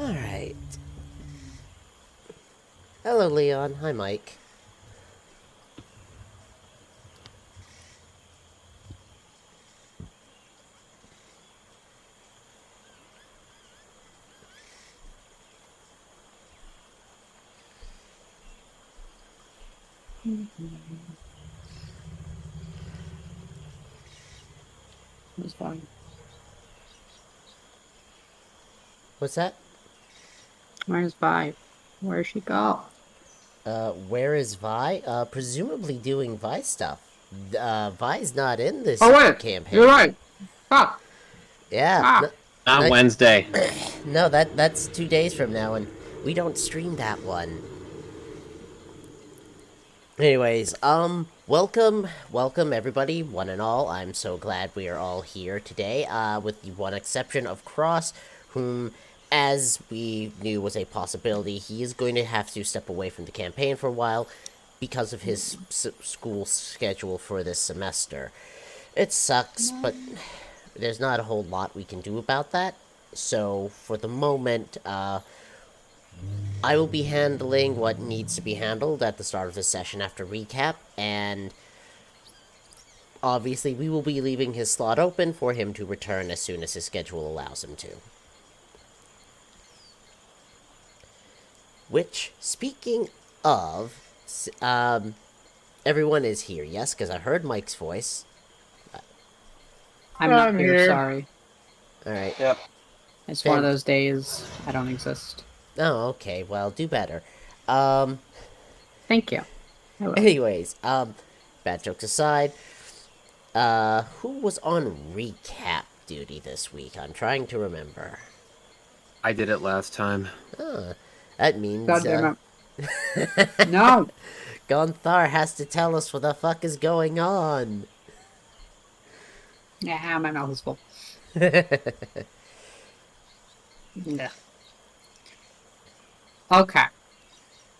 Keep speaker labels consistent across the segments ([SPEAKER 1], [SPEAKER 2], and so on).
[SPEAKER 1] Alright. Hello, Leon. Hi, Mike.
[SPEAKER 2] It's fine.
[SPEAKER 1] What's that?
[SPEAKER 2] Where's Vi? Where'd she go?
[SPEAKER 1] Where is Vi? Presumably doing Vi stuff. Vi's not in this
[SPEAKER 2] Oh wait,
[SPEAKER 1] campaign.
[SPEAKER 2] you're right. Ah,
[SPEAKER 1] Yeah.
[SPEAKER 2] ah.
[SPEAKER 3] Not Wednesday.
[SPEAKER 1] No, that's 2 days from now, and we don't stream that one. Anyways, welcome everybody, one and all. I'm so glad we are all here today, with the one exception of Cross, whom, as we knew was a possibility, he is going to have to step away from the campaign for a while because of his school schedule for this semester. It sucks, but there's not a whole lot we can do about that. So, for the moment, I will be handling what needs to be handled at the start of the session after recap, and obviously we will be leaving his slot open for him to return as soon as his schedule allows him to. Which, speaking of, everyone is here, yes? Because I heard Mike's voice.
[SPEAKER 2] I'm not here, sorry.
[SPEAKER 1] Alright.
[SPEAKER 3] Yep.
[SPEAKER 2] It's one of those days I don't exist.
[SPEAKER 1] Oh, okay, well, do better.
[SPEAKER 2] Thank you.
[SPEAKER 1] Anyways, bad jokes aside, who was on recap duty this week? I'm trying to remember.
[SPEAKER 3] I did it last time.
[SPEAKER 1] That means,
[SPEAKER 2] God damn it. No!
[SPEAKER 1] Gonthar has to tell us what the fuck is going on.
[SPEAKER 2] Yeah, my mouth is full. Yeah. Okay.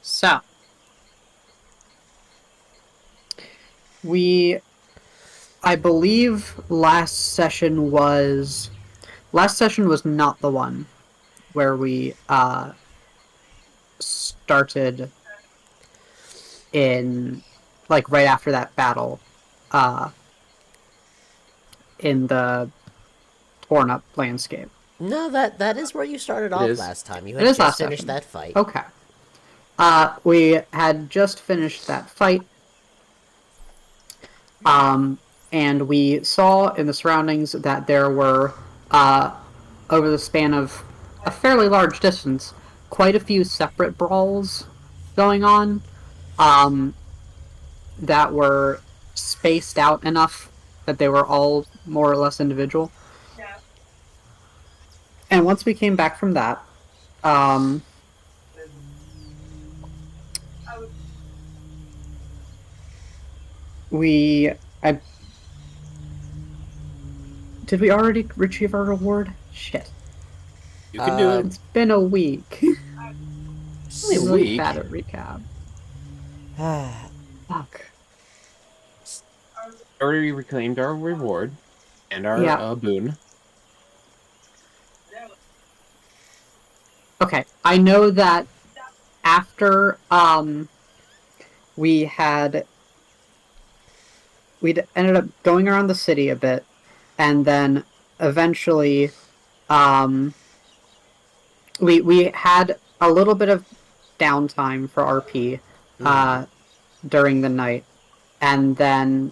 [SPEAKER 2] So. I believe last session was not the one where we, started in, like, right after that battle, in the torn up landscape.
[SPEAKER 1] No, that is where you started off last time. You had just finished that fight.
[SPEAKER 2] Okay. We had just finished that fight. And we saw in the surroundings that there were, over the span of a fairly large distance, quite a few separate brawls going on, that were spaced out enough that they were all more or less individual. Yeah. And once we came back from that, did we already retrieve our reward? Shit.
[SPEAKER 3] You can do it.
[SPEAKER 2] It's been a week.
[SPEAKER 3] Only a week.
[SPEAKER 2] Bad at recap. Fuck.
[SPEAKER 3] Already reclaimed our reward and our boon.
[SPEAKER 2] Okay, I know that after we'd ended up going around the city a bit, and then eventually we had a little bit of downtime for RP during the night, and then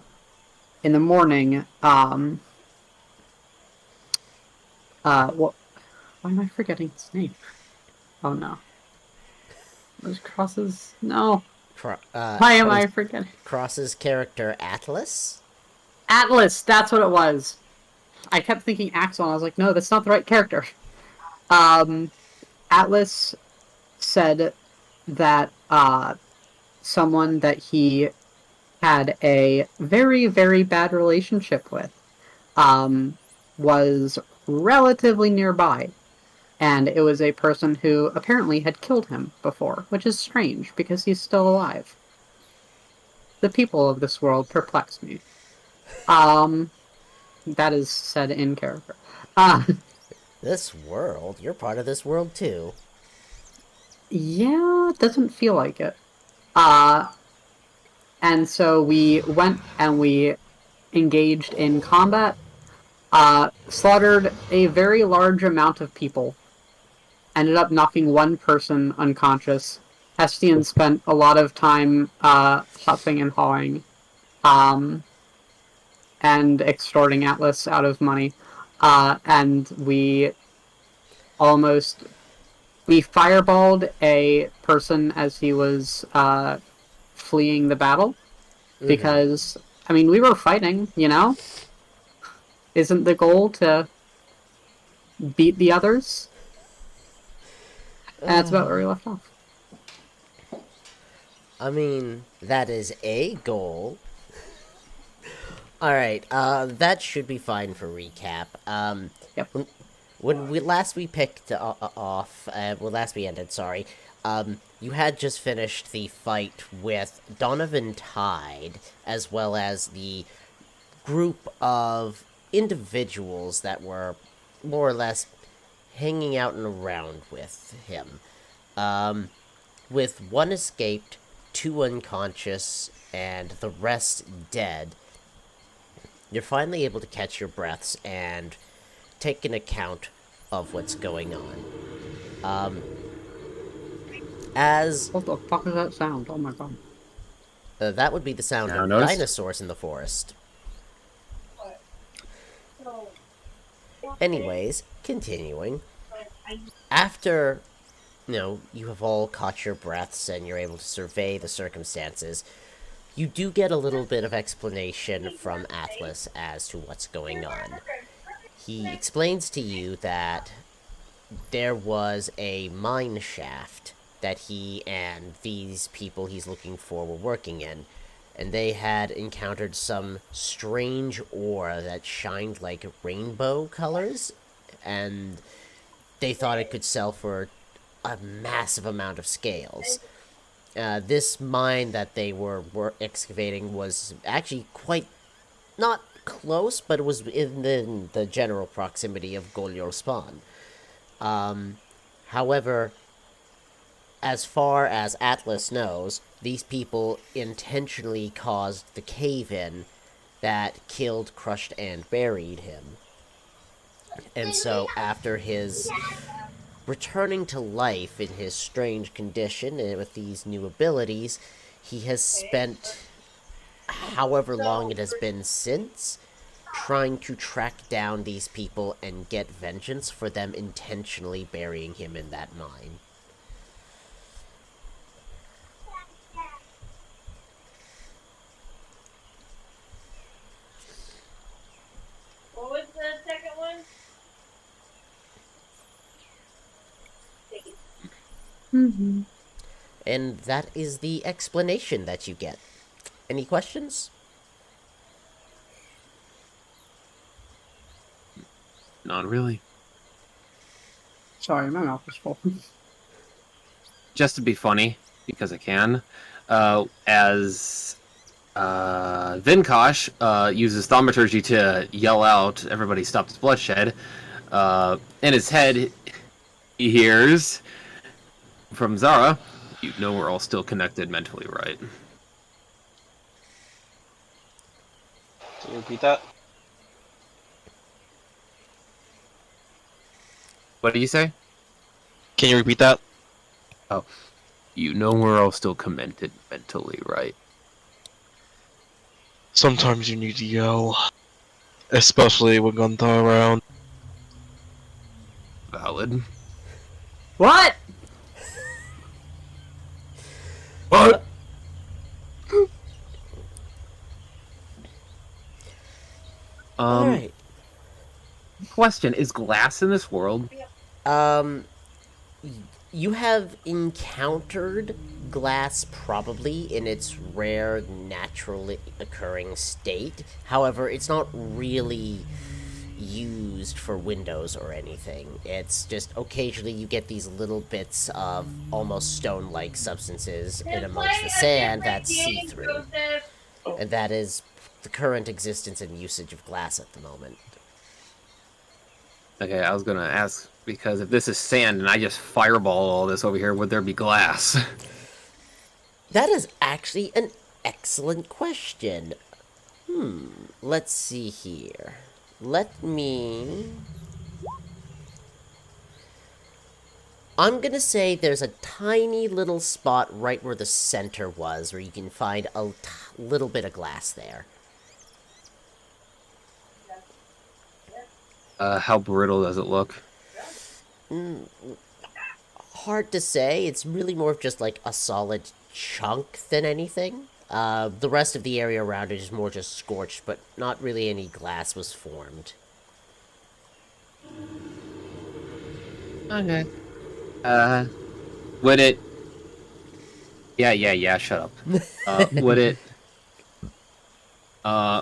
[SPEAKER 2] in the morning, why am I forgetting his name? Oh no. Was Cross's... No. Why am I forgetting?
[SPEAKER 1] Cross's character, Atlas?
[SPEAKER 2] Atlas, that's what it was. I kept thinking Axel, and I was like, no, that's not the right character. Atlas said that someone that he had a very, very bad relationship with was relatively nearby. And it was a person who apparently had killed him before, which is strange, because he's still alive. The people of this world perplex me. That is said in character.
[SPEAKER 1] This world? You're part of this world too.
[SPEAKER 2] Yeah, it doesn't feel like it. Uh, and so we went and we engaged in combat, slaughtered a very large amount of people, ended up knocking one person unconscious. Hestian spent a lot of time huffing and hawing, um, and extorting Atlas out of money. And we fireballed a person as he was fleeing the battle. Because, I mean, we were fighting, you know? Isn't the goal to beat the others? And that's about where we left off.
[SPEAKER 1] I mean, that is a goal. Alright, that should be fine for recap.
[SPEAKER 2] Yep.
[SPEAKER 1] When we picked off, last we ended, sorry, you had just finished the fight with Donovan Tide, as well as the group of individuals that were more or less hanging out and around with him. With one escaped, two unconscious, and the rest dead, you're finally able to catch your breaths and take an account of what's going on.
[SPEAKER 2] What the fuck is that sound? Oh my god.
[SPEAKER 1] That would be the sound of dinosaurs in the forest. Anyways, continuing. After, you have all caught your breaths and you're able to survey the circumstances, you do get a little bit of explanation from Atlas as to what's going on. He explains to you that there was a mine shaft that he and these people he's looking for were working in, and they had encountered some strange ore that shined like rainbow colors, and they thought it could sell for a massive amount of scales. This mine that they were excavating was actually quite not close, but it was in the general proximity of Golyor spawn. However, as far as Atlas knows, these people intentionally caused the cave-in that killed, crushed, and buried him. And so, after his returning to life in his strange condition and with these new abilities, he has spent however long it has been since trying to track down these people and get vengeance for them intentionally burying him in that mine.
[SPEAKER 4] What was the second one?
[SPEAKER 2] Mm-hmm.
[SPEAKER 1] And that is the explanation that you get. Any questions?
[SPEAKER 3] Not really.
[SPEAKER 2] Sorry, my mouth was full.
[SPEAKER 3] Just to be funny, because I can, as Vinkosh uses thaumaturgy to yell out, "Everybody stop this bloodshed," in his head, he hears from Zara, "You know we're all still connected mentally, right?"
[SPEAKER 5] Can you repeat that?
[SPEAKER 3] What do you say?
[SPEAKER 5] Can you repeat that?
[SPEAKER 3] Oh, you know we're all still connected mentally, right?
[SPEAKER 5] Sometimes you need to yell. Especially when guns are around.
[SPEAKER 3] Valid.
[SPEAKER 2] What?
[SPEAKER 3] What?
[SPEAKER 1] Alright.
[SPEAKER 3] Question, is glass in this world?
[SPEAKER 1] You have encountered glass probably in its rare, naturally occurring state. However, it's not really used for windows or anything. It's just occasionally you get these little bits of almost stone-like substances in amongst the sand that see through. And that is the current existence and usage of glass at the moment.
[SPEAKER 3] Okay, I was gonna ask, because if this is sand and I just fireball all this over here, would there be glass?
[SPEAKER 1] That is actually an excellent question. Let's see here. Let me... I'm gonna say there's a tiny little spot right where the center was, where you can find a little bit of glass there.
[SPEAKER 3] How brittle does it look?
[SPEAKER 1] Hard to say. It's really more of just like a solid chunk than anything. The rest of the area around it is more just scorched, but not really any glass was formed.
[SPEAKER 3] Okay. Would it... Yeah, shut up.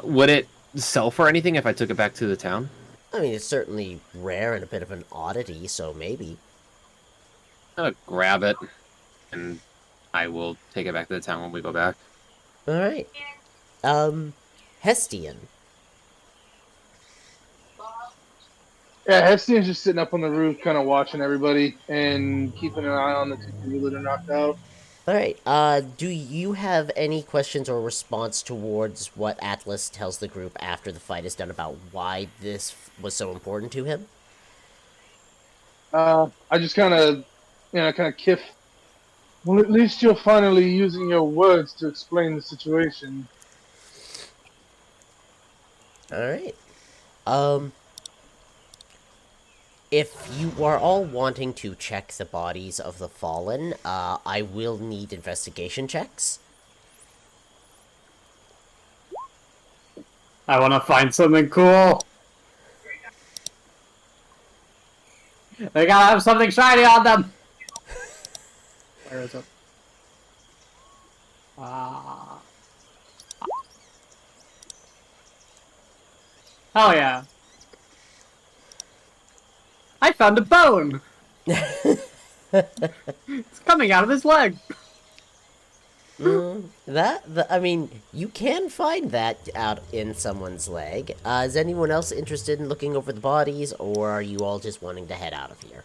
[SPEAKER 3] Would it sell for anything if I took it back to the town?
[SPEAKER 1] I mean, it's certainly rare and a bit of an oddity, so maybe.
[SPEAKER 3] I'll grab it, and I will take it back to the town when we go back.
[SPEAKER 1] Alright. Hestian.
[SPEAKER 6] Yeah, Hestian's just sitting up on the roof, kind of watching everybody and keeping an eye on the two people that are knocked out.
[SPEAKER 1] Alright, do you have any questions or response towards what Atlas tells the group after the fight is done about why this was so important to him?
[SPEAKER 6] I just kind of kiff. Well, at least you're finally using your words to explain the situation.
[SPEAKER 1] Alright. If you are all wanting to check the bodies of the fallen, I will need investigation checks.
[SPEAKER 2] I want to find something cool. They gotta have something shiny on them. Where is it? Hell yeah. I found a bone! It's coming out of his leg!
[SPEAKER 1] I mean, you can find that out in someone's leg. Is anyone else interested in looking over the bodies, or are you all just wanting to head out of here?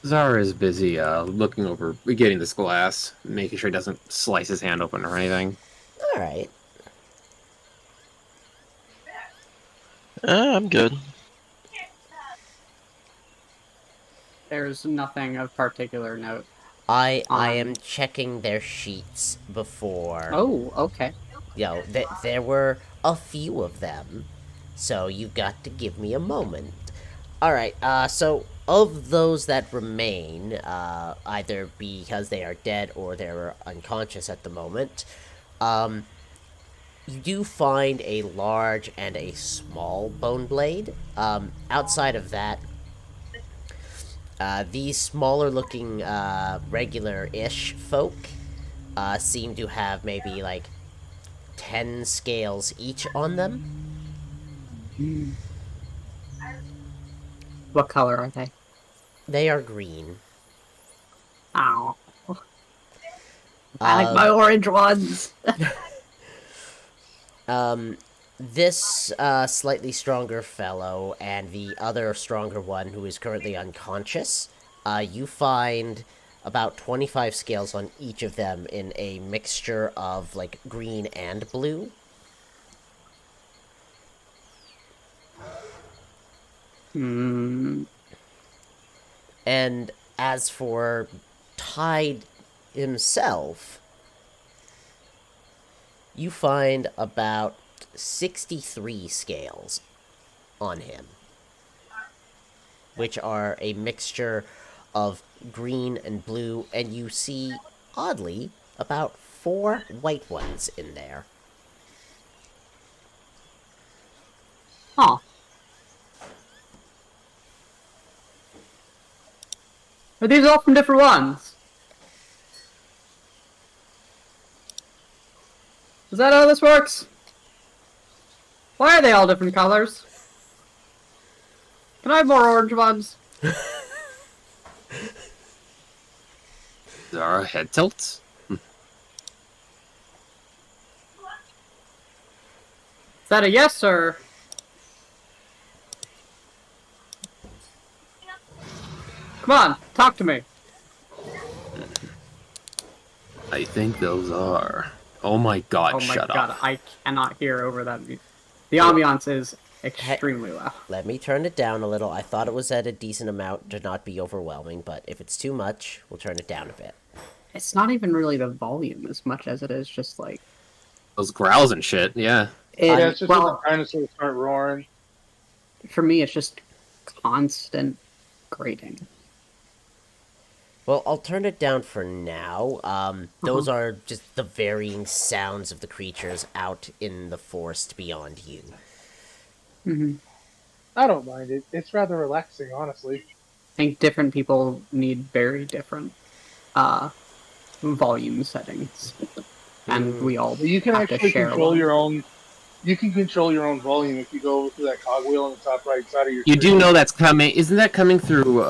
[SPEAKER 3] Zara is busy looking over, getting this glass, making sure he doesn't slice his hand open or anything.
[SPEAKER 1] Alright.
[SPEAKER 5] I'm good.
[SPEAKER 2] There's nothing of particular note.
[SPEAKER 1] I am checking their sheets before.
[SPEAKER 2] Oh, okay.
[SPEAKER 1] You know, there were a few of them, so you got to give me a moment. Alright, so of those that remain, either because they are dead or they're unconscious at the moment, you do find a large and a small bone blade. Outside of that, these smaller looking, regular-ish folk, seem to have maybe, like, 10 scales each on them.
[SPEAKER 2] What color are they?
[SPEAKER 1] They are green.
[SPEAKER 2] Ow. I like my orange ones!
[SPEAKER 1] This, slightly stronger fellow and the other stronger one who is currently unconscious, you find about 25 scales on each of them in a mixture of, like, green and blue.
[SPEAKER 2] Hmm.
[SPEAKER 1] And as for Tide himself, you find about 63 scales on him, which are a mixture of green and blue, and you see, oddly, about 4 white ones in there.
[SPEAKER 2] Huh. Are these all from different ones? Is that how this works? Why are they all different colors? Can I have more orange ones?
[SPEAKER 3] Zara head tilts.
[SPEAKER 2] that a yes, sir? Come on, talk to me.
[SPEAKER 3] I think those are. Oh my god,
[SPEAKER 2] Oh my
[SPEAKER 3] shut
[SPEAKER 2] god,
[SPEAKER 3] up.
[SPEAKER 2] I cannot hear over that music. The ambiance is extremely loud.
[SPEAKER 1] Let me turn it down a little. I thought it was at a decent amount to not be overwhelming, but if it's too much, we'll turn it down a bit.
[SPEAKER 2] It's not even really the volume as much as it is just like
[SPEAKER 3] Those growls and shit, yeah.
[SPEAKER 6] Yeah, it's just when
[SPEAKER 2] well,
[SPEAKER 6] the dinosaurs start roaring.
[SPEAKER 2] for me, it's just constant grating.
[SPEAKER 1] Well, I'll turn it down for now. Those are just the varying sounds of the creatures out in the forest beyond you.
[SPEAKER 6] I don't mind it. It's rather relaxing, honestly.
[SPEAKER 2] I think different people need very different volume settings, and we all
[SPEAKER 6] You can
[SPEAKER 2] have to
[SPEAKER 6] actually
[SPEAKER 2] share
[SPEAKER 6] control
[SPEAKER 2] one.
[SPEAKER 6] your own. You can control your own volume if you go over to that cogwheel on the top right side of your
[SPEAKER 3] You
[SPEAKER 6] screen.
[SPEAKER 3] do know that's coming. Isn't that coming through,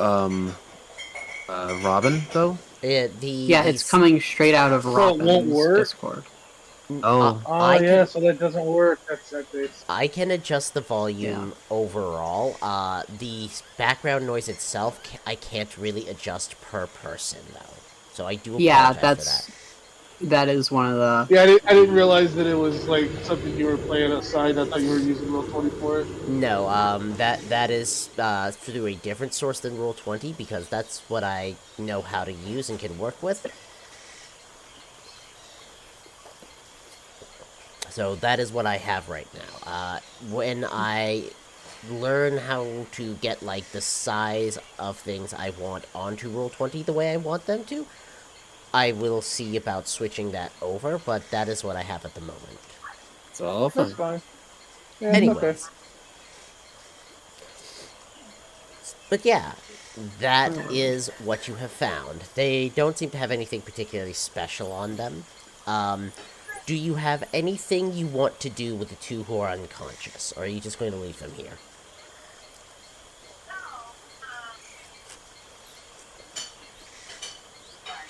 [SPEAKER 3] Robin, though?
[SPEAKER 2] Yeah, it's coming straight out of
[SPEAKER 6] So it won't
[SPEAKER 2] Robin's
[SPEAKER 6] work?
[SPEAKER 2] Discord.
[SPEAKER 3] Oh.
[SPEAKER 6] Oh, yeah, so that doesn't work. That's base.
[SPEAKER 1] I can adjust the volume overall. The background noise itself, I can't really adjust per person, though. So I do apologize
[SPEAKER 2] Yeah,
[SPEAKER 1] for that.
[SPEAKER 2] that is one of the.
[SPEAKER 6] Yeah, I didn't realize that it was like something you were playing outside. I thought you were using Roll20 for it.
[SPEAKER 1] No, that is through a different source than Roll20, because that's what I know how to use and can work with. So that is what I have right now. When I learn how to get, like, the size of things I want onto Roll20 the way I want them to, I will see about switching that over, but that is what I have at the moment.
[SPEAKER 3] It's all
[SPEAKER 6] That's
[SPEAKER 3] fun.
[SPEAKER 6] fine. Yeah,
[SPEAKER 1] Anyways.
[SPEAKER 6] okay.
[SPEAKER 1] But yeah, that is what you have found. They don't seem to have anything particularly special on them. Do you have anything you want to do with the two who are unconscious, or are you just going to leave them here?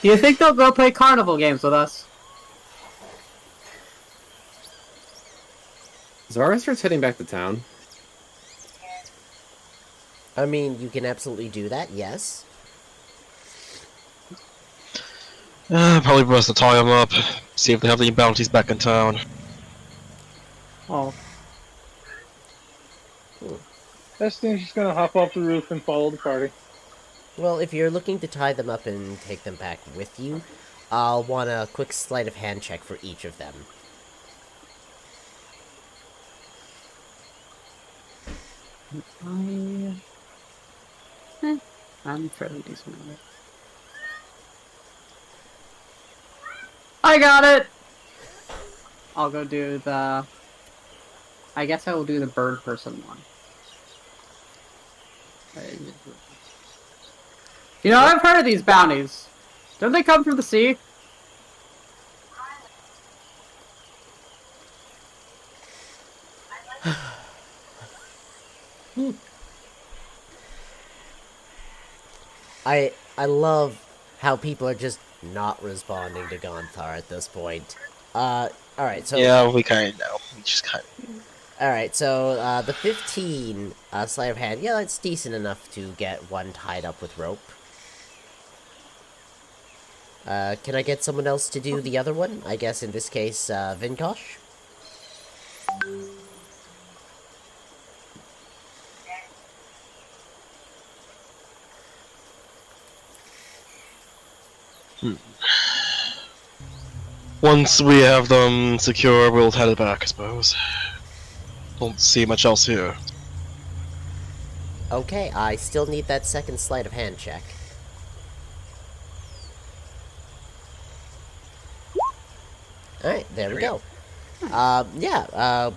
[SPEAKER 2] Do you think they'll go play carnival games with us?
[SPEAKER 3] Zara starts heading back to town.
[SPEAKER 1] I mean, you can absolutely do that, yes.
[SPEAKER 5] Probably best to tie them up, see if they have any bounties back in town.
[SPEAKER 2] Oh,
[SPEAKER 6] Estine's just gonna hop off the roof and follow the party.
[SPEAKER 1] Well, if you're looking to tie them up and take them back with you, I'll want a quick sleight of hand check for each of them.
[SPEAKER 2] I'm fairly decent at it. I got it! I'll go do the... I guess I will do the bird person one. You know, I've heard of these bounties. Don't they come from the sea?
[SPEAKER 1] I love how people are just not responding to Gonthar at this point. Alright, so...
[SPEAKER 5] Yeah, we kind of know. We just kind of...
[SPEAKER 1] Alright, so, the 15, sleight of hand, yeah, that's decent enough to get one tied up with rope. Can I get someone else to do the other one? I guess in this case, Vinkosh?
[SPEAKER 5] Once we have them secure, we'll head back, I suppose. Don't see much else here.
[SPEAKER 1] Okay, I still need that second sleight of hand check. Alright, there we go.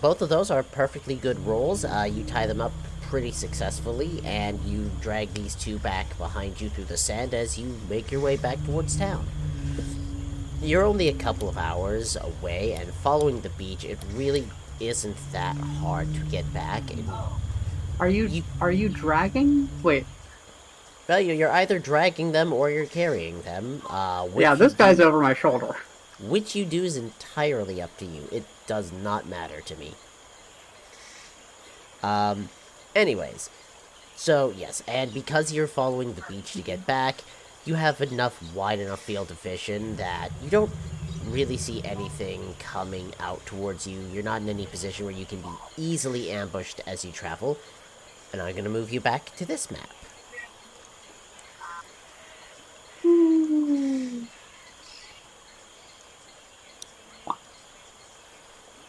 [SPEAKER 1] Both of those are perfectly good rolls. You tie them up pretty successfully, and you drag these two back behind you through the sand as you make your way back towards town. You're only a couple of hours away, and following the beach, it really isn't that hard to get back.
[SPEAKER 2] Are you dragging? Wait.
[SPEAKER 1] Well, you're either dragging them or you're carrying them.
[SPEAKER 2] Yeah, this guy's over my shoulder.
[SPEAKER 1] Which you do is entirely up to you. It does not matter to me. Anyways, so yes, and because you're following the beach to get back, you have wide enough field of vision that you don't really see anything coming out towards you. You're not in any position where you can be easily ambushed as you travel. And I'm going to move you back to this map.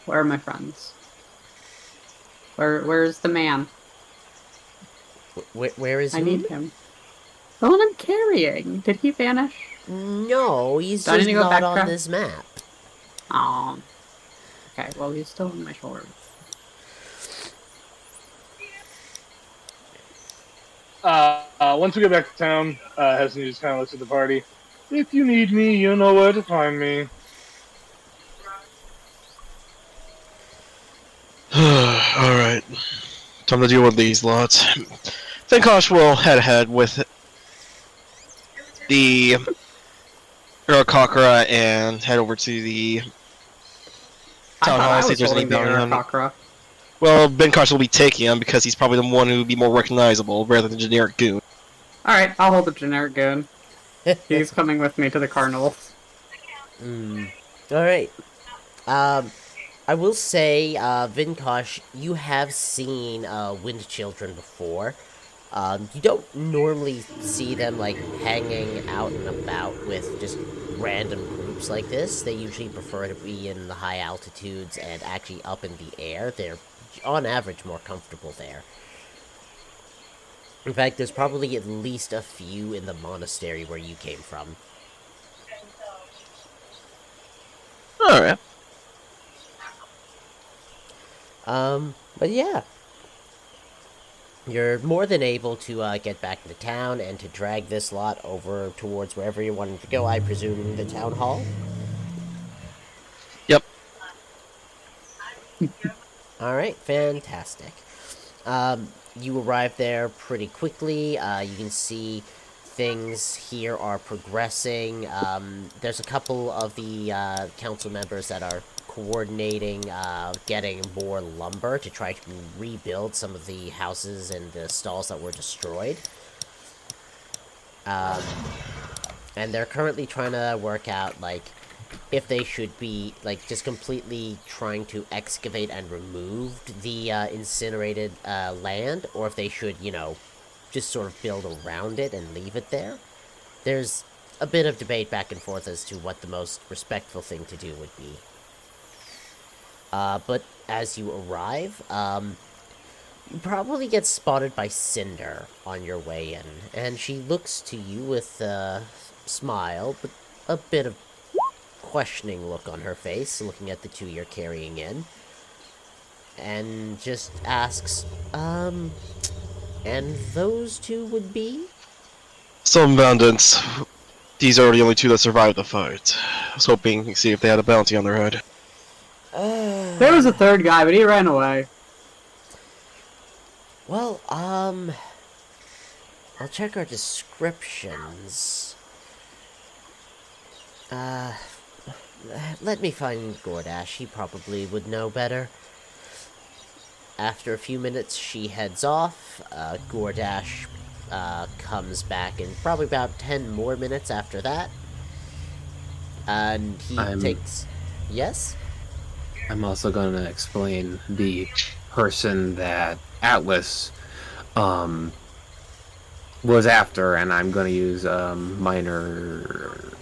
[SPEAKER 2] Where are my friends? Where's the man?
[SPEAKER 1] Where is
[SPEAKER 2] I
[SPEAKER 1] who?
[SPEAKER 2] need him. The one I'm carrying. Did he vanish?
[SPEAKER 1] No, he's
[SPEAKER 2] Do I need
[SPEAKER 1] just
[SPEAKER 2] to go
[SPEAKER 1] not on
[SPEAKER 2] backtrack?
[SPEAKER 1] this map.
[SPEAKER 2] Oh. Okay, well, he's still on my shoulder.
[SPEAKER 6] Once we get back to town, Heston just kind of looks at the party. If you need me, you know where to find me.
[SPEAKER 5] Alright. Time to deal with these lots. Vinkosh will head ahead with the Urakakra and head over to the
[SPEAKER 2] I
[SPEAKER 5] town
[SPEAKER 2] thought
[SPEAKER 5] hall
[SPEAKER 2] I
[SPEAKER 5] and see if
[SPEAKER 2] was
[SPEAKER 5] there's any
[SPEAKER 2] holding the
[SPEAKER 5] bounty on.
[SPEAKER 2] Urakakra.
[SPEAKER 5] Well, Vinkosh will be taking him because he's probably the one who would be more recognizable rather than generic goon.
[SPEAKER 2] Alright, I'll hold the generic goon. He's coming with me to the carnival.
[SPEAKER 1] Alright. I will say, Vinkosh, you have seen Wind Children before. You don't normally see them, like, hanging out and about with just random groups like this. They usually prefer to be in the high altitudes and actually up in the air. They're, on average, more comfortable there. In fact, there's probably at least a few in the monastery where you came from.
[SPEAKER 5] Alright.
[SPEAKER 1] But yeah. You're more than able to get back into town and to drag this lot over towards wherever you wanted to go, I presume the town hall?
[SPEAKER 5] Yep.
[SPEAKER 1] Alright, fantastic. You arrive there pretty quickly. You can see things here are progressing. There's a couple of the council members that are coordinating getting more lumber to try to rebuild some of the houses and the stalls that were destroyed. And they're currently trying to work out, like, if they should be, like, just completely trying to excavate and remove the incinerated land, or if they should, you know, just sort of build around it and leave it there. There's a bit of debate back and forth as to what the most respectful thing to do would be. But as you arrive, you probably get spotted by Cinder on your way in, and she looks to you with a smile, but a bit of questioning look on her face, looking at the two you're carrying in, and just asks, and those two would be?
[SPEAKER 5] Some bandits. These are the only two that survived the fight. I was hoping to see if they had a bounty on their head.
[SPEAKER 2] There was a third guy, but he ran away.
[SPEAKER 1] Well, I'll check our descriptions. Let me find Gordash. He probably would know better. After a few minutes, she heads off. Gordash comes back in probably about 10 more minutes after that. And he takes... Yes?
[SPEAKER 3] I'm also going to explain the person that Atlas was after, and I'm going to use minor...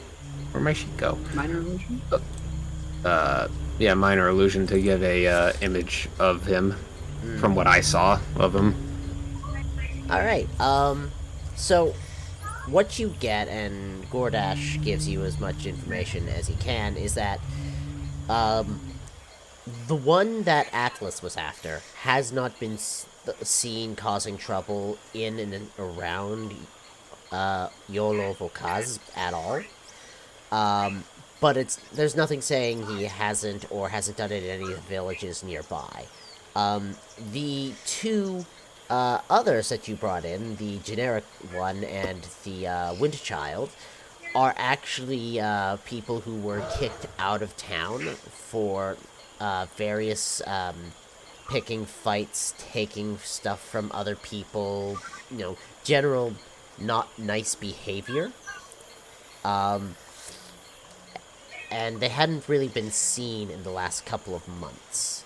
[SPEAKER 3] Where might she go?
[SPEAKER 2] Minor illusion?
[SPEAKER 3] Yeah, minor illusion to give a image of him from what I saw of him.
[SPEAKER 1] Alright, so what you get, and Gordash gives you as much information as he can, is that the one that Atlas was after has not been seen causing trouble in and around Yolo Vokaz at all. But there's nothing saying he hasn't or hasn't done it in any of the villages nearby. The two others that you brought in, the generic one and the Wind Child, are actually people who were kicked out of town for various picking fights, taking stuff from other people, general not nice behavior. And they hadn't really been seen in the last couple of months.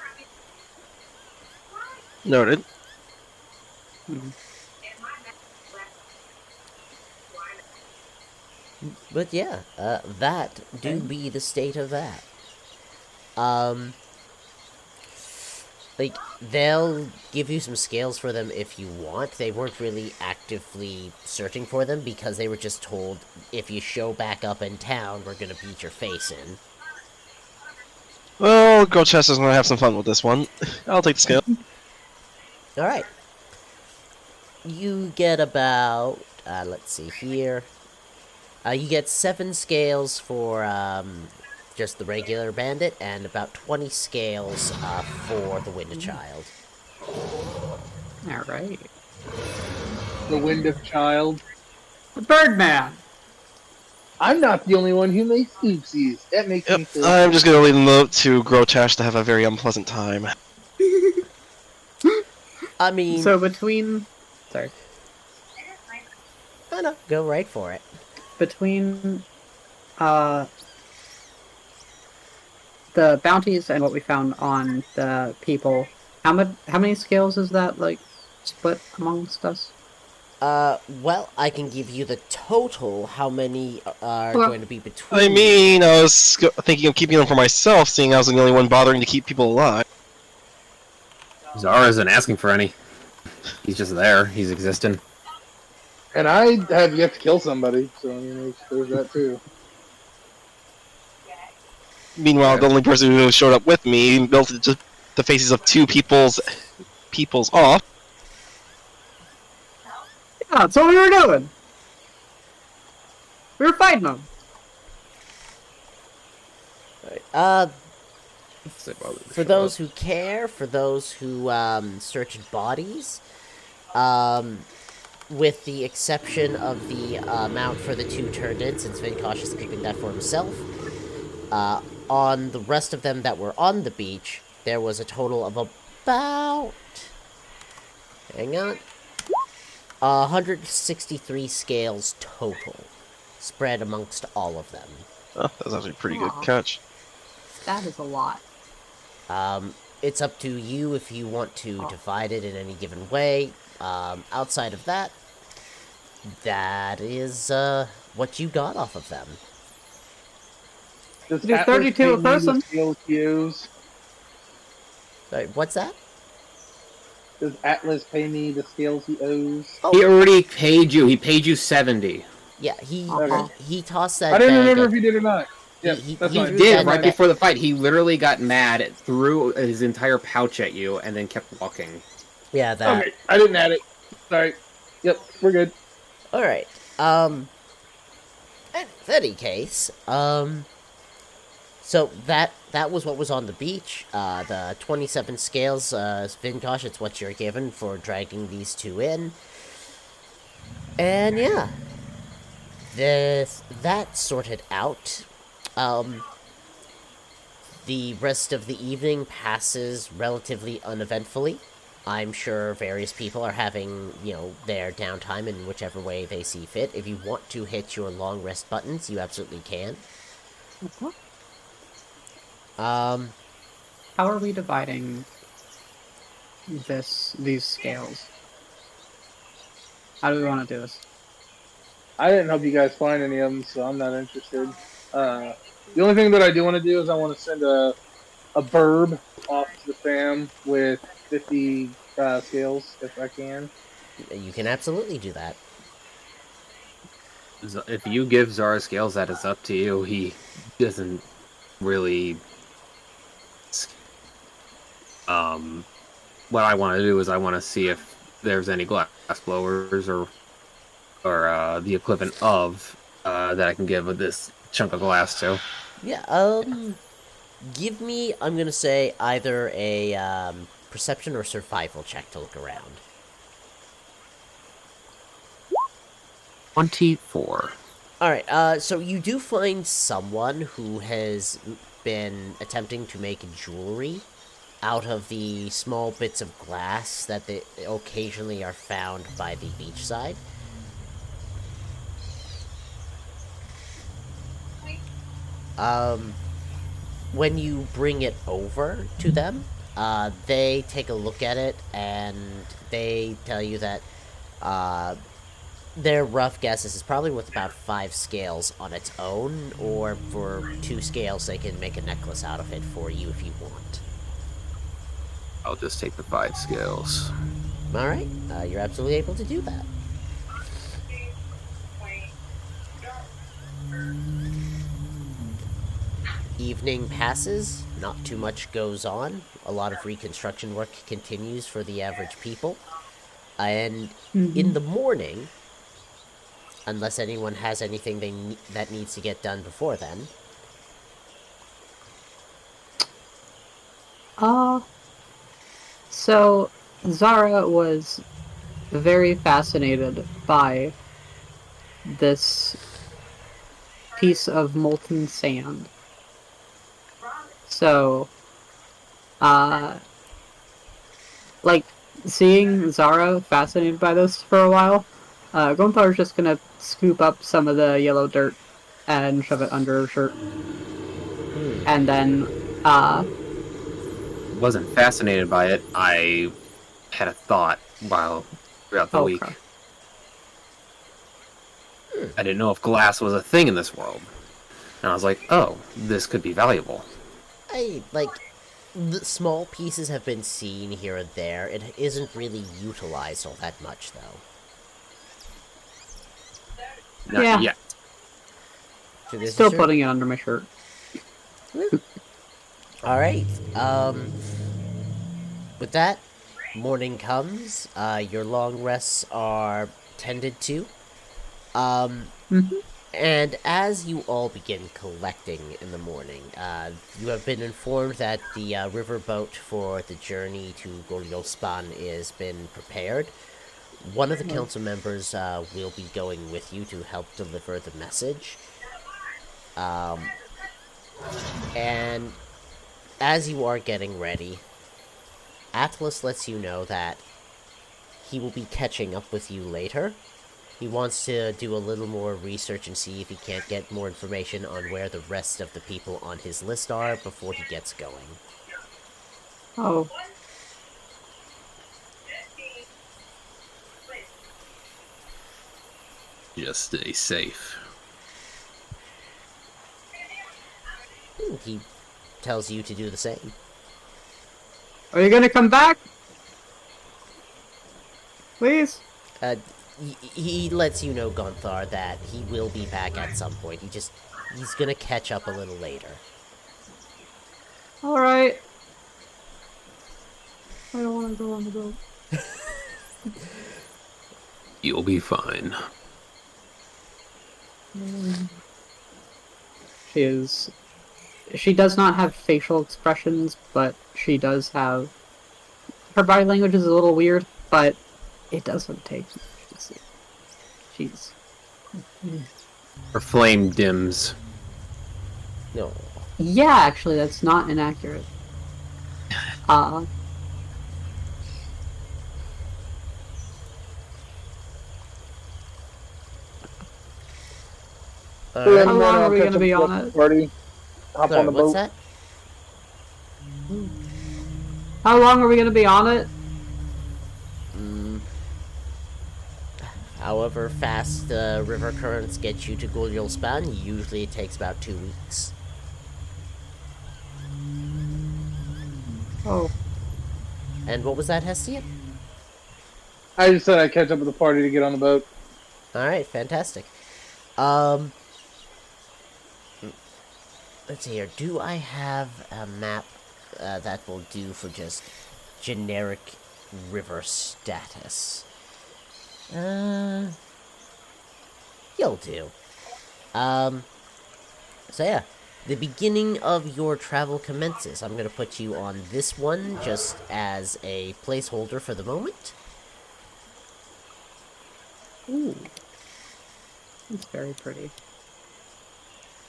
[SPEAKER 5] Noted.
[SPEAKER 1] But yeah, that do be the state of that. Like, they'll give you some scales for them if you want. They weren't really actively searching for them because they were just told, if you show back up in town, we're gonna beat your face in.
[SPEAKER 5] Well, Grotchester's gonna have some fun with this one. I'll take the scale.
[SPEAKER 1] Alright. You get about, let's see here. You get 7 scales for, just the regular bandit, and about 20 scales, for the Wind Child.
[SPEAKER 2] Alright.
[SPEAKER 6] The Wind of Child.
[SPEAKER 2] The Birdman!
[SPEAKER 6] I'm not the only one who makes oopsies. That makes me
[SPEAKER 5] Yep,
[SPEAKER 6] feel.
[SPEAKER 5] I'm just gonna leave them up to Grotash to have a very unpleasant time.
[SPEAKER 1] I mean...
[SPEAKER 2] So between... Sorry.
[SPEAKER 1] I know, go right for it.
[SPEAKER 2] Between, the bounties and what we found on the people, how many scales is that, like, split amongst us?
[SPEAKER 1] Well, I can give you the total, how many are going to be between...
[SPEAKER 5] I mean, I was thinking of keeping them for myself, seeing I was the only one bothering to keep people alive.
[SPEAKER 3] Zara isn't asking for any. He's just there. He's existing.
[SPEAKER 6] And I have yet to kill somebody, so I mean, there's that too.
[SPEAKER 5] Meanwhile, the only person who showed up with me melted just the faces of 2 people's off.
[SPEAKER 2] Yeah, that's what we were doing! We were fighting them!
[SPEAKER 1] For those who care, for those who, searched bodies, with the exception of the amount for the 2 turned-in, since Vinkosh is keeping that for himself, on the rest of them that were on the beach, there was a total of about... Hang on. 163 scales total, spread amongst all of them.
[SPEAKER 5] Oh, that was actually a pretty good
[SPEAKER 2] Aw.
[SPEAKER 5] catch.
[SPEAKER 2] That is a lot.
[SPEAKER 1] It's up to you if you want to divide it in any given way. Outside of that, that is, what you got off of them.
[SPEAKER 6] Does
[SPEAKER 2] Do
[SPEAKER 6] Atlas
[SPEAKER 2] 32 a
[SPEAKER 6] pay me the
[SPEAKER 2] person?
[SPEAKER 6] skills he owes?
[SPEAKER 1] Sorry, what's that?
[SPEAKER 6] Does Atlas pay me the skills he owes?
[SPEAKER 3] He already paid you. He paid you 70.
[SPEAKER 1] Yeah, he
[SPEAKER 6] Okay.
[SPEAKER 1] he tossed that
[SPEAKER 6] I didn't
[SPEAKER 1] bag
[SPEAKER 6] remember
[SPEAKER 1] at-
[SPEAKER 6] if he did or not. Yeah,
[SPEAKER 1] he
[SPEAKER 6] that's
[SPEAKER 1] he
[SPEAKER 6] fine.
[SPEAKER 3] He did
[SPEAKER 1] That-
[SPEAKER 3] right
[SPEAKER 1] that-
[SPEAKER 3] before the fight. He literally got mad, threw his entire pouch at you, and then kept walking.
[SPEAKER 1] Yeah, that.
[SPEAKER 6] Okay, I didn't add it. Sorry. Yep, we're good.
[SPEAKER 1] Alright, in any case, so that was what was on the beach. The 27 scales, Vinkosh, it's what you're given for dragging these 2 in. And yeah, that sorted out. The rest of the evening passes relatively uneventfully. I'm sure various people are having, their downtime in whichever way they see fit. If you want to hit your long rest buttons, you absolutely can.
[SPEAKER 2] How are we dividing these scales? How do we want to do this?
[SPEAKER 6] I didn't help you guys find any of them, so I'm not interested. The only thing that I do want to do is I want to send a burb off to the fam with 50 scales, if I can.
[SPEAKER 1] You can absolutely do that.
[SPEAKER 3] If you give Zara scales, that is up to you. He doesn't really. What I want to do is I want to see if there's any glass blowers or the equivalent of that I can give this chunk of glass to.
[SPEAKER 1] Yeah, give me, I'm gonna say, either a, perception or survival check to look around.
[SPEAKER 3] 24.
[SPEAKER 1] Alright, so you do find someone who has been attempting to make jewelry. out of the small bits of glass that they occasionally are found by the beachside. When you bring it over to them, they take a look at it and they tell you that their rough guess is it's probably worth about 5 scales on its own, or for 2 scales they can make a necklace out of it for you if you want.
[SPEAKER 3] I'll just take the 5 scales.
[SPEAKER 1] Alright, you're absolutely able to do that. Evening passes, not too much goes on. A lot of reconstruction work continues for the average people. And in the morning, unless anyone has anything that needs to get done before then.
[SPEAKER 2] So Zara was very fascinated by this piece of molten sand. So, like, seeing Zara fascinated by this for a while, Gunthar's just gonna scoop up some of the yellow dirt and shove it under her shirt. And then,
[SPEAKER 3] Wasn't fascinated by it. I had a thought throughout the week. I didn't know if glass was a thing in this world. And I was like, oh, this could be valuable.
[SPEAKER 1] The small pieces have been seen here and there. It isn't really utilized all that much, though.
[SPEAKER 3] Not yet.
[SPEAKER 1] So this
[SPEAKER 2] still
[SPEAKER 1] is your-
[SPEAKER 2] putting it under my shirt.
[SPEAKER 1] Alright, with that, morning comes, your long rests are tended to, and as you all begin collecting in the morning, you have been informed that the riverboat for the journey to Goryospan is been prepared. One of the council members will be going with you to help deliver the message, and as you are getting ready, Atlas lets you know that he will be catching up with you later. He wants to do a little more research and see if he can't get more information on where the rest of the people on his list are before he gets going.
[SPEAKER 2] Oh.
[SPEAKER 3] Just stay safe.
[SPEAKER 1] He tells you to do the same.
[SPEAKER 2] Are you gonna come back? Please?
[SPEAKER 1] He lets you know, Gonthar, that he will be back at some point. He's gonna catch up a little later.
[SPEAKER 2] Alright. I don't want to go on the boat.
[SPEAKER 3] You'll be fine.
[SPEAKER 2] She does not have facial expressions, but she does have... Her body language is a little weird, but it doesn't take much to see. She's...
[SPEAKER 3] Her flame dims.
[SPEAKER 1] No.
[SPEAKER 2] Yeah, actually, that's not inaccurate.
[SPEAKER 1] Alright.
[SPEAKER 2] How long are we gonna be on it?
[SPEAKER 6] Party. Hop
[SPEAKER 1] Sorry,
[SPEAKER 6] on the
[SPEAKER 1] what's
[SPEAKER 6] boat.
[SPEAKER 1] that?
[SPEAKER 2] How long are we gonna be on it?
[SPEAKER 1] However fast the river currents get you to Goryospan, usually it takes about 2 weeks.
[SPEAKER 2] Oh.
[SPEAKER 1] And what was that, Hestian?
[SPEAKER 6] I just said I'd catch up with the party to get on the boat.
[SPEAKER 1] Alright, fantastic. Let's see here. Do I have a map that will do for just generic river status? You'll do. So yeah, the beginning of your travel commences. I'm gonna put you on this one just as a placeholder for the moment.
[SPEAKER 2] Ooh. It's very pretty.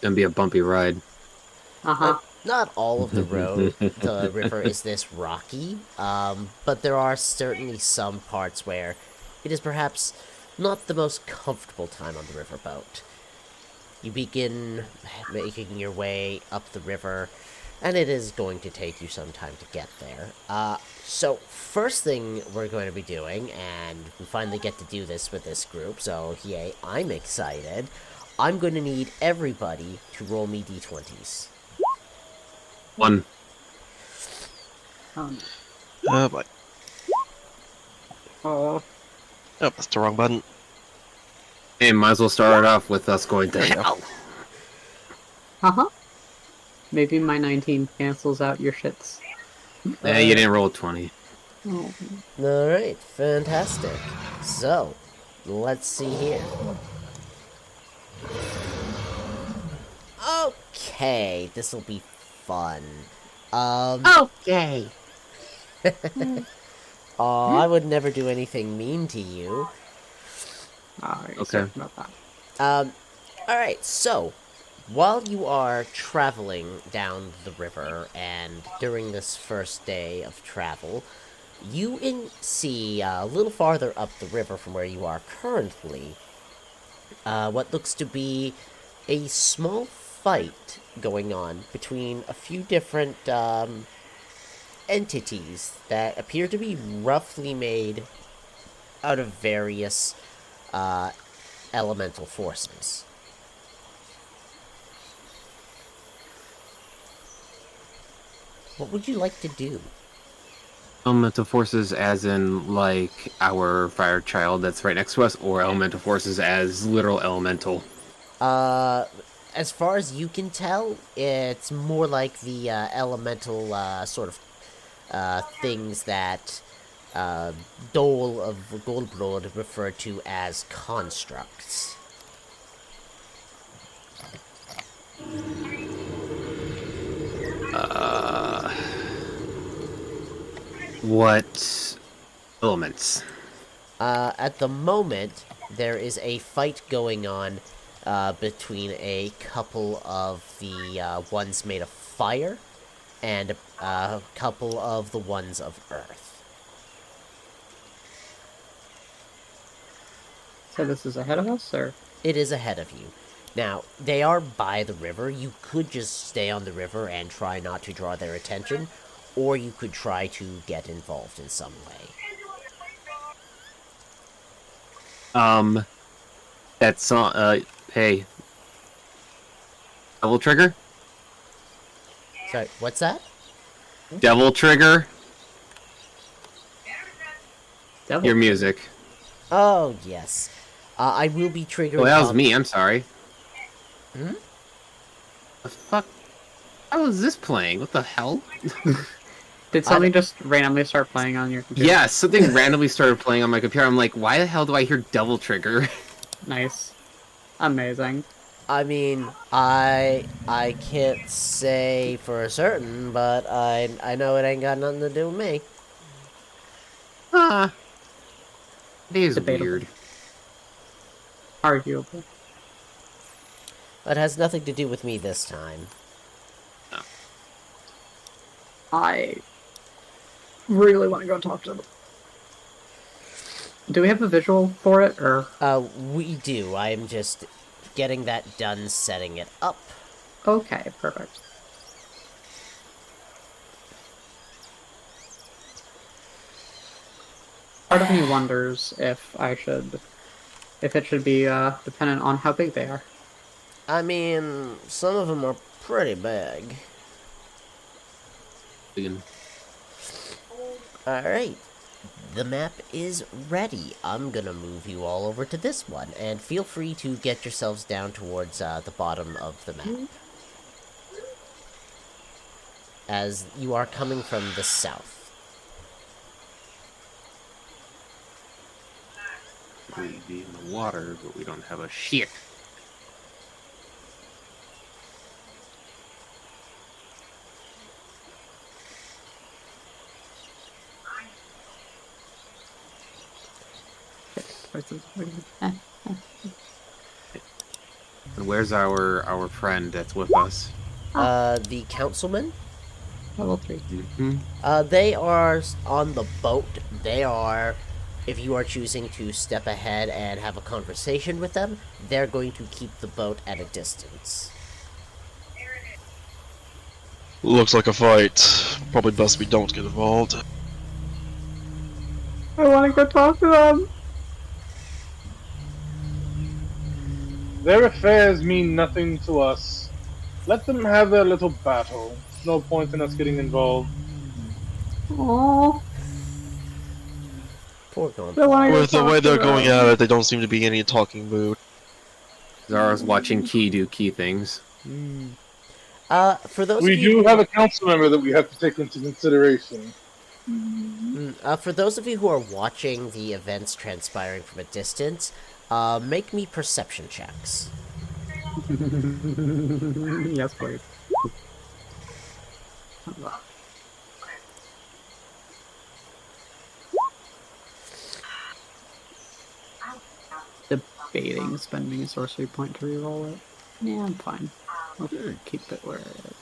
[SPEAKER 3] Gonna be a bumpy ride.
[SPEAKER 2] Uh-huh.
[SPEAKER 1] not all of the river is this rocky, but there are certainly some parts where it is perhaps not the most comfortable time on the riverboat. You begin making your way up the river, and it is going to take you some time to get there. So first thing we're going to be doing, and we finally get to do this with this group, so yay, I'm excited. I'm going to need everybody to roll me d20s.
[SPEAKER 3] 1.
[SPEAKER 5] Oh boy.
[SPEAKER 2] Oh,
[SPEAKER 5] Oh, that's the wrong button.
[SPEAKER 3] Hey, might as well start it off with us going to
[SPEAKER 5] There you go.
[SPEAKER 3] hell.
[SPEAKER 2] uh-huh. Maybe my 19 cancels out your shits.
[SPEAKER 3] Yeah, you didn't roll a 20.
[SPEAKER 2] Oh.
[SPEAKER 1] Alright, fantastic. So, let's see here. Okay, this'll be fun.
[SPEAKER 2] Okay.
[SPEAKER 1] Aw, I would never do anything mean to you.
[SPEAKER 2] Okay. About that.
[SPEAKER 1] Alright, so, while you are traveling down the river, and during this first day of travel, you see a little farther up the river from where you are currently, what looks to be a small fight going on between a few different entities that appear to be roughly made out of various elemental forces. What would you like to do?
[SPEAKER 3] Elemental forces as in, like, our fire child that's right next to us, or elemental forces as literal elemental?
[SPEAKER 1] As far as you can tell, it's more like the elemental sort of things that Dole of Goldblood referred to as constructs.
[SPEAKER 3] What elements?
[SPEAKER 1] At the moment, there is a fight going on between a couple of the ones made of fire and a couple of the ones of earth.
[SPEAKER 2] So this is ahead of us, or?
[SPEAKER 1] It is ahead of you. Now, they are by the river. You could just stay on the river and try not to draw their attention, or you could try to get involved in some way.
[SPEAKER 3] That's, hey. Devil Trigger?
[SPEAKER 1] Sorry, what's that?
[SPEAKER 3] Devil Trigger?
[SPEAKER 2] Devil.
[SPEAKER 3] Your music.
[SPEAKER 1] Oh, yes. I will be triggering...
[SPEAKER 3] Oh, that was me, I'm sorry.
[SPEAKER 1] Hmm?
[SPEAKER 3] The fuck? How is this playing? What the hell?
[SPEAKER 2] Did something just randomly start playing on your computer?
[SPEAKER 3] Yeah, something randomly started playing on my computer. I'm like, why the hell do I hear Devil Trigger?
[SPEAKER 2] Nice. Amazing.
[SPEAKER 1] I mean, I can't say for certain, but I know it ain't got nothing to do with me.
[SPEAKER 3] Huh. It is
[SPEAKER 2] Debatable.
[SPEAKER 3] weird.
[SPEAKER 2] Arguable.
[SPEAKER 1] It has nothing to do with me this time.
[SPEAKER 2] I really want to go talk to them. Do we have a visual for it, or?
[SPEAKER 1] We do. I am just getting that done setting it up.
[SPEAKER 2] Okay, perfect. Part of me wonders if it should be dependent on how big they are.
[SPEAKER 1] I mean, some of them are pretty big. Alright. The map is ready. I'm gonna move you all over to this one, and feel free to get yourselves down towards the bottom of the map. As you are coming from the south.
[SPEAKER 3] We'd be in the water, but we don't have a ship. And where's our friend that's with us?
[SPEAKER 1] The councilman.
[SPEAKER 2] Level 3.
[SPEAKER 1] They are on the boat. They are, if you are choosing to step ahead and have a conversation with them, they're going to keep the boat at a distance.
[SPEAKER 5] Looks like a fight. Probably best we don't get involved.
[SPEAKER 2] I want to go talk to them.
[SPEAKER 6] Their affairs mean nothing to us. Let them have their little battle. No point in us getting involved.
[SPEAKER 2] Aww.
[SPEAKER 1] Poor Gold.
[SPEAKER 5] With the way they're going at it, they don't seem to be in any talking mood.
[SPEAKER 3] Zara's watching Key do Key things.
[SPEAKER 1] For those
[SPEAKER 6] We
[SPEAKER 1] of you
[SPEAKER 6] do
[SPEAKER 1] who
[SPEAKER 6] have a council member that we have to take into consideration.
[SPEAKER 1] For those of you who are watching the events transpiring from a distance, make me perception checks.
[SPEAKER 2] Yes, please. Debating spending a sorcery point to reroll it. Yeah, I'm fine. I'll keep it where it is.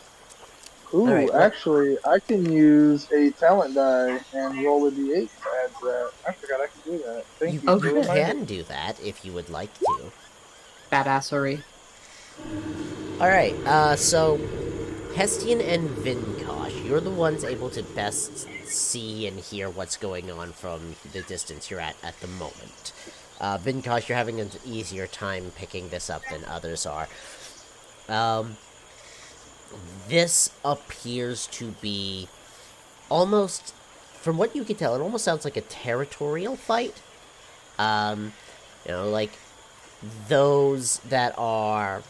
[SPEAKER 6] Ooh,
[SPEAKER 1] Alright, well-
[SPEAKER 6] actually, I can use a talent die and roll a d8 to add to that. I forgot I could do that. Thank you.
[SPEAKER 1] You
[SPEAKER 6] for reminding
[SPEAKER 1] can
[SPEAKER 6] me.
[SPEAKER 1] do that if you would like to.
[SPEAKER 2] Badassery.
[SPEAKER 1] Alright, so Hestian and Vinkosh, you're the ones able to best see and hear what's going on from the distance you're at the moment. Vinkosh, you're having an easier time picking this up than others are. This appears to be almost, from what you can tell, it almost sounds like a territorial fight. Like those that are,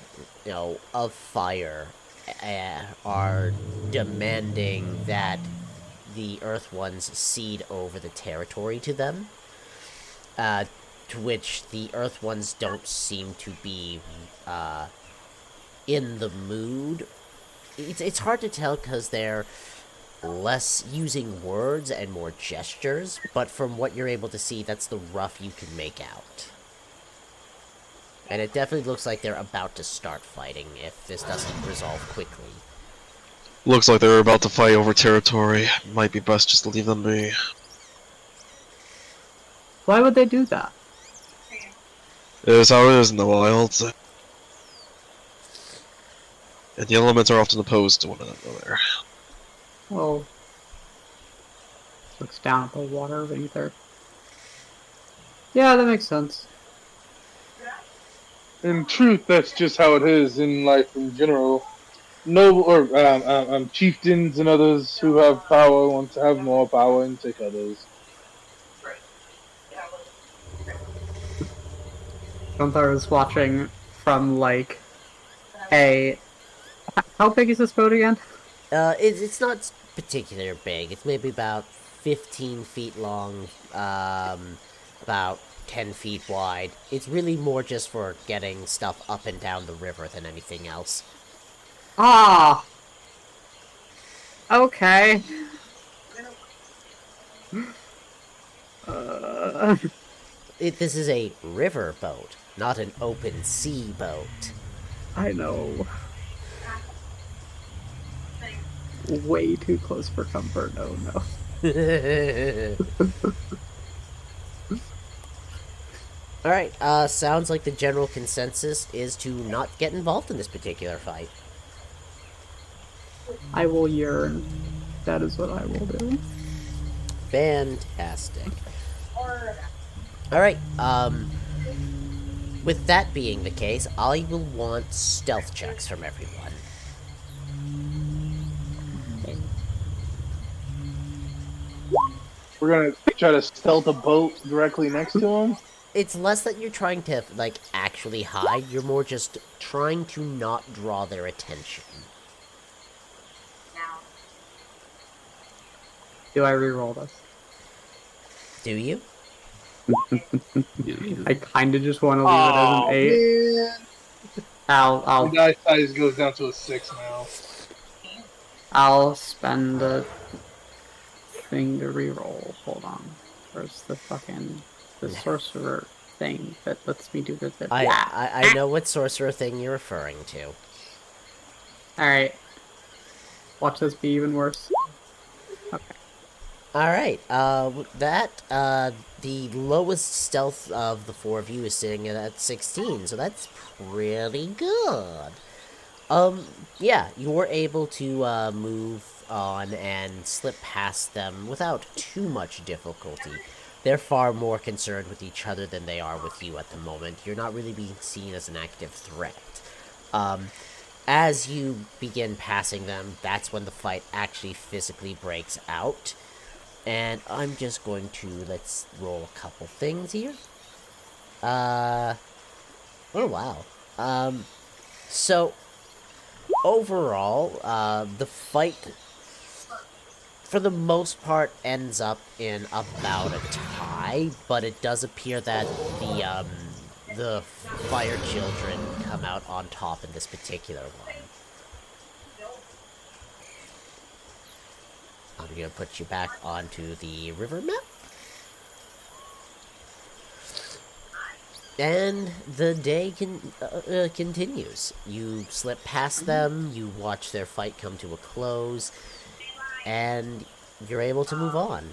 [SPEAKER 1] of fire are demanding that the Earth Ones cede over the territory to them. To which the Earth Ones don't seem to be in the mood. It's hard to tell because they're less using words and more gestures, but from what you're able to see, that's the rough you can make out. And it definitely looks like they're about to start fighting if this doesn't resolve quickly.
[SPEAKER 5] Looks like they're about to fight over territory. Might be best just to leave them be.
[SPEAKER 2] Why would they do that?
[SPEAKER 5] It is how it is in the wilds. And the elements are often opposed to one another.
[SPEAKER 2] Well, looks down at the water beneath her. Yeah, that makes sense.
[SPEAKER 6] In truth, that's just how it is in life in general. Chieftains and others who have power want to have more power and take others.
[SPEAKER 2] Gunther is watching from like a. How big is this boat again?
[SPEAKER 1] It's not particularly big. It's maybe about 15 feet long, about 10 feet wide. It's really more just for getting stuff up and down the river than anything else.
[SPEAKER 2] Ah! Okay.
[SPEAKER 1] This is a river boat, not an open sea boat.
[SPEAKER 2] I know. Way too close for comfort. No.
[SPEAKER 1] Alright, sounds like the general consensus is to not get involved in this particular fight.
[SPEAKER 2] I will yearn. That is what I will do.
[SPEAKER 1] Fantastic. Alright, with that being the case, I will want stealth checks from everyone.
[SPEAKER 6] We're gonna try to stealth a boat directly next to him.
[SPEAKER 1] It's less that you're trying to, actually hide, you're more just trying to not draw their attention.
[SPEAKER 2] Do I reroll this?
[SPEAKER 1] Do you?
[SPEAKER 2] I kinda just want to leave it as an 8.
[SPEAKER 6] Man.
[SPEAKER 2] I'll
[SPEAKER 6] The die size goes down to a 6 now.
[SPEAKER 2] I'll spend the thing to reroll. Hold on. Where's the sorcerer thing that lets me do this?
[SPEAKER 1] I know what sorcerer thing you're referring to.
[SPEAKER 2] Alright. Watch this be even worse. Okay.
[SPEAKER 1] All right. With that, the lowest stealth of the four of you is sitting at 16, so that's pretty good. Yeah, you were able to move on and slip past them without too much difficulty. They're far more concerned with each other than they are with you at the moment. You're not really being seen as an active threat. As you begin passing them, that's when the fight actually physically breaks out. And I'm just going to, let's roll a couple things here. Oh wow. So, overall, the fight, for the most part, ends up in about a tie, but it does appear that the fire children come out on top in this particular one. I'm gonna put you back onto the river map. And the day continues. You slip past them, you watch their fight come to a close, and you're able to move on.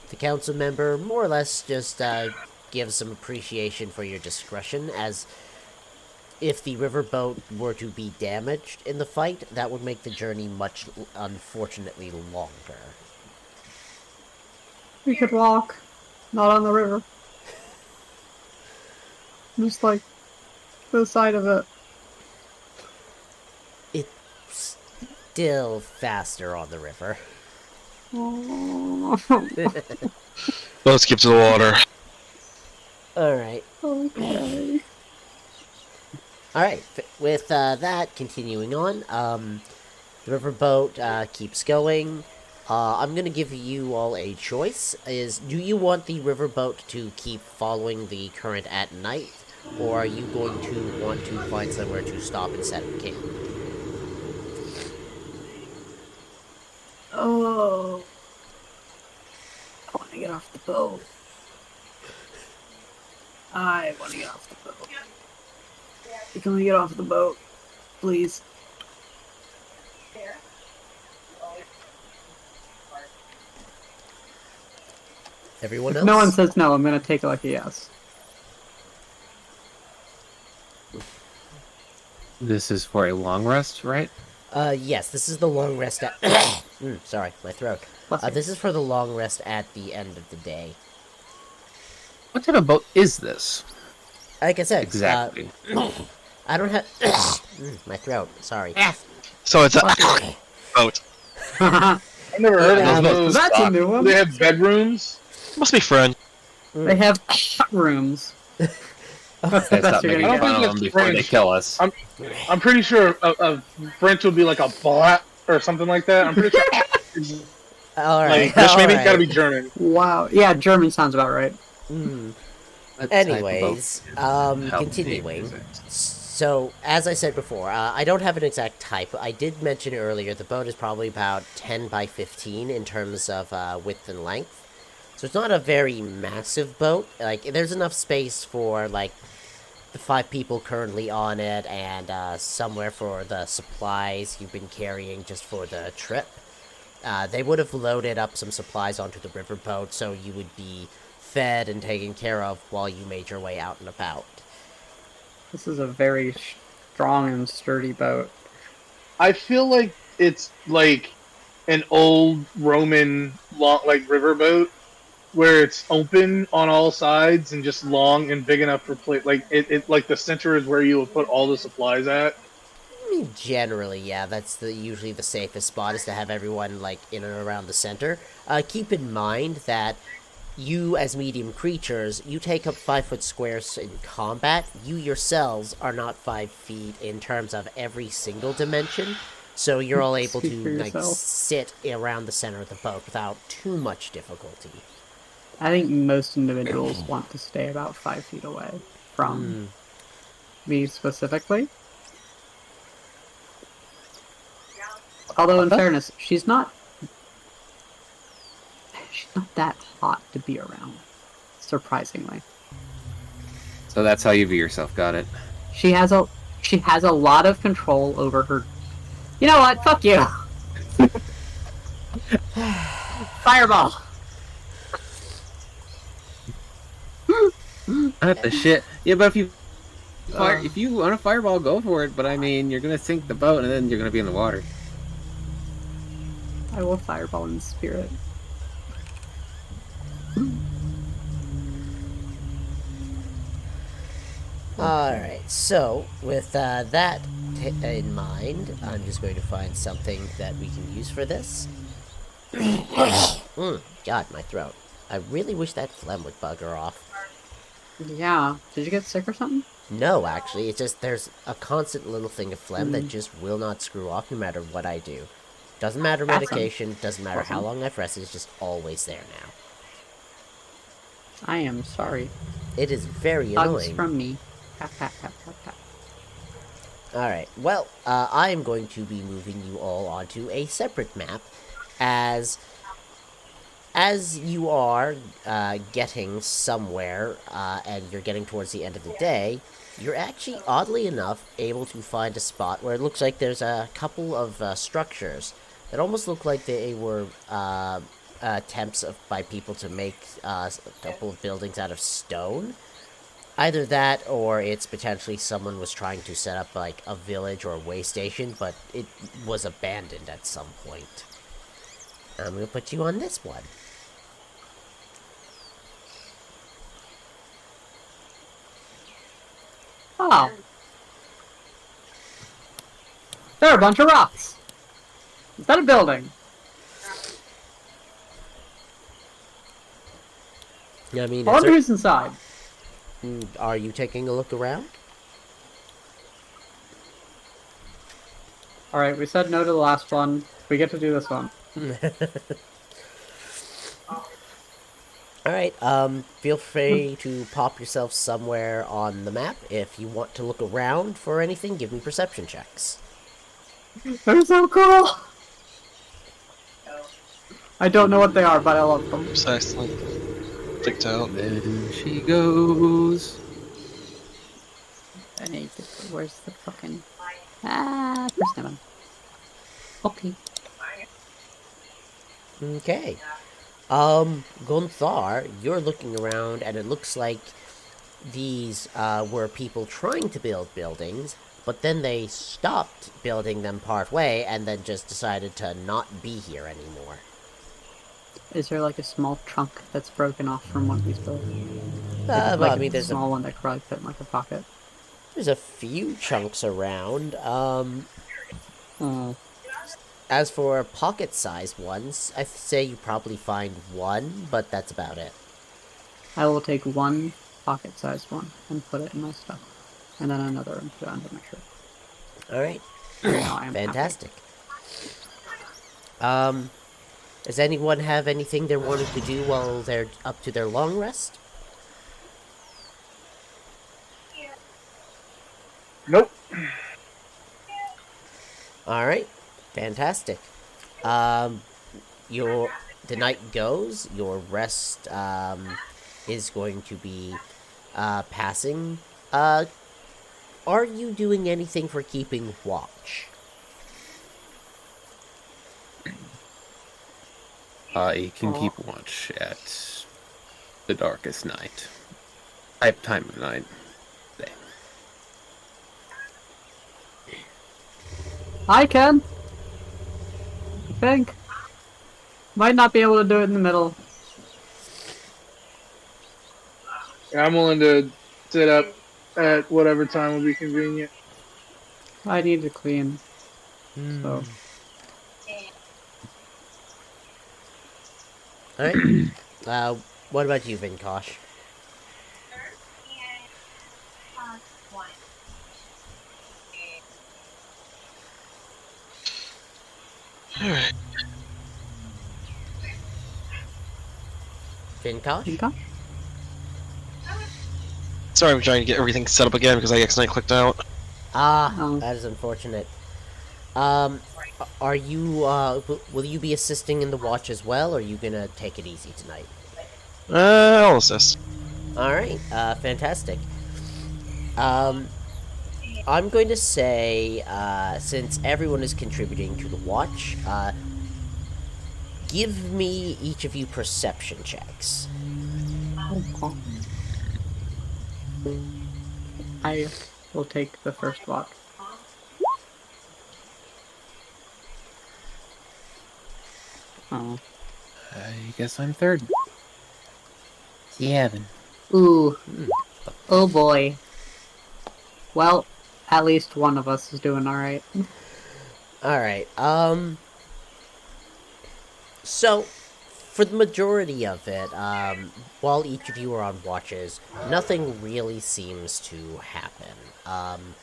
[SPEAKER 1] The council member more or less just gives some appreciation for your discretion, as if the riverboat were to be damaged in the fight, that would make the journey much, unfortunately, longer.
[SPEAKER 2] We could walk, not on the river. Just like the side of it.
[SPEAKER 1] It's still faster on the river.
[SPEAKER 2] Oh,
[SPEAKER 5] Let's skip to the water.
[SPEAKER 1] Alright.
[SPEAKER 2] okay.
[SPEAKER 1] Alright, with that, continuing on, the riverboat keeps going. I'm gonna give you all a choice. Do you want the riverboat to keep following the current at night, or are you going to want to find somewhere to stop and set up camp?
[SPEAKER 2] Oh. I want to get off the boat. I want to get off the boat. Can we get off the boat, please?
[SPEAKER 1] Everyone
[SPEAKER 2] If
[SPEAKER 1] else?
[SPEAKER 2] no one says no, I'm gonna take it like a yes.
[SPEAKER 3] This is for a long rest, right?
[SPEAKER 1] Yes, this is the long rest at... sorry, my throat. This is for the long rest at the end of the day.
[SPEAKER 3] What type of boat is this?
[SPEAKER 1] Like I said,
[SPEAKER 3] Exactly.
[SPEAKER 1] I don't have... my throat, sorry.
[SPEAKER 5] So it's a boat.
[SPEAKER 6] I've never heard of those.
[SPEAKER 2] That's a new one.
[SPEAKER 6] They have bedrooms.
[SPEAKER 5] Must be French.
[SPEAKER 2] They have rooms. That's the
[SPEAKER 3] Okay,
[SPEAKER 2] best
[SPEAKER 3] stop
[SPEAKER 2] you're
[SPEAKER 3] making
[SPEAKER 2] gonna
[SPEAKER 6] I don't
[SPEAKER 3] fun
[SPEAKER 2] get.
[SPEAKER 3] of them
[SPEAKER 6] think
[SPEAKER 3] before
[SPEAKER 6] that's
[SPEAKER 3] they
[SPEAKER 6] French.
[SPEAKER 3] kill us.
[SPEAKER 6] I'm pretty sure a French would be like a blat or something like that. I'm pretty sure.
[SPEAKER 1] Alright,
[SPEAKER 6] Like, maybe
[SPEAKER 1] alright.
[SPEAKER 6] gotta be German.
[SPEAKER 2] Wow. Yeah, German sounds about right.
[SPEAKER 3] What type of boat
[SPEAKER 1] Anyways,
[SPEAKER 3] How big
[SPEAKER 1] continuing.
[SPEAKER 3] is it?
[SPEAKER 1] So, as I said before, I don't have an exact type. I did mention earlier the boat is probably about 10 by 15 in terms of width and length. So it's not a very massive boat. Like, there's enough space for, like, the 5 people currently on it and somewhere for the supplies you've been carrying just for the trip. They would have loaded up some supplies onto the riverboat, so you would be fed and taken care of while you made your way out and about.
[SPEAKER 2] This is a very strong and sturdy boat.
[SPEAKER 6] I feel like it's like an old Roman like riverboat where it's open on all sides and just long and big enough for like it like the center is where you would put all the supplies at.
[SPEAKER 1] I mean, generally, yeah, that's usually the safest spot, is to have everyone, like, in and around the center. Keep in mind that you, as medium creatures, you take up 5-foot squares in combat. You yourselves are not 5 feet in terms of every single dimension, so you're all able
[SPEAKER 2] Speak
[SPEAKER 1] to,
[SPEAKER 2] for
[SPEAKER 1] like,
[SPEAKER 2] yourself.
[SPEAKER 1] sit around the center of the boat without too much difficulty.
[SPEAKER 2] I think most individuals want to stay about 5 feet away from me specifically. Although, in fairness, she's not that hot to be around, surprisingly.
[SPEAKER 3] So that's how you view yourself. Got it.
[SPEAKER 2] She has a She has a lot of control over her. You know what? Fuck you. Fireball.
[SPEAKER 3] What the shit? Yeah, but if you want a fireball, go for it. But I mean, you're gonna sink the boat, and then you're gonna be in the water.
[SPEAKER 2] I will fireball in spirit.
[SPEAKER 1] Alright, so with that in mind, I'm just going to find something that we can use for this. God, my throat. I really wish that phlegm would bugger off.
[SPEAKER 2] Yeah. Did you get sick or something?
[SPEAKER 1] No, actually, it's just there's a constant little thing of phlegm that just will not screw off no matter what I do. Doesn't matter medication, doesn't matter how long I've rested, it's just always there now.
[SPEAKER 2] I am sorry.
[SPEAKER 1] It is very
[SPEAKER 2] Hugs
[SPEAKER 1] annoying.
[SPEAKER 2] from me. Tap, tap, tap, tap, tap.
[SPEAKER 1] Alright, well, I am going to be moving you all onto a separate map, as you are getting somewhere, and you're getting towards the end of the day, you're actually, oddly enough, able to find a spot where it looks like there's a couple of structures that almost look like they were attempts by people to make a couple of buildings out of stone. Either that, or it's potentially someone was trying to set up, like, a village or a way station, but it was abandoned at some point. I'm gonna put you on this one.
[SPEAKER 2] Oh. There are a bunch of rocks. Is that a building?
[SPEAKER 1] I mean,
[SPEAKER 2] I wonder who's inside.
[SPEAKER 1] are you taking a look around?
[SPEAKER 2] Alright, we said no to the last one. We get to do this one.
[SPEAKER 1] Alright, feel free to pop yourself somewhere on the map. If you want to look around for anything, give me perception checks.
[SPEAKER 2] They're so cool! I don't know what they are, but I love them.
[SPEAKER 5] Precisely. Picked out.
[SPEAKER 3] There she goes.
[SPEAKER 2] Where's the fucking... first one. Okay.
[SPEAKER 1] Okay. Gunthar, you're looking around, and it looks like these were people trying to build buildings, but then they stopped building them part way, and then just decided to not be here anymore.
[SPEAKER 2] Is there like a small chunk that's broken off from one of these buildings?
[SPEAKER 1] Well, I mean,
[SPEAKER 2] a
[SPEAKER 1] there's
[SPEAKER 2] small one that could probably fit in like a pocket.
[SPEAKER 1] there's a few chunks around.
[SPEAKER 2] Oh.
[SPEAKER 1] As for pocket-sized ones, I'd say you probably find one, but that's about it.
[SPEAKER 2] I will take one pocket-sized one and put it in my stuff. And then another and put it under my shirt.
[SPEAKER 1] Alright.
[SPEAKER 2] Now I am
[SPEAKER 1] Fantastic. Does anyone have anything they're wanting to do while they're up to their long rest?
[SPEAKER 6] Nope.
[SPEAKER 1] Alright. Fantastic. The night goes, your rest, is going to be, passing. Are you doing anything for keeping watch?
[SPEAKER 3] I can keep watch at the darkest night. Time of night.
[SPEAKER 2] I can! I think. Might not be able to do it in the middle.
[SPEAKER 6] Yeah, I'm willing to sit up at whatever time would be convenient.
[SPEAKER 2] I need to clean. So.
[SPEAKER 1] Alright. What about you, Vinkosh?
[SPEAKER 5] Alright.
[SPEAKER 1] Vinkosh?
[SPEAKER 2] Pinka?
[SPEAKER 5] Sorry, I'm trying to get everything set up again because I accidentally clicked out.
[SPEAKER 2] Oh.
[SPEAKER 1] That is unfortunate. Are you, will you be assisting in the watch as well, or are you gonna take it easy tonight?
[SPEAKER 5] I'll assist.
[SPEAKER 1] Alright, fantastic. Are I'm going to say, since everyone is contributing to the watch, give me each of you perception checks.
[SPEAKER 2] Okay. I will take the first walk. Oh.
[SPEAKER 3] I guess I'm third. Yeah, then.
[SPEAKER 2] Ooh. Oh boy. Well, at least one of us is doing alright.
[SPEAKER 1] Alright, so, for the majority of it, while each of you are on watches, nothing really seems to happen.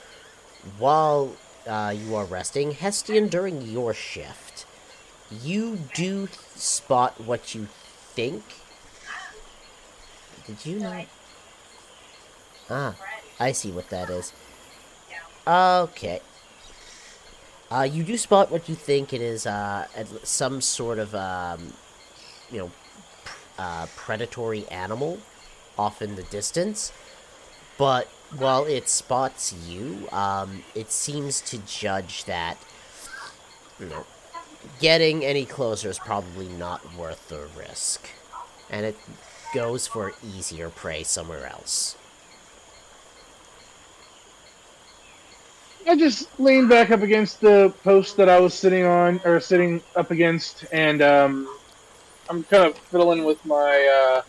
[SPEAKER 1] While you are resting, Hestian, during your shift, you do spot what you think. Did you know? Ah, I see what that is. Okay. You do spot what you think it is, some sort of, predatory animal off in the distance. But while it spots you, it seems to judge that, getting any closer is probably not worth the risk. And it goes for easier prey somewhere else.
[SPEAKER 6] I just leaned back up against the post that I was sitting up against, and I'm kind of fiddling with my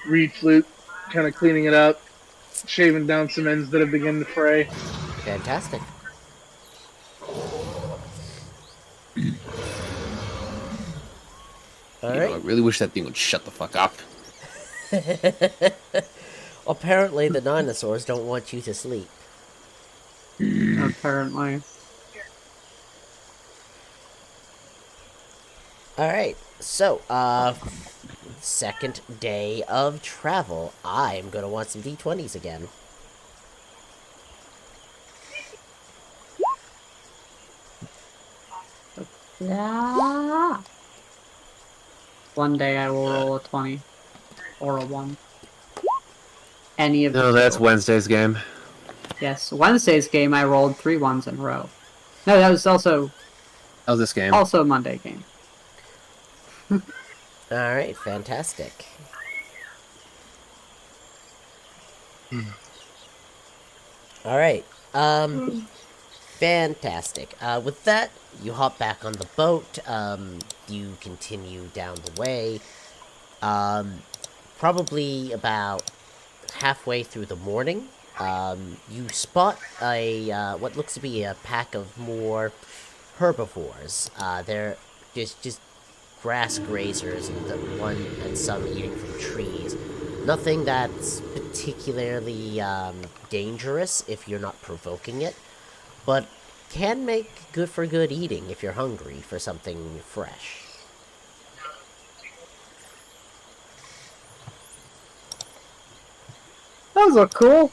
[SPEAKER 6] reed flute, kind of cleaning it up, shaving down some ends that have begun to fray.
[SPEAKER 1] Fantastic. Alright.
[SPEAKER 3] I really wish that thing would shut the fuck up.
[SPEAKER 1] Apparently the dinosaurs don't want you to sleep.
[SPEAKER 2] Apparently.
[SPEAKER 1] Alright, so, second day of travel. I'm gonna want some D20s again.
[SPEAKER 2] Yeah. One day I will roll a 20. Or a 1. Any of the
[SPEAKER 3] No, that's
[SPEAKER 2] two.
[SPEAKER 3] Wednesday's game.
[SPEAKER 2] Yes, Wednesday's game I rolled 3 ones in a row. No, that was also
[SPEAKER 3] Oh, this game.
[SPEAKER 2] a Monday game.
[SPEAKER 1] Alright, fantastic. Alright, fantastic. With that, you hop back on the boat, you continue down the way. Probably about halfway through the morning, you spot what looks to be a pack of more herbivores. They're just grass grazers, and some eating from trees. Nothing that's particularly dangerous if you're not provoking it, but can make good for good eating if you're hungry for something fresh.
[SPEAKER 2] Those look cool.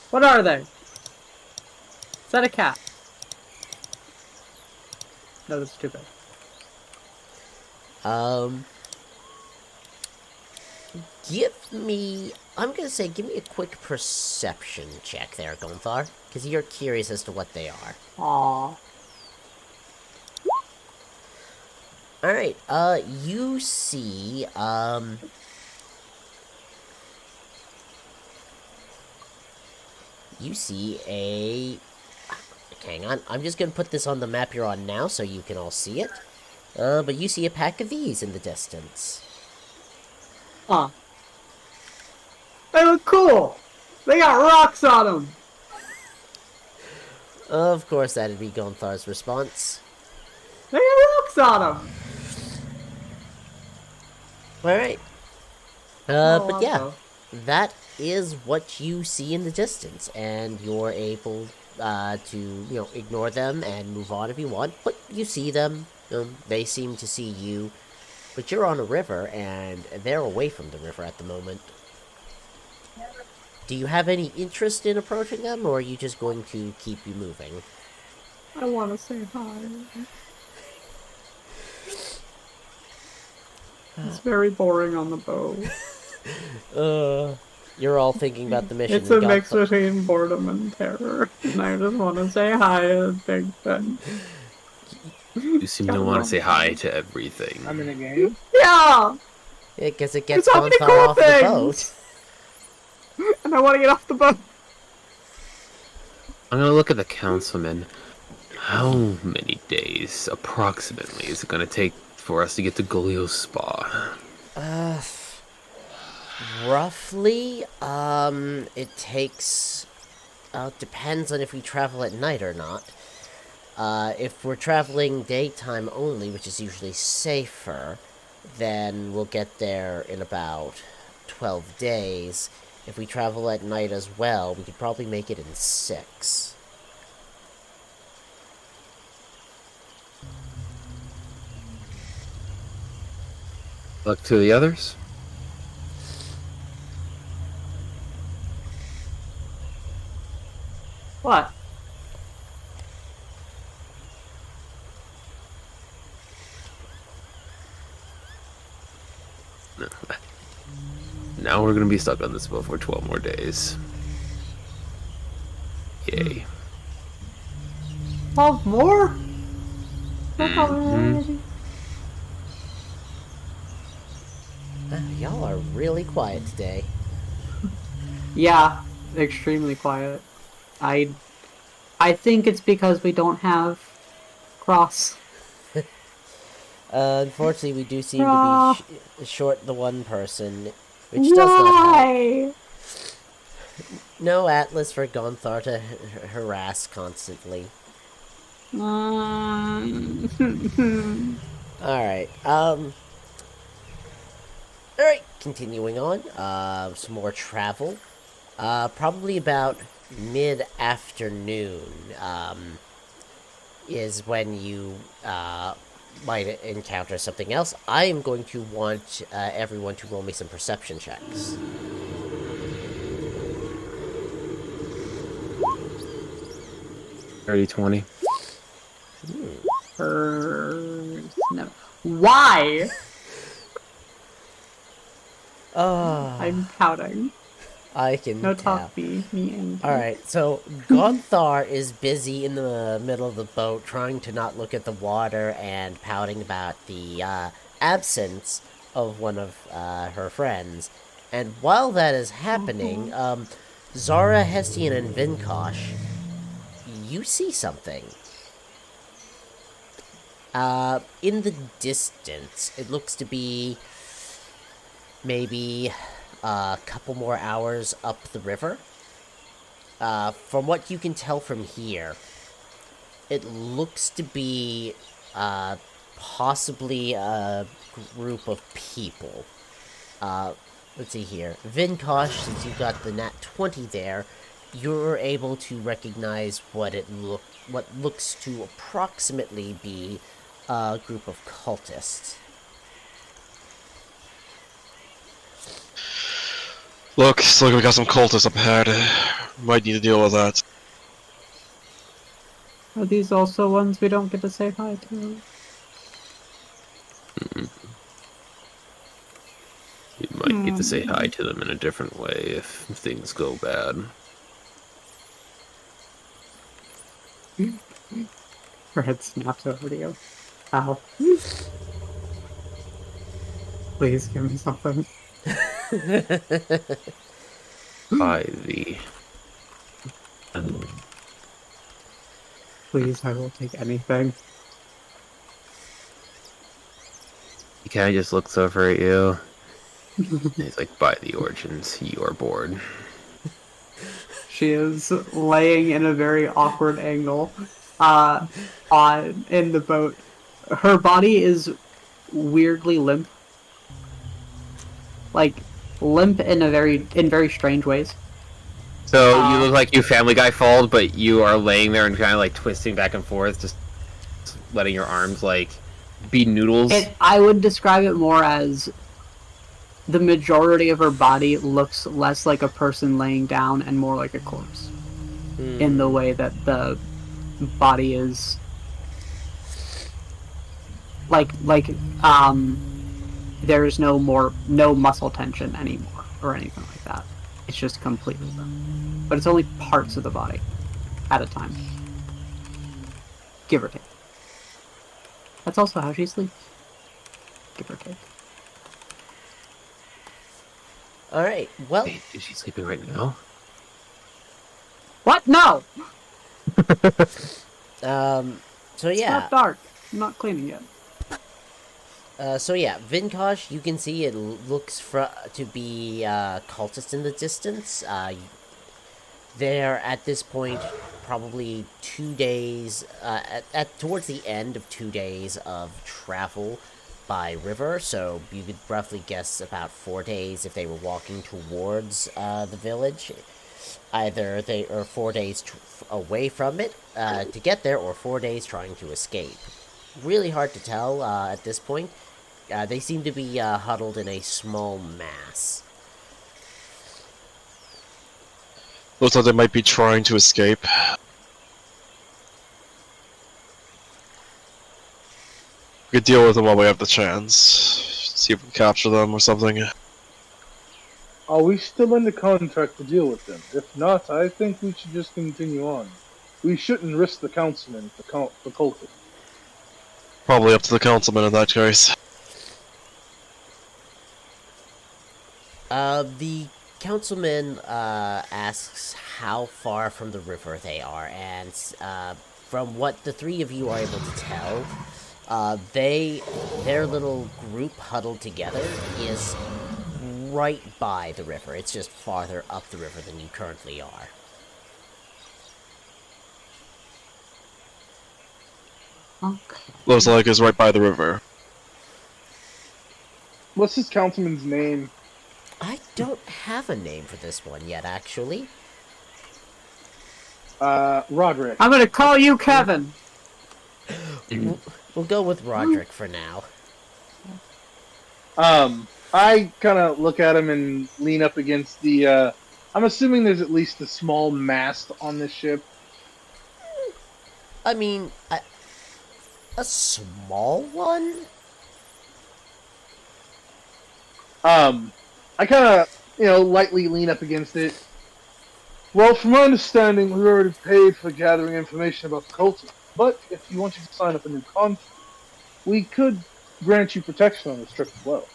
[SPEAKER 2] What are they? Is that a cat? No, that's too big.
[SPEAKER 1] Give me a quick perception check there, Gonthar, because you're curious as to what they are.
[SPEAKER 2] Aww.
[SPEAKER 1] Alright, you see, hang on, I'm just gonna put this on the map you're on now so you can all see it. But you see a pack of these in the distance.
[SPEAKER 2] Huh. They look cool! They got rocks on them!
[SPEAKER 1] Of course, that'd be Gonthar's response.
[SPEAKER 2] They got rocks on them!
[SPEAKER 1] Alright.
[SPEAKER 2] Oh,
[SPEAKER 1] But yeah,
[SPEAKER 2] also.
[SPEAKER 1] that is what you see in the distance, and you're able to, ignore them and move on if you want, but you see them. They seem to see you, but you're on a river, and they're away from the river at the moment. Do you have any interest in approaching them, or are you just going to keep you moving?
[SPEAKER 2] I want to say hi. It's very boring on the boat.
[SPEAKER 1] You're all thinking about the mission.
[SPEAKER 2] It's a
[SPEAKER 1] and
[SPEAKER 2] mix
[SPEAKER 1] Gonthar-
[SPEAKER 2] between boredom and terror. And I just want to say hi and think that.
[SPEAKER 3] You seem to want to say hi to everything.
[SPEAKER 6] I'm in a game.
[SPEAKER 2] Yeah!
[SPEAKER 1] Yeah, because it gets
[SPEAKER 2] There's so many
[SPEAKER 1] Gonthar
[SPEAKER 2] cool
[SPEAKER 1] off the
[SPEAKER 2] things!
[SPEAKER 1] boat.
[SPEAKER 2] And I want to get off the boat.
[SPEAKER 3] I'm gonna look at the councilman. How many days, approximately, is it gonna take for us to get to Golio's spa?
[SPEAKER 1] Roughly, it takes... depends on if we travel at night or not. If we're traveling daytime only, which is usually safer, then we'll get there in about 12 days. If we travel at night as well, we could probably make it in 6.
[SPEAKER 3] Luck to the others?
[SPEAKER 2] What?
[SPEAKER 3] No. Now we're gonna be stuck on this boat for 12 more days. Yay.
[SPEAKER 2] 12 more?
[SPEAKER 1] Y'all are really quiet today.
[SPEAKER 2] Yeah, extremely quiet. I think it's because we don't have Cross.
[SPEAKER 1] Unfortunately, we do seem to
[SPEAKER 2] Ah.
[SPEAKER 1] be short the one person, which does not help.
[SPEAKER 2] Why?
[SPEAKER 1] No Atlas for Gonthar to harass constantly. Alright, alright, continuing on, some more travel. Probably about mid-afternoon, is when you, might encounter something else. I am going to want, everyone to roll me some perception checks.
[SPEAKER 3] Thirty 20.
[SPEAKER 2] No. Why?
[SPEAKER 1] Oh,
[SPEAKER 2] I'm counting.
[SPEAKER 1] I can
[SPEAKER 2] No
[SPEAKER 1] tell.
[SPEAKER 2] talk me angry.
[SPEAKER 1] Alright, so Gonthar is busy in the middle of the boat trying to not look at the water and pouting about the absence of one of her friends. And while that is happening, Zara, Hestian, and Vinkosh, you see something. In the distance, it looks to be maybe a couple more hours up the river. From what you can tell from here, it looks to be possibly a group of people. Let's see here. Vinkosh, since you got the nat 20 there, you're able to recognize what looks to approximately be a group of cultists.
[SPEAKER 5] Looks like we got some cultists up ahead. Might need to deal with that.
[SPEAKER 2] Are these also ones we don't get to say hi to?
[SPEAKER 3] You might get to say hi to them in a different way if things go bad.
[SPEAKER 2] Her head snaps over to you. Ow. Please give me something.
[SPEAKER 3] By the...
[SPEAKER 2] Please, I will take anything.
[SPEAKER 3] He kind of just looks over at you. He's like, by the origins, you are bored.
[SPEAKER 2] She is laying in a very awkward angle in the boat. Her body is weirdly limp. Like, limp in very strange ways.
[SPEAKER 3] So you look like you Family Guy fold, but you are laying there and kind of like twisting back and forth, just letting your arms like be noodles.
[SPEAKER 2] I would describe it more as the majority of her body looks less like a person laying down and more like a corpse. In the way that the body is there's no muscle tension anymore or anything like that. It's just completely numb. But it's only parts of the body at a time. Give or take. That's also how she sleeps. Give or take.
[SPEAKER 1] Alright, well,
[SPEAKER 3] Wait, is she sleeping right now?
[SPEAKER 2] What? No!
[SPEAKER 1] so
[SPEAKER 2] It's
[SPEAKER 1] yeah.
[SPEAKER 2] not dark. I'm not cleaning yet.
[SPEAKER 1] So yeah, Vinkosh, you can see it looks to be cultists in the distance. They're at this point probably 2 days, towards the end of 2 days of travel by river, so you could roughly guess about 4 days if they were walking towards the village. Either they are 4 days away from it to get there, or 4 days trying to escape. Really hard to tell at this point. They seem to be huddled in a small mass.
[SPEAKER 5] Looks like they might be trying to escape. We could deal with them while we have the chance. See if we can capture them or something.
[SPEAKER 6] Are we still in the contract to deal with them? If not, I think we should just continue on. We shouldn't risk the councilman for cultists.
[SPEAKER 5] Probably up to the councilman in that case.
[SPEAKER 1] The councilman asks how far from the river they are, and from what the three of you are able to tell, their little group huddled together is right by the river. It's just farther up the river than you currently are.
[SPEAKER 2] Okay.
[SPEAKER 5] Looks like it's right by the river.
[SPEAKER 6] What's this councilman's name?
[SPEAKER 1] I don't have a name for this one yet, actually.
[SPEAKER 6] Roderick.
[SPEAKER 2] I'm gonna call you Kevin.
[SPEAKER 1] We'll go with Roderick for now.
[SPEAKER 6] I kind of look at him and lean up against the, I'm assuming there's at least a small mast on this ship.
[SPEAKER 1] I mean, a small one?
[SPEAKER 6] I kind of, lightly lean up against it. Well, from my understanding, we already paid for gathering information about the cultists. But if you wanted to sign up a new contract, we could grant you protection on this trip as well.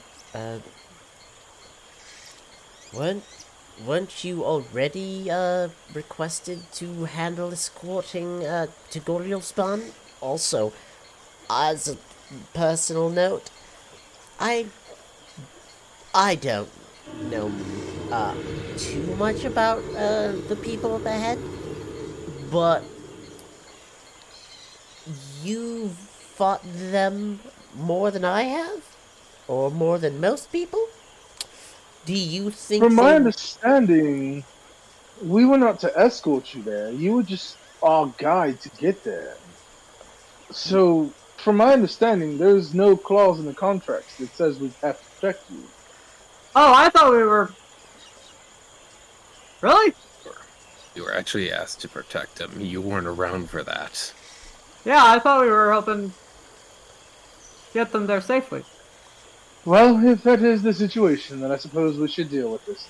[SPEAKER 1] Weren't you already, requested to handle escorting, to Gorielspan? Also, as a personal note, I don't know, too much about, the people up ahead, but you've fought them more than I have? Or more than most people? Do you think
[SPEAKER 6] From my
[SPEAKER 1] they...
[SPEAKER 6] understanding, we were not to escort you there. You were just our guide to get there. So, from my understanding, there's no clause in the contracts that says we have to protect you.
[SPEAKER 2] Oh, I thought we were... Really?
[SPEAKER 3] You were actually asked to protect him. You weren't around for that.
[SPEAKER 2] Yeah, I thought we were helping get them there safely.
[SPEAKER 6] Well, if that is the situation, then I suppose we should deal with this.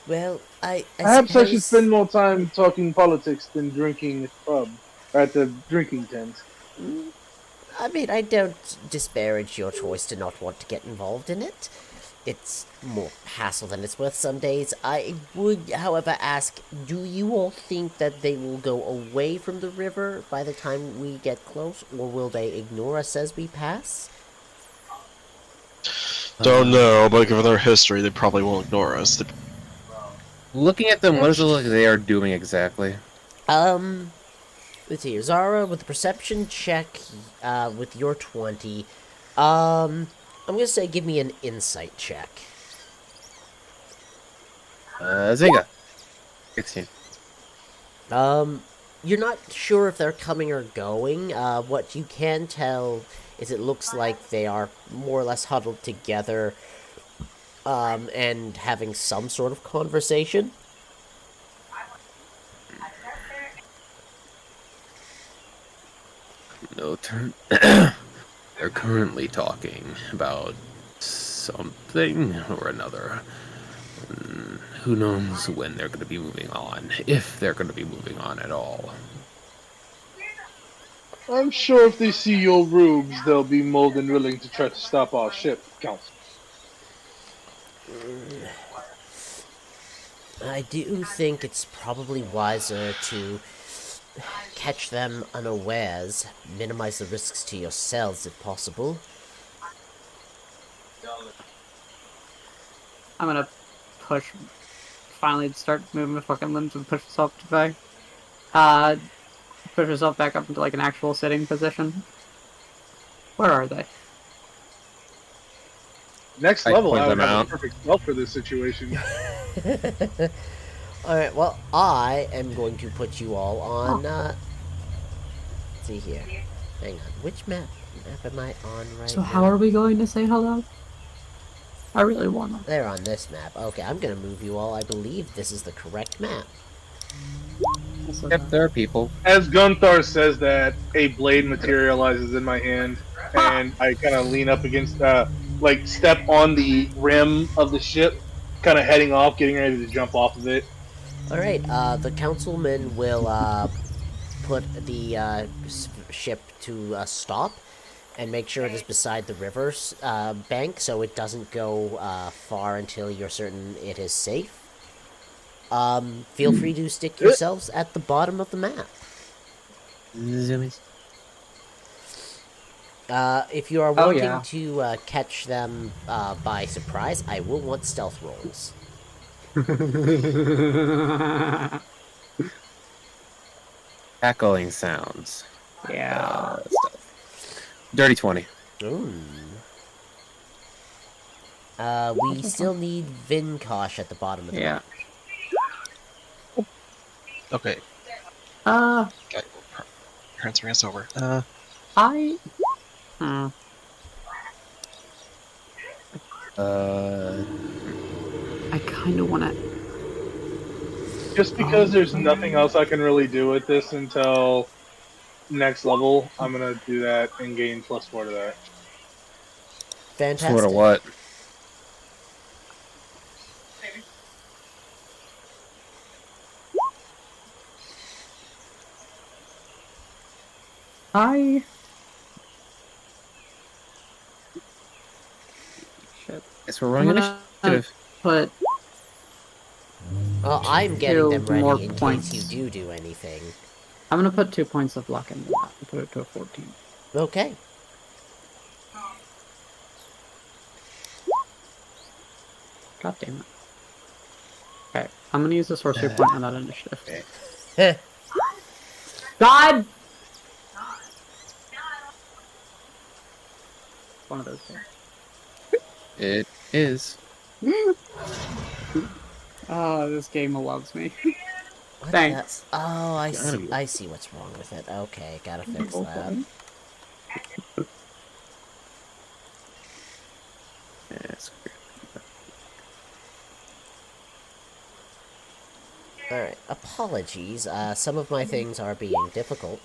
[SPEAKER 1] Well, I
[SPEAKER 6] Perhaps I should
[SPEAKER 1] suppose...
[SPEAKER 6] spend more time talking politics than drinking at the pub, or at the drinking tent.
[SPEAKER 1] I mean, I don't disparage your choice to not want to get involved in it. It's more hassle than it's worth some days. I would, however, ask, do you all think that they will go away from the river by the time we get close, or will they ignore us as we pass?
[SPEAKER 5] Don't know, but given their history, they probably won't ignore us.
[SPEAKER 3] Looking at them, what does it look like they are doing exactly?
[SPEAKER 1] Let's see, Zara, with the perception check, with your 20, I'm gonna say give me an insight check.
[SPEAKER 3] Zinga. 16.
[SPEAKER 1] You're not sure if they're coming or going. What you can tell is it looks like they are more or less huddled together, and having some sort of conversation.
[SPEAKER 3] No turn. They're currently talking about something or another. who knows when they're going to be moving on, if they're going to be moving on at all.
[SPEAKER 6] I'm sure if they see your rubes, they'll be more than willing to try to stop our ship, Council.
[SPEAKER 1] I do think it's probably wiser to catch them unawares, minimize the risks to yourselves if possible.
[SPEAKER 2] I'm gonna finally start moving my fucking limbs and push myself to back. Push myself back up into like an actual sitting position. Where are they?
[SPEAKER 6] Next
[SPEAKER 3] I
[SPEAKER 6] level,
[SPEAKER 3] point
[SPEAKER 6] I would
[SPEAKER 3] them
[SPEAKER 6] have
[SPEAKER 3] out.
[SPEAKER 6] a perfect spell for this situation.
[SPEAKER 1] Alright, well, I am going to put you all on, let's see here. Hang on, which map am I on right
[SPEAKER 2] So
[SPEAKER 1] now?
[SPEAKER 2] how are we going to say hello? I really want to.
[SPEAKER 1] They're on this map. Okay, I'm gonna move you all. I believe this is the correct map.
[SPEAKER 3] Yep, there are people.
[SPEAKER 6] As Gunthar says that, a blade materializes in my hand, and I kind of lean up against, like, step on the rim of the ship, kind of heading off, getting ready to jump off of it.
[SPEAKER 1] Alright, the councilman will, put the, ship to, stop, and make sure it is beside the river's, bank, so it doesn't go, far until you're certain it is safe. Feel free to stick yourselves at the bottom of the map. If you are wanting to, catch them, by surprise, I will want stealth rolls.
[SPEAKER 3] Echoing sounds.
[SPEAKER 2] Yeah.
[SPEAKER 3] Dirty 20.
[SPEAKER 1] Ooh. We still need Vinkosh at the bottom of the map.
[SPEAKER 5] Okay.
[SPEAKER 2] Uh,
[SPEAKER 5] Okay. Transferring us over.
[SPEAKER 2] I. I kind of want to.
[SPEAKER 6] Just because there's nothing else I can really do with this until next level, I'm going to do that and gain +4 to that.
[SPEAKER 1] Fantastic.
[SPEAKER 3] Sort of what?
[SPEAKER 2] Shit.
[SPEAKER 3] Guess we're running
[SPEAKER 2] I'm gonna
[SPEAKER 3] initiative.
[SPEAKER 2] put.
[SPEAKER 1] Well, I'm getting them
[SPEAKER 2] More
[SPEAKER 1] ready in
[SPEAKER 2] points.
[SPEAKER 1] case you do anything.
[SPEAKER 2] I'm gonna put 2 points of luck into that and put it to a 14.
[SPEAKER 1] Okay.
[SPEAKER 2] God damn it. Okay, I'm gonna use the sorcery point on that initiative.
[SPEAKER 3] Okay.
[SPEAKER 2] God! One of those things.
[SPEAKER 3] It is.
[SPEAKER 2] Oh, this game loves me.
[SPEAKER 1] What
[SPEAKER 2] Thanks.
[SPEAKER 1] the- Oh, I
[SPEAKER 3] Gotta
[SPEAKER 1] see.
[SPEAKER 3] be-
[SPEAKER 1] I see what's wrong with it. Okay, gotta fix that.
[SPEAKER 3] Yes.
[SPEAKER 1] Alright, apologies. Some of my things are being difficult.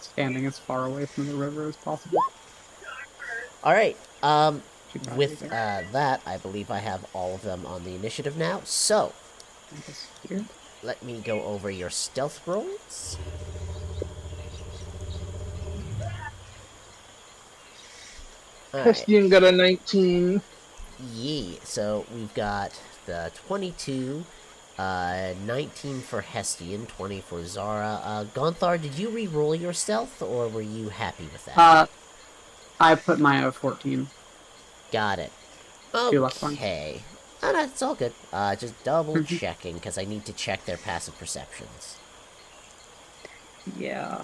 [SPEAKER 2] Standing as far away from the river as possible.
[SPEAKER 1] Alright,
[SPEAKER 2] Should probably
[SPEAKER 1] with
[SPEAKER 2] be there.
[SPEAKER 1] that, I believe I have all of them on the initiative now. So,
[SPEAKER 2] This here.
[SPEAKER 1] let me go over your stealth rolls. Alright.
[SPEAKER 6] Hestian got a 19.
[SPEAKER 1] Yeah, so we've got the 22, 19 for Hestian, 20 for Zara. Gonthar, did you re-roll your stealth, or were you happy with that?
[SPEAKER 2] I put mine at 14.
[SPEAKER 1] Got it.
[SPEAKER 2] 2 luck points.
[SPEAKER 1] Okay. Oh, no, it's all good. Just double checking, because I need to check their passive perceptions.
[SPEAKER 2] Yeah.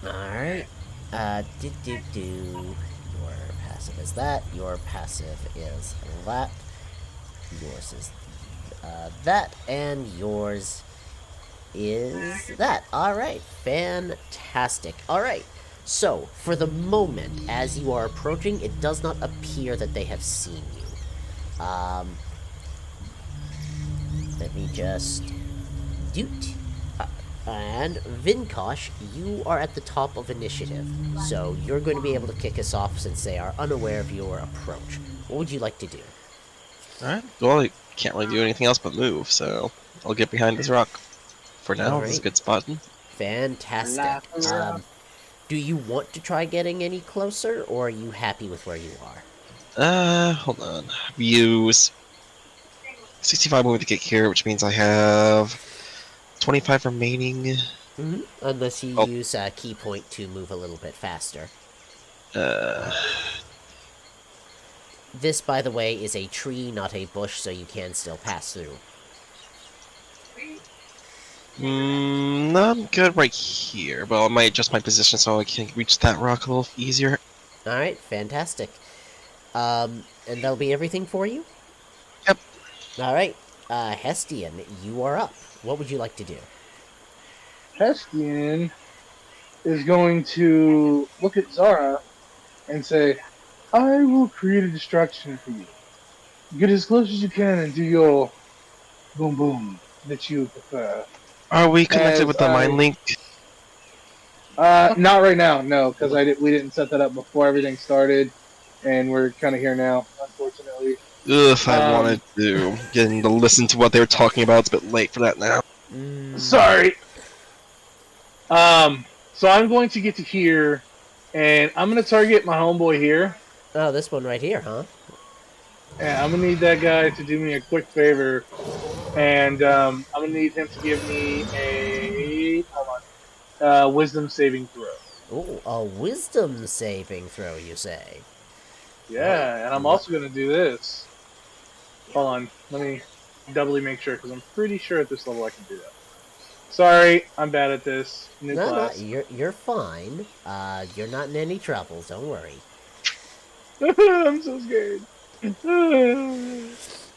[SPEAKER 1] Alright. Your passive is that. Your passive is that. Yours is that. And yours is that. Alright. Fantastic. Alright. So, for the moment, as you are approaching, it does not appear that they have seen you. Let me just... Doot. And Vinkosh, you are at the top of initiative, so you're going to be able to kick us off since they are unaware of your approach. What would you like to do?
[SPEAKER 5] Alright, well, I can't really do anything else but move, so I'll get behind this rock. For now,
[SPEAKER 1] Alright.
[SPEAKER 5] this is a good spot.
[SPEAKER 1] Fantastic. Do you want to try getting any closer, or are you happy with where you are?
[SPEAKER 5] Hold on. We use 65 movement to get here, which means I have 25 remaining.
[SPEAKER 1] Mm-hmm. Unless you
[SPEAKER 5] Oh.
[SPEAKER 1] use key point to move a little bit faster. This, by the way, is a tree, not a bush, so you can still pass through.
[SPEAKER 5] I'm good right here, but I might adjust my position so I can reach that rock a little easier.
[SPEAKER 1] Alright, fantastic. And that'll be everything for you?
[SPEAKER 5] Yep.
[SPEAKER 1] Alright, Hestian, you are up. What would you like to do?
[SPEAKER 6] Hestian is going to look at Zara and say, I will create a distraction for you. Get as close as you can and do your boom boom that you prefer.
[SPEAKER 5] Are we connected
[SPEAKER 6] As
[SPEAKER 5] with the mind link?
[SPEAKER 6] Not right now, no, because we didn't set that up before everything started, and we're kind of here now, unfortunately.
[SPEAKER 5] If I wanted to getting to listen to what they were talking about, it's a bit late for that now.
[SPEAKER 6] Sorry. So I'm going to get to here, and I'm going to target my homeboy here.
[SPEAKER 1] Oh, this one right here, huh?
[SPEAKER 6] And I'm going to need that guy to do me a quick favor, and I'm going to need him to give me a wisdom saving throw.
[SPEAKER 1] Oh, a wisdom saving throw, you say?
[SPEAKER 6] Yeah, and I'm also going to do this. Hold on, let me doubly make sure, because I'm pretty sure at this level I can do that. Sorry, I'm bad at this. New class.
[SPEAKER 1] You're fine. You're not in any trouble, don't worry.
[SPEAKER 6] I'm so scared.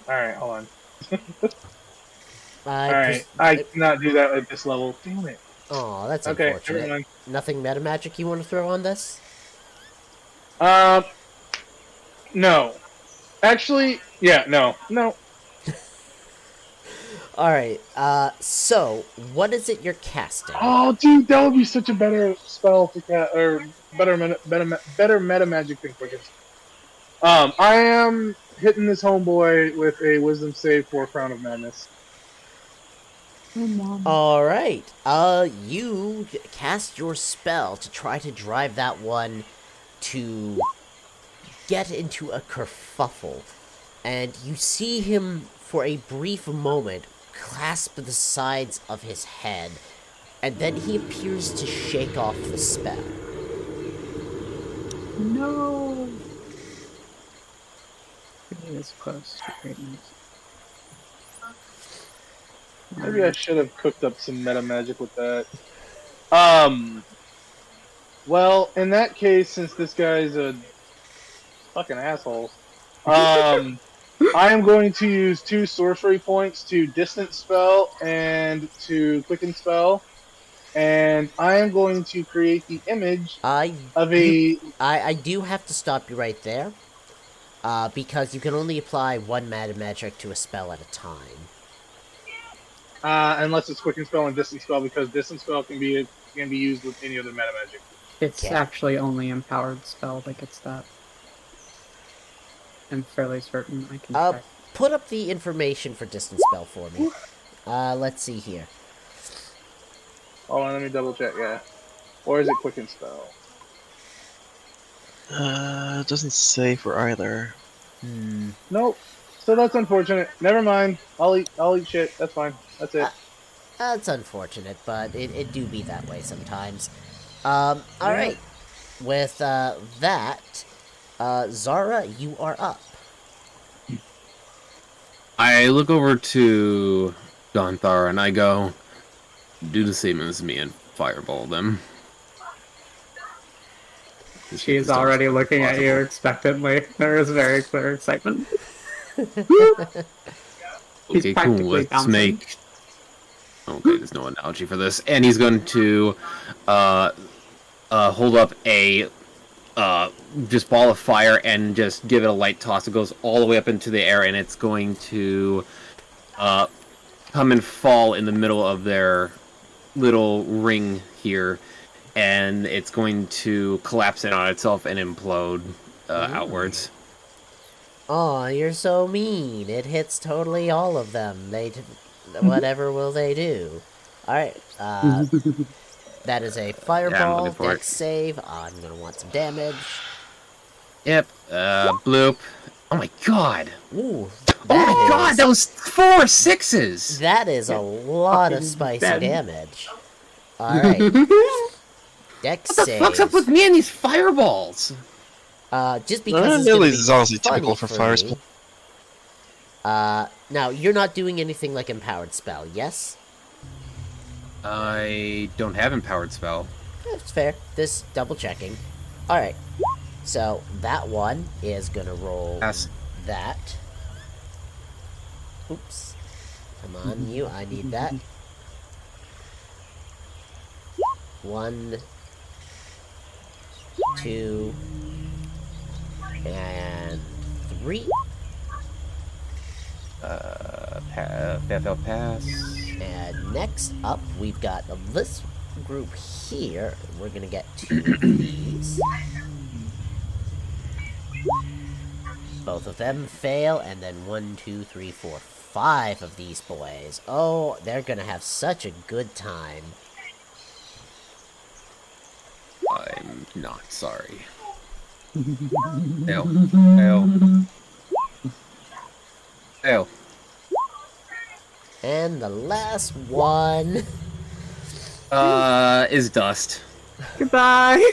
[SPEAKER 6] Alright, hold on. Alright, I cannot do that at this level. Damn it.
[SPEAKER 1] Oh, that's
[SPEAKER 6] Okay,
[SPEAKER 1] unfortunate.
[SPEAKER 6] never mind.
[SPEAKER 1] Nothing meta magic you want to throw on this?
[SPEAKER 6] No. Actually, yeah, no.
[SPEAKER 1] Alright, so, what is it you're casting?
[SPEAKER 6] Oh, dude, that would be such a better spell to cast, or better meta magic thing for this. I am hitting this homeboy with a wisdom save for Crown of Madness.
[SPEAKER 1] Alright, you cast your spell to try to drive that one to get into a kerfuffle, and you see him for a brief moment clasp the sides of his head, and then he appears to shake off the spell.
[SPEAKER 2] No. It is close to greatness.
[SPEAKER 6] Maybe I should have cooked up some meta magic with that. Well, in that case, since this guy's a fucking asshole, I am going to use 2 sorcery points to distance spell and to quicken spell, and I am going to create the image of a.
[SPEAKER 1] I do have to stop you right there, because you can only apply 1 meta magic to a spell at a time.
[SPEAKER 6] Unless it's quicken spell and distance spell, because distance spell can be used with any other meta magic.
[SPEAKER 2] It's
[SPEAKER 1] Okay.
[SPEAKER 2] actually only empowered spell that gets that. I'm fairly certain I can check.
[SPEAKER 1] Put up the information for distance spell for me. Let's see here.
[SPEAKER 6] Hold on, let me double check. Yeah, or is it quicken spell?
[SPEAKER 5] It doesn't say for either.
[SPEAKER 6] Nope. So that's unfortunate. Never mind. I'll eat shit. That's fine. That's it.
[SPEAKER 1] That's unfortunate, but it do be that way sometimes. Alright. With, that, Zara, you are up.
[SPEAKER 3] I look over to Gonthar and I go, do the same as me and fireball them.
[SPEAKER 2] She is already looking at you expectantly. There is very clear excitement.
[SPEAKER 3] Okay,
[SPEAKER 2] He's
[SPEAKER 3] cool.
[SPEAKER 2] practically
[SPEAKER 3] Let's
[SPEAKER 2] bouncing.
[SPEAKER 3] make. Okay, there's no analogy for this. And he's going to hold up a just ball of fire and just give it a light toss. It goes all the way up into the air, and it's going to come and fall in the middle of their little ring here, and it's going to collapse in on itself and implode outwards.
[SPEAKER 1] Oh, you're so mean. It hits totally all of them. Whatever will they do? Alright, that is a
[SPEAKER 3] I'm
[SPEAKER 1] fireball,
[SPEAKER 3] looking for
[SPEAKER 1] dex save. I'm gonna want some damage.
[SPEAKER 3] Yep. Bloop. Oh my god.
[SPEAKER 1] Ooh,
[SPEAKER 3] Oh my god, that was 4 6s!
[SPEAKER 1] that is a lot of
[SPEAKER 2] Fucking
[SPEAKER 1] spicy
[SPEAKER 2] bad.
[SPEAKER 1] damage. Alright, dex
[SPEAKER 3] What the
[SPEAKER 1] saves.
[SPEAKER 3] fuck's up with me and these fireballs?
[SPEAKER 1] Just because it's gonna
[SPEAKER 5] Lilies
[SPEAKER 1] be
[SPEAKER 5] is honestly
[SPEAKER 1] funny
[SPEAKER 5] typical for fire
[SPEAKER 1] me.
[SPEAKER 5] spell.
[SPEAKER 1] Now, you're not doing anything like empowered spell, yes?
[SPEAKER 3] I don't have empowered spell.
[SPEAKER 1] That's fair. Just double checking. Alright. So, that one is gonna roll
[SPEAKER 3] Pass.
[SPEAKER 1] that. Oops. Come on, you. I need that. 1, 2, and 3.
[SPEAKER 3] Pass.
[SPEAKER 1] And next up, we've got this group here. We're gonna get 2 of these. Both of them fail, and then 1, 2, 3, 4, 5 of these boys. Oh, they're gonna have such a good time.
[SPEAKER 3] I'm not sorry. Fail. Fail. Fail.
[SPEAKER 1] And the last one.
[SPEAKER 3] Is dust.
[SPEAKER 2] Goodbye.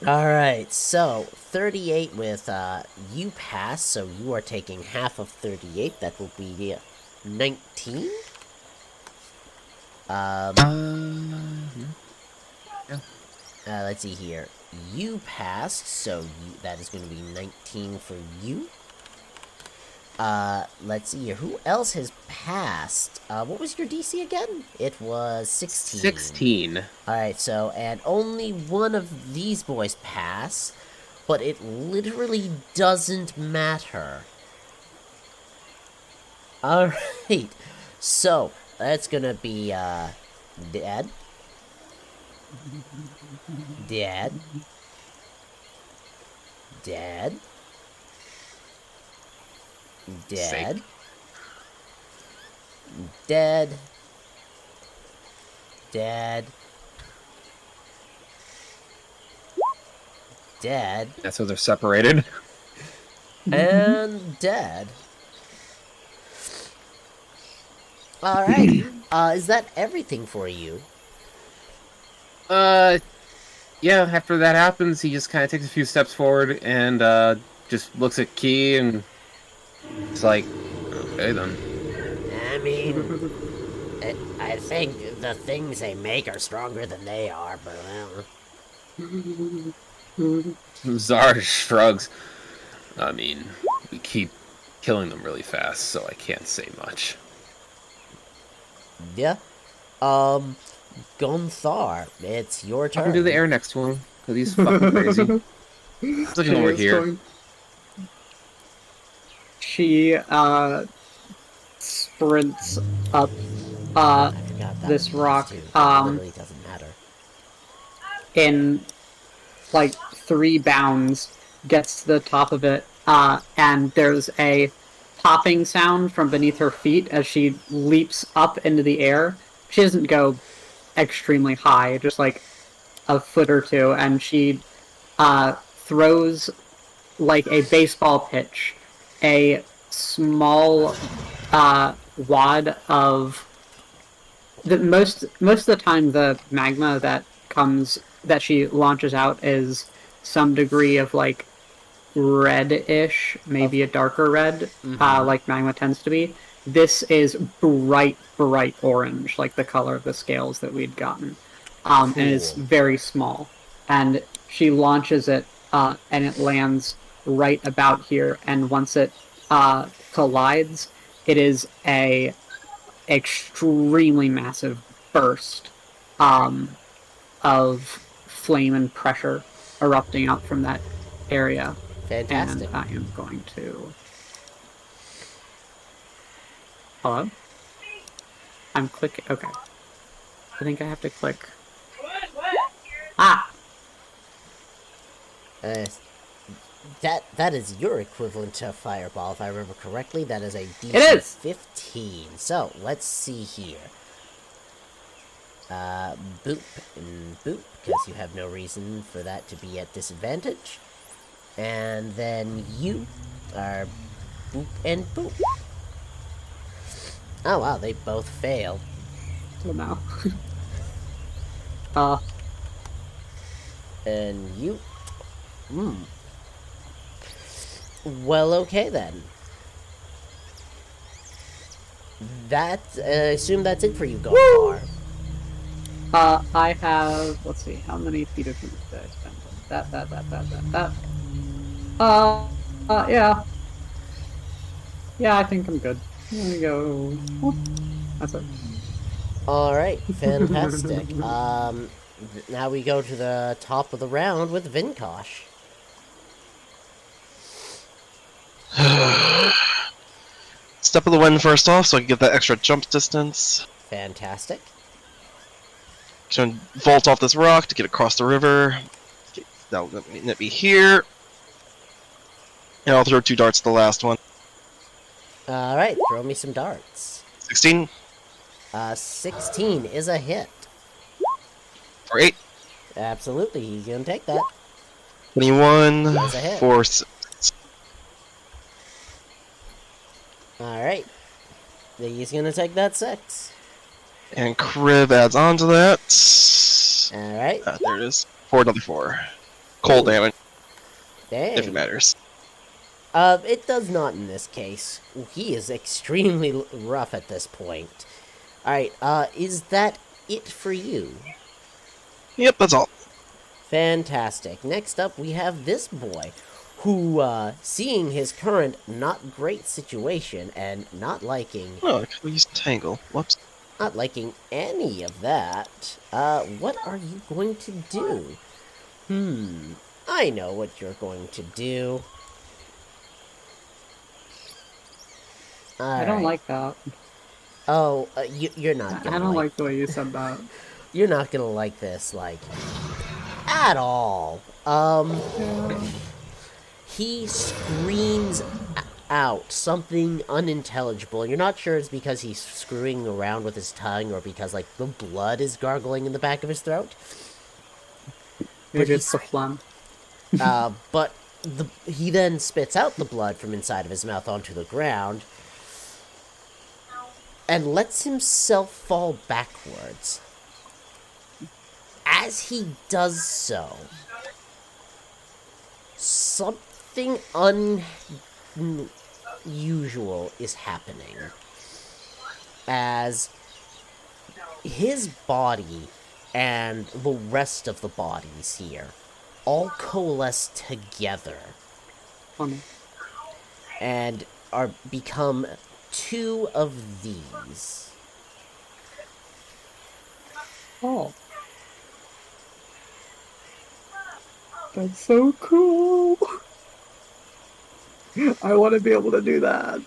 [SPEAKER 1] Alright, so 38 with you pass, so you are taking half of 38. That will be 19. Let's see here. You passed, so that is going to be 19 for you. Let's see here. Who else has passed? What was your DC again? It was 16.
[SPEAKER 3] 16.
[SPEAKER 1] Alright, so, and only one of these boys pass, but it literally doesn't matter. Alright, so, that's gonna be, dead. Dead. Dead. Dead. Dead. Dead. Dead.
[SPEAKER 3] Yeah, so they're separated.
[SPEAKER 1] And dead. Alright. Is that everything for you?
[SPEAKER 3] Yeah, after that happens, he just kind of takes a few steps forward and, just looks at Key and it's like, okay then.
[SPEAKER 1] I mean, I think the things they make are stronger than they are, but well.
[SPEAKER 3] Zara shrugs. I mean, we keep killing them really fast, so I can't say much.
[SPEAKER 1] Yeah. Gunthar, it's your
[SPEAKER 3] I
[SPEAKER 1] turn.
[SPEAKER 3] can do the air next to him, because he's fucking crazy. He's looking over here.
[SPEAKER 2] She sprints up
[SPEAKER 1] I forgot that
[SPEAKER 2] this
[SPEAKER 1] one
[SPEAKER 2] rock,
[SPEAKER 1] too. It literally doesn't matter.
[SPEAKER 2] in like 3 bounds, gets to the top of it, and there's a popping sound from beneath her feet as she leaps up into the air. She doesn't go extremely high, just like a foot or two, and she throws like a baseball pitch, a small wad of most of the time the magma that she launches out is some degree of like red-ish, maybe a darker red, like magma tends to be. This is bright orange, like the color of the scales that we'd gotten. And it's very small. And she launches it, and it lands right about here. And once it collides, it is a extremely massive burst of flame and pressure erupting out from that area.
[SPEAKER 1] Fantastic.
[SPEAKER 2] And I am going to... Hello? I'm clicking... Okay. I think I have to click.
[SPEAKER 4] What?
[SPEAKER 2] Ah!
[SPEAKER 1] Uh, that is your equivalent to a fireball, if I remember correctly. That is a DC
[SPEAKER 2] It is!
[SPEAKER 1] 15. So, let's see here. Boop and boop, because you have no reason for that to be at disadvantage. And then you are boop and boop. Oh wow, they both failed.
[SPEAKER 2] So now.
[SPEAKER 1] And you... Well, okay then. That, I assume that's it for you, Goldar.
[SPEAKER 2] I have, let's see, how many feet of movement did I spend? That. Yeah. Yeah, I think I'm good. There we go. That's it.
[SPEAKER 1] Alright, fantastic. Now we go to the top of the round with Vinkosh.
[SPEAKER 5] Step of the wind first off, so I can get that extra jump distance.
[SPEAKER 1] Fantastic.
[SPEAKER 5] Gonna vault off this rock to get across the river. That'll let me here. And I'll throw 2 darts at the last one.
[SPEAKER 1] Alright, throw me some darts.
[SPEAKER 5] 16
[SPEAKER 1] 16 is a hit.
[SPEAKER 5] for 8.
[SPEAKER 1] Absolutely, he's gonna take that.
[SPEAKER 5] 21
[SPEAKER 1] That's a hit.
[SPEAKER 5] for
[SPEAKER 1] Alright. He's gonna take that 6.
[SPEAKER 5] and crib adds on to that.
[SPEAKER 1] Alright.
[SPEAKER 5] There it is. For another 4. Cold damage,
[SPEAKER 1] Dang.
[SPEAKER 5] if it matters.
[SPEAKER 1] It does not in this case. He is extremely rough at this point. Alright, is that it for you?
[SPEAKER 5] Yep, that's all.
[SPEAKER 1] Fantastic. Next up, we have this boy, who, seeing his current not great situation and not liking
[SPEAKER 5] Oh, I could have used Tangle. Whoops.
[SPEAKER 1] not liking any of that, what are you going to do? I know what you're going to do.
[SPEAKER 2] I don't like that.
[SPEAKER 1] Oh, you're not gonna
[SPEAKER 2] I don't like the way you said that.
[SPEAKER 1] You're not gonna like this, like, at all. He screams out something unintelligible. You're not sure it's because he's screwing around with his tongue or because, like, the blood is gargling in the back of his throat.
[SPEAKER 2] Maybe it's the phlegm.
[SPEAKER 1] But he then spits out the blood from inside of his mouth onto the ground and lets himself fall backwards. As he does so, something unusual is happening. As his body and the rest of the bodies here all coalesce together
[SPEAKER 2] Funny.
[SPEAKER 1] and are become 2 of these.
[SPEAKER 2] Oh. That's so cool. I want to be able to do that.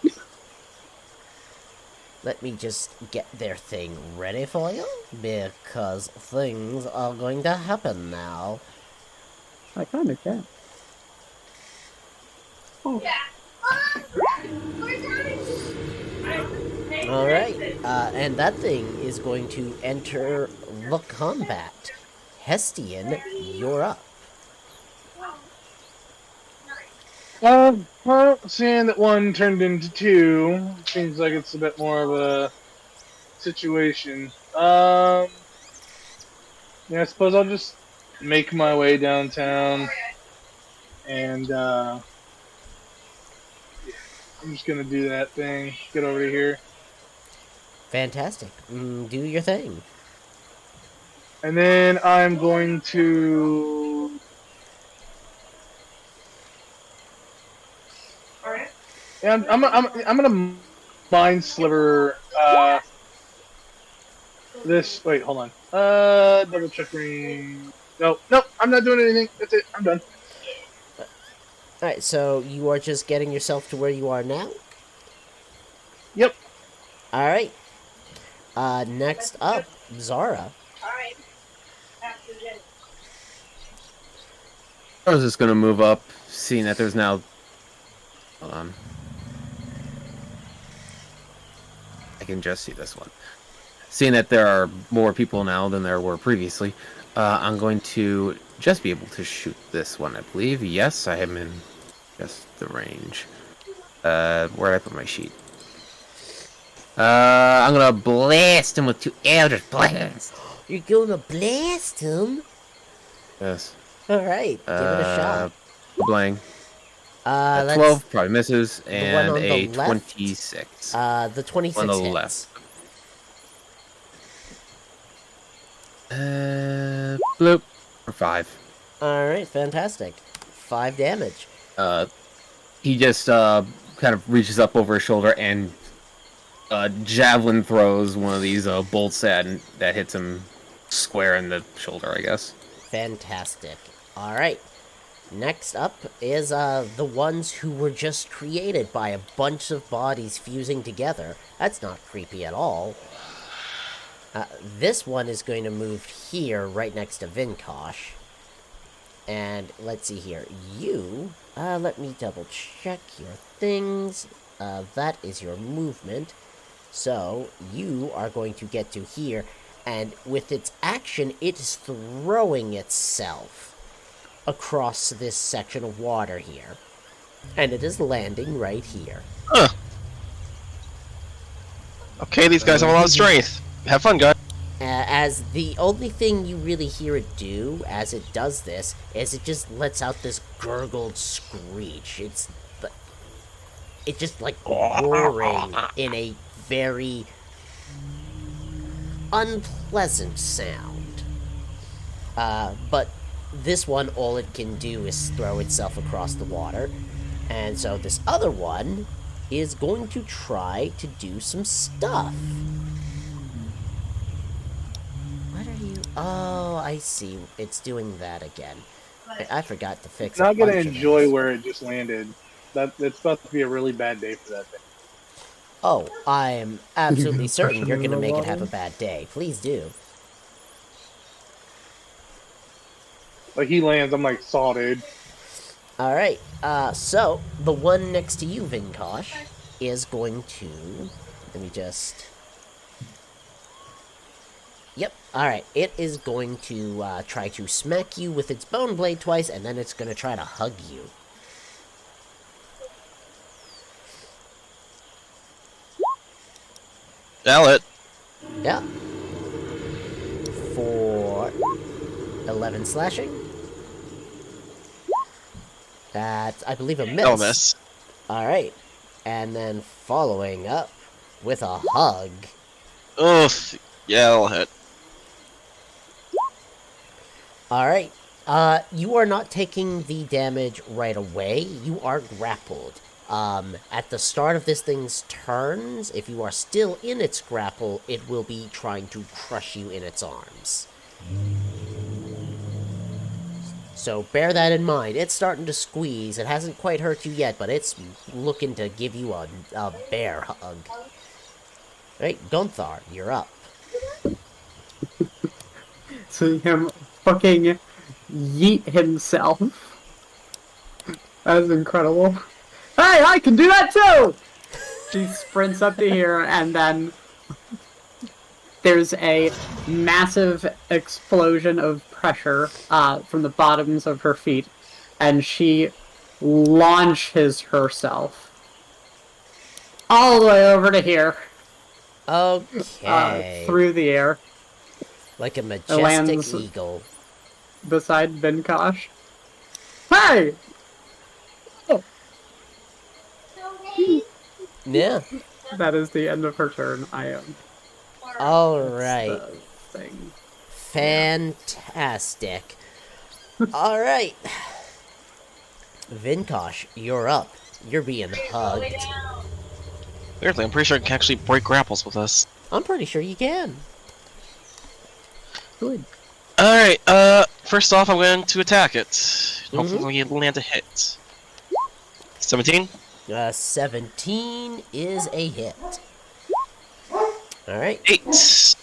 [SPEAKER 1] Let me just get their thing ready for you, because things are going to happen now.
[SPEAKER 2] I kind of can. Oh.
[SPEAKER 1] Alright, and that thing is going to enter the combat. Hestian, you're up.
[SPEAKER 6] Well, seeing that 1 turned into 2, seems like it's a bit more of a situation. Yeah, I suppose I'll just make my way downtown, and I'm just gonna do that thing. Get over to here,
[SPEAKER 1] Fantastic. Do your thing.
[SPEAKER 6] and then I'm going to. Yeah, I'm gonna mind sliver this. Wait, hold on. Double check ring. Nope, I'm not doing anything. That's it. I'm done.
[SPEAKER 1] Alright, so you are just getting yourself to where you are now?
[SPEAKER 6] Yep.
[SPEAKER 1] Alright. Next up, Zara.
[SPEAKER 3] I was just gonna move up, seeing that there's now. Hold on. I can just see this one. Seeing that there are more people now than there were previously, I'm going to just be able to shoot this one, I believe. Yes, I am in just the range. Where did I put my sheet? I'm gonna blast him with 2 Eldritch Blast.
[SPEAKER 1] You're gonna blast him?
[SPEAKER 3] Yes.
[SPEAKER 1] Alright, give it a shot.
[SPEAKER 3] Blang.
[SPEAKER 1] Let's
[SPEAKER 3] 12 probably misses,
[SPEAKER 1] one
[SPEAKER 3] and
[SPEAKER 1] on
[SPEAKER 3] a
[SPEAKER 1] the left?
[SPEAKER 3] 26.
[SPEAKER 1] The 26
[SPEAKER 3] on the
[SPEAKER 1] hits.
[SPEAKER 3] left. Bloop. For 5.
[SPEAKER 1] Alright, fantastic. 5 damage.
[SPEAKER 3] He just kind of reaches up over his shoulder and javelin throws one of these bolts that hits him square in the shoulder, I guess.
[SPEAKER 1] Fantastic. Alright. Next up is the ones who were just created by a bunch of bodies fusing together. That's not creepy at all. This one is going to move here, right next to Vinkosh. And let's see here. You, let me double check your things. That is your movement. So, you are going to get to here, and with its action, it is throwing itself across this section of water here. And it is landing right here.
[SPEAKER 5] Okay, these guys have a lot of strength. Have fun, guys.
[SPEAKER 1] As the only thing you really hear it do as it does this is it just lets out this gurgled screech. It's just like roaring in a very unpleasant sound. But this one, all it can do is throw itself across the water. And so this other one is going to try to do some stuff. What are you... Oh, I see. It's doing that again. I forgot to fix it.
[SPEAKER 6] Not gonna enjoy where it just landed. That's about to be a really bad day for that thing.
[SPEAKER 1] Oh, I'm absolutely certain you're gonna make it have a bad day. Please do.
[SPEAKER 6] Like, he lands, I'm like, saw, dude.
[SPEAKER 1] Alright, so, the one next to you, Vinkosh, is going to... Let me just... Yep, alright. It is going to try to smack you with its bone blade twice, and then it's gonna try to hug you.
[SPEAKER 5] It.
[SPEAKER 1] Yeah. For 11 slashing. That's, I believe, a miss.
[SPEAKER 5] That'll miss.
[SPEAKER 1] Alright. And then following up with a hug.
[SPEAKER 5] Oof. Yeah, that'll hit.
[SPEAKER 1] Alright. You are not taking the damage right away. You are grappled. At the start of this thing's turns, if you are still in its grapple, it will be trying to crush you in its arms. So bear that in mind. It's starting to squeeze. It hasn't quite hurt you yet, but it's looking to give you a bear hug. Right, Gunthar, you're up.
[SPEAKER 2] See him fucking yeet himself. That is incredible. Hey, I can do that too! She sprints up to here, and then there's a massive explosion of pressure from the bottoms of her feet, and she launches herself all the way over to here.
[SPEAKER 1] Okay.
[SPEAKER 2] Through the air.
[SPEAKER 1] Like a majestic
[SPEAKER 2] lands
[SPEAKER 1] eagle.
[SPEAKER 2] beside Vinkosh. Hey!
[SPEAKER 1] Yeah.
[SPEAKER 2] That is the end of her turn. I am.
[SPEAKER 1] Alright.
[SPEAKER 2] Thing.
[SPEAKER 1] Fantastic. Alright. Vinkosh, you're up. You're being hugged.
[SPEAKER 5] Weirdly, I'm pretty sure I can actually break grapples with this.
[SPEAKER 1] I'm pretty sure you can.
[SPEAKER 2] Good.
[SPEAKER 5] Alright, first off, I'm going to attack it. Hopefully land a hit. 17?
[SPEAKER 1] 17 is a hit. Alright.
[SPEAKER 5] 8.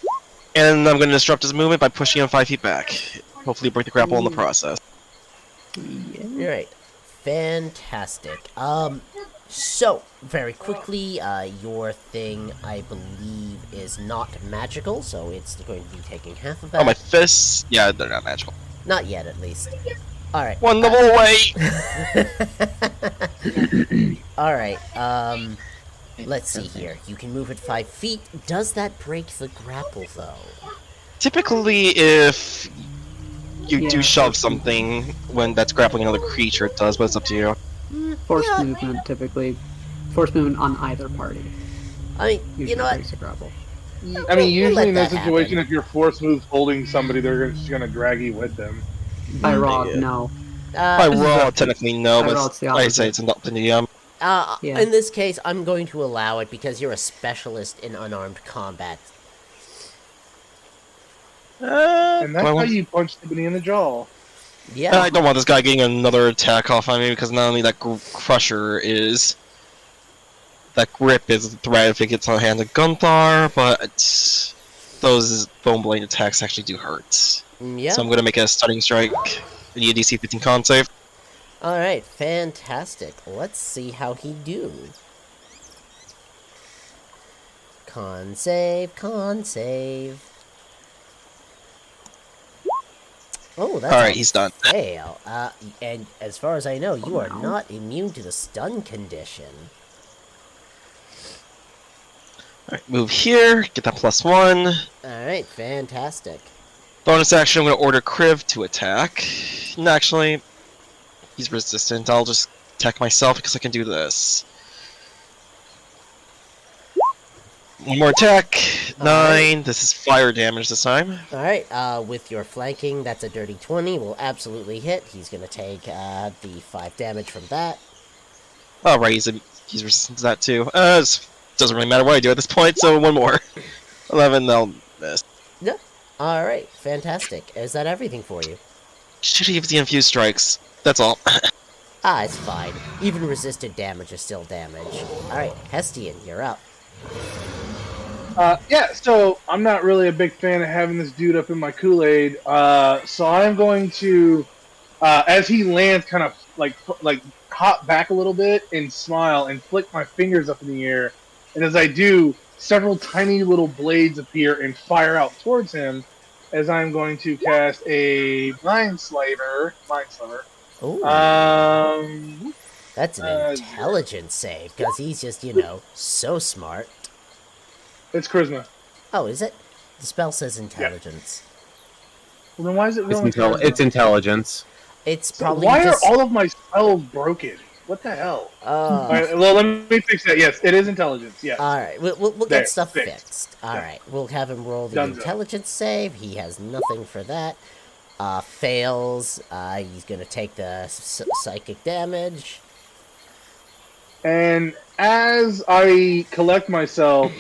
[SPEAKER 5] And I'm going to disrupt his movement by pushing him 5 feet back. Hopefully break the grapple in the process.
[SPEAKER 2] Yeah.
[SPEAKER 1] Alright. Fantastic. So, very quickly, your thing, I believe, is not magical, so it's going to be taking half of that.
[SPEAKER 5] Oh, my fists? Yeah, they're not magical.
[SPEAKER 1] Not yet, at least. Alright.
[SPEAKER 5] One level away!
[SPEAKER 1] Alright, let's see here. You can move it 5 feet. Does that break the grapple, though?
[SPEAKER 5] Typically, if you
[SPEAKER 2] Yeah.
[SPEAKER 5] do shove something when that's grappling another creature, it does, but it's up to you.
[SPEAKER 2] Force movement, typically. Force movement on either party.
[SPEAKER 1] I mean,
[SPEAKER 2] Usually
[SPEAKER 1] you know what?
[SPEAKER 2] breaks a grapple.
[SPEAKER 6] I mean,
[SPEAKER 1] We'll let
[SPEAKER 6] usually in that
[SPEAKER 1] that
[SPEAKER 6] situation,
[SPEAKER 1] happen.
[SPEAKER 6] if your force moves holding somebody, they're just gonna drag you with them.
[SPEAKER 2] By raw,
[SPEAKER 5] Yeah.
[SPEAKER 2] no.
[SPEAKER 5] By
[SPEAKER 1] Uh,
[SPEAKER 5] raw, technically no,
[SPEAKER 2] By
[SPEAKER 5] but
[SPEAKER 2] raw, it's the
[SPEAKER 5] like I say,
[SPEAKER 2] opposite.
[SPEAKER 5] it's an up to the
[SPEAKER 2] Yeah.
[SPEAKER 1] In this case, I'm going to allow it because you're a specialist in unarmed combat.
[SPEAKER 6] And that's
[SPEAKER 5] do I
[SPEAKER 6] how
[SPEAKER 5] want-
[SPEAKER 6] you punch somebody in the jaw.
[SPEAKER 1] Yeah.
[SPEAKER 5] I don't want this guy getting another attack off on me because not only that crusher is. That grip is a threat if it gets on hand of Gunthar, but those bone blade attacks actually do hurt.
[SPEAKER 1] Yeah.
[SPEAKER 5] So I'm gonna make a stunning strike. I need a DC 15 con save.
[SPEAKER 1] Alright, fantastic. Let's see how he do. Con save, con save. Oh, that's
[SPEAKER 5] Alright,
[SPEAKER 1] a
[SPEAKER 5] he's done.
[SPEAKER 1] fail. And as far as I know, you are not immune to the stun condition.
[SPEAKER 5] Alright, move here, get that +1.
[SPEAKER 1] Alright, fantastic.
[SPEAKER 5] Bonus action, I'm gonna order Kriv to attack. And actually, he's resistant. I'll just attack myself because I can do this. One more attack. 9. This is fire damage this time.
[SPEAKER 1] Alright, with your flanking, that's a dirty 20. Will absolutely hit. He's gonna take the 5 damage from that.
[SPEAKER 5] Alright, he's resistant to that too. Doesn't really matter what I do at this point, so one more. 11, they'll miss.
[SPEAKER 1] Yep. Alright, fantastic. Is that everything for you?
[SPEAKER 5] Should have the infused strikes. That's all.
[SPEAKER 1] Ah, it's fine. Even resisted damage is still damage. Alright, Hestian, you're up.
[SPEAKER 6] Yeah, so I'm not really a big fan of having this dude up in my Kool-Aid. So I'm going to, as he lands, kind of like hop back a little bit and smile and flick my fingers up in the air. And as I do, several tiny little blades appear and fire out towards him. As I'm going to cast a Mind Sliver.
[SPEAKER 1] Ooh, that's an
[SPEAKER 6] uh,
[SPEAKER 1] intelligence save, because he's just, you know, so smart.
[SPEAKER 6] It's Charisma.
[SPEAKER 1] Oh, is it? The spell says intelligence.
[SPEAKER 6] Well, then why is it
[SPEAKER 3] It's,
[SPEAKER 6] rolling Charisma?
[SPEAKER 3] it's intelligence.
[SPEAKER 1] It's probably
[SPEAKER 6] Why
[SPEAKER 1] just...
[SPEAKER 6] are all of my spells broken? What the hell?
[SPEAKER 1] Oh.
[SPEAKER 6] Alright, well, let me fix that. Yes, it is intelligence. Yes.
[SPEAKER 1] Alright, we'll
[SPEAKER 6] There,
[SPEAKER 1] get stuff
[SPEAKER 6] fixed.
[SPEAKER 1] fixed. Alright, we'll have him roll the
[SPEAKER 6] Dunzo.
[SPEAKER 1] intelligence save. He has nothing for that. Fails. He's gonna take the psychic damage.
[SPEAKER 6] And as I collect myself,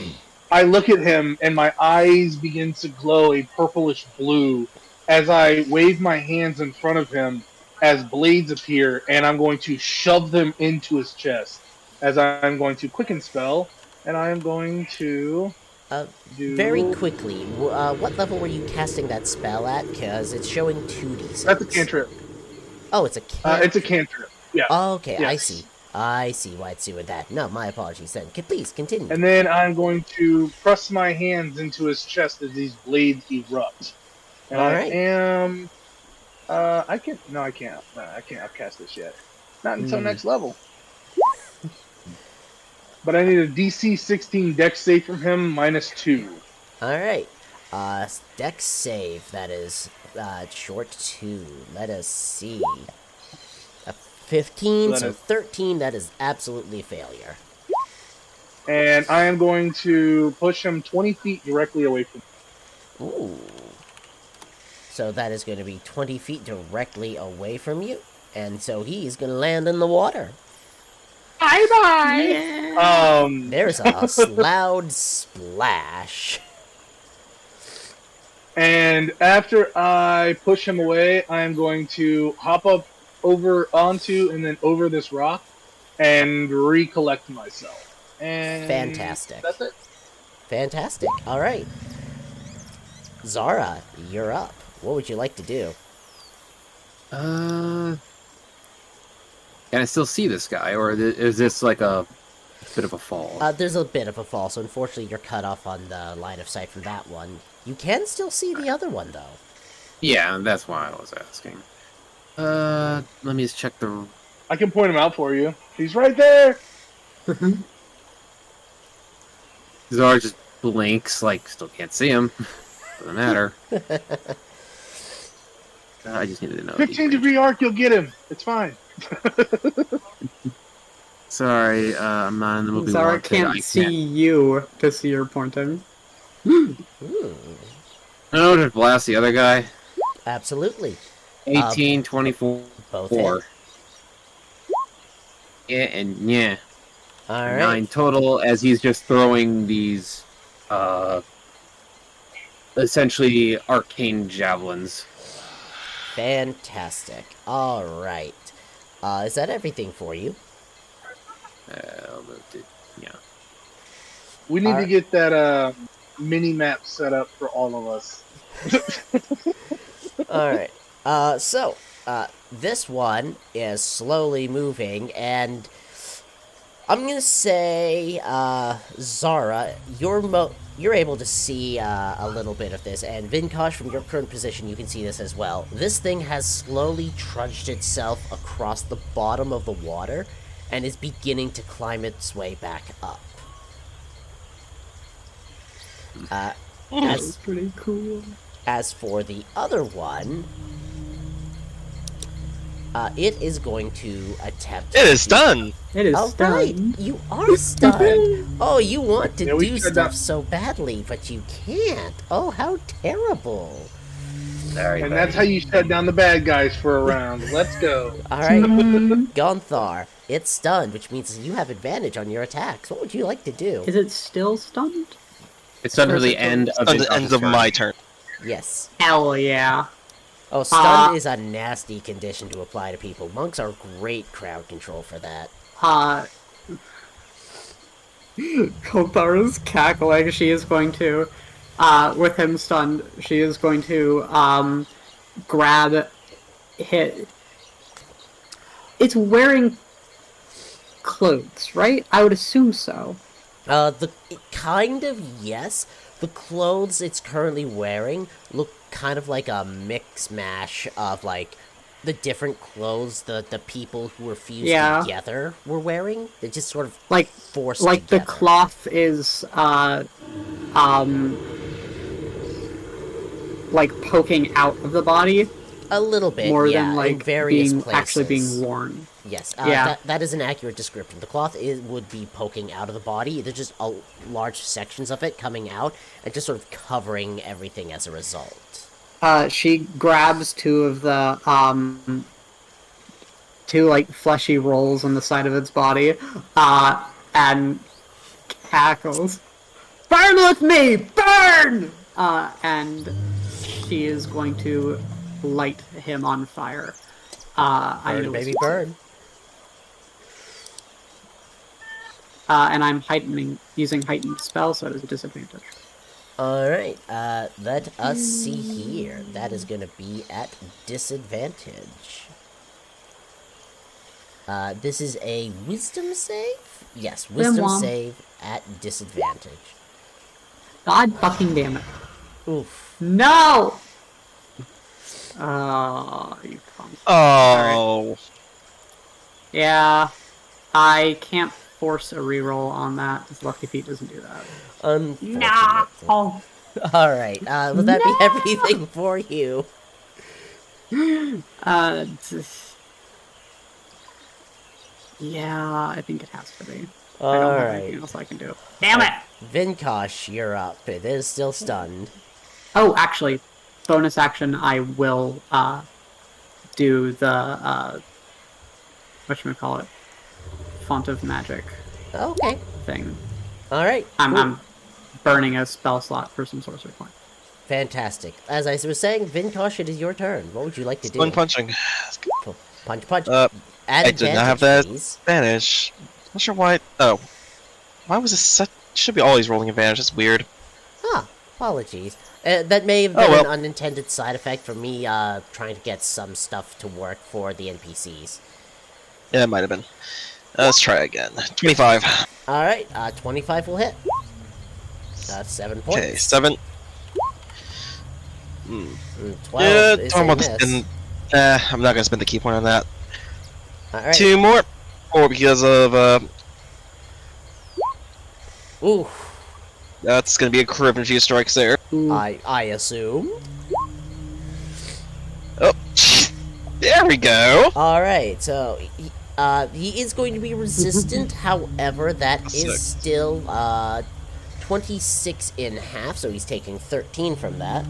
[SPEAKER 6] I look at him and my eyes begin to glow a purplish blue as I wave my hands in front of him as blades appear, and I'm going to shove them into his chest as I'm going to quicken spell, and I am going to do...
[SPEAKER 1] Very quickly, what level were you casting that spell at? Because it's showing 2d6.
[SPEAKER 6] That's a cantrip.
[SPEAKER 1] Oh, it's a cantrip.
[SPEAKER 6] It's a cantrip. Yeah.
[SPEAKER 1] Oh, okay, I
[SPEAKER 6] Yes.
[SPEAKER 1] see. I see why it's doing that. No, my apologies then. Please, continue.
[SPEAKER 6] And then I'm going to press my hands into his chest as these blades erupt. And I
[SPEAKER 1] Alright.
[SPEAKER 6] am... I can't... No, I can't. No, I can't outcast this yet. Not until next level. But I need a DC 16 Dex save from him, -2.
[SPEAKER 1] Alright. Dex save, that is, short 2. Let us see. A 15,
[SPEAKER 6] So
[SPEAKER 1] so
[SPEAKER 6] that is-
[SPEAKER 1] 13, that is absolutely a failure.
[SPEAKER 6] And I am going to push him 20 feet directly away from me.
[SPEAKER 1] Ooh. So that is going to be 20 feet directly away from you. And so he's going to land in the water.
[SPEAKER 6] Bye-bye!
[SPEAKER 1] There's a loud splash.
[SPEAKER 6] And after I push him away, I am going to hop up over onto and then over this rock and recollect myself. And
[SPEAKER 1] Fantastic.
[SPEAKER 6] That's it.
[SPEAKER 1] Fantastic. All right. Zara, you're up. What would you like to do?
[SPEAKER 3] Can I still see this guy, or is this like a bit of a fall?
[SPEAKER 1] There's a bit of a fall, so unfortunately you're cut off on the line of sight from that one. You can still see the other one, though.
[SPEAKER 3] Yeah, that's why I was asking. Let me just check the...
[SPEAKER 6] I can point him out for you. He's right there.
[SPEAKER 3] Zara just blinks, like, still can't see him. Doesn't matter. I just needed to know.
[SPEAKER 6] 15-degree arc, you'll get him. It's fine.
[SPEAKER 3] Sorry, I'm not in the movie.
[SPEAKER 2] Zara
[SPEAKER 3] market.
[SPEAKER 2] can't see you to see your pointing.
[SPEAKER 1] Ooh,
[SPEAKER 3] No, just blast the other guy.
[SPEAKER 1] absolutely.
[SPEAKER 3] 18, 24.
[SPEAKER 1] Both hit.
[SPEAKER 3] Yeah, and yeah.
[SPEAKER 1] Alright.
[SPEAKER 3] 9 total, as he's just throwing these, essentially arcane javelins.
[SPEAKER 1] Fantastic. Alright. Is that everything for you?
[SPEAKER 3] Yeah.
[SPEAKER 6] We need to get that mini map set up for all of us.
[SPEAKER 1] Alright. This one is slowly moving, and I'm gonna say, Zara, you're able to see a little bit of this, and Vinkosh, from your current position, you can see this as well. This thing has slowly trudged itself across the bottom of the water, and is beginning to climb its way back up.
[SPEAKER 2] That's pretty cool.
[SPEAKER 1] As for the other one, it is going to attempt...
[SPEAKER 5] It is done!
[SPEAKER 2] It is
[SPEAKER 1] All right,
[SPEAKER 2] stunned.
[SPEAKER 1] you are stunned. Oh, you want to
[SPEAKER 6] Yeah, we
[SPEAKER 1] do
[SPEAKER 6] said
[SPEAKER 1] stuff
[SPEAKER 6] that.
[SPEAKER 1] so badly, but you can't. Oh, how terrible.
[SPEAKER 3] Sorry,
[SPEAKER 6] And that's how you shut down the bad guys for a round. Let's go.
[SPEAKER 1] All right, Gonthar, it's stunned, which means you have advantage on your attacks. What would you like to do?
[SPEAKER 2] Is it still stunned?
[SPEAKER 3] It's done to the end of
[SPEAKER 5] On the end of my turn.
[SPEAKER 1] Yes.
[SPEAKER 2] Hell yeah.
[SPEAKER 1] Oh, stun is a nasty condition to apply to people. Monks are great crowd control for that.
[SPEAKER 2] Kothar is cackling. She is going to, with him stunned, she is going to, grab hit. It's wearing clothes, right? I would assume so.
[SPEAKER 1] Kind of, yes. The clothes it's currently wearing look kind of like a mix-mash of, like, the different clothes the people who were fused together were wearing. They're just sort of
[SPEAKER 2] Like,
[SPEAKER 1] forced
[SPEAKER 2] like
[SPEAKER 1] together.
[SPEAKER 2] the cloth is, like poking out of the body
[SPEAKER 1] A little bit,
[SPEAKER 2] more
[SPEAKER 1] yeah,
[SPEAKER 2] than
[SPEAKER 1] in
[SPEAKER 2] like
[SPEAKER 1] various
[SPEAKER 2] being
[SPEAKER 1] places.
[SPEAKER 2] actually being worn.
[SPEAKER 1] Yes,
[SPEAKER 2] Yeah.
[SPEAKER 1] that is an accurate description. The cloth would be poking out of the body. There's just large sections of it coming out and just sort of covering everything as a result.
[SPEAKER 2] She grabs two of the, two, like, fleshy rolls on the side of its body, and cackles. Burn with me! Burn! And she is going to light him on fire.
[SPEAKER 1] Burn, baby, burn.
[SPEAKER 2] And I'm using heightened spell, so it is a disadvantage.
[SPEAKER 1] Alright, let us see here. That is gonna be at disadvantage. This is a wisdom save? Yes, wisdom
[SPEAKER 2] Womp.
[SPEAKER 1] save at disadvantage.
[SPEAKER 2] God fucking damn it.
[SPEAKER 1] Oof.
[SPEAKER 2] No! Oh, you punk.
[SPEAKER 5] Oh.
[SPEAKER 2] Yeah, I can't force a reroll on that, because Lucky Feet doesn't do that.
[SPEAKER 1] Unfortunate.
[SPEAKER 2] Oh.
[SPEAKER 1] Alright, will that be everything for you?
[SPEAKER 2] Yeah, I think it has to be. I don't have anything
[SPEAKER 1] Alright.
[SPEAKER 2] else I can do. Damn it!
[SPEAKER 1] Vinkosh, you're up. It is still stunned.
[SPEAKER 2] Oh, actually, bonus action, I will, do the, whatchamacallit, Font of Magic
[SPEAKER 1] Okay.
[SPEAKER 2] thing.
[SPEAKER 1] Alright.
[SPEAKER 2] I'm burning a spell slot for some sorcery point.
[SPEAKER 1] Fantastic. As I was saying, Vinkosh, it is your turn. What would you like to do?
[SPEAKER 5] One punching.
[SPEAKER 1] Punch, punch.
[SPEAKER 5] I
[SPEAKER 1] Add
[SPEAKER 5] did not have
[SPEAKER 1] advantage,
[SPEAKER 5] that
[SPEAKER 1] please.
[SPEAKER 5] advantage. Not sure why. Oh. Why was this set? Should be always rolling advantage. That's weird.
[SPEAKER 1] Ah, apologies. That may have been
[SPEAKER 5] Oh, well.
[SPEAKER 1] an unintended side effect from me trying to get some stuff to work for the NPCs.
[SPEAKER 5] Yeah, it might have been. Let's try again. 25.
[SPEAKER 1] All right, 25 will hit. 7 points.
[SPEAKER 5] Okay, 7.
[SPEAKER 1] And 12
[SPEAKER 5] Yeah,
[SPEAKER 1] is
[SPEAKER 5] don't
[SPEAKER 1] a
[SPEAKER 5] want to
[SPEAKER 1] miss.
[SPEAKER 5] spend. I'm not gonna spend the key point on that.
[SPEAKER 1] All right.
[SPEAKER 5] 2 more. Or because of
[SPEAKER 1] Ooh,
[SPEAKER 5] that's gonna be a crit and a few strikes there.
[SPEAKER 2] Ooh.
[SPEAKER 1] I assume.
[SPEAKER 5] Oh, there we go.
[SPEAKER 1] All right, so he is going to be resistant. However, that is
[SPEAKER 5] Six.
[SPEAKER 1] still 26 in half, so he's taking 13 from that.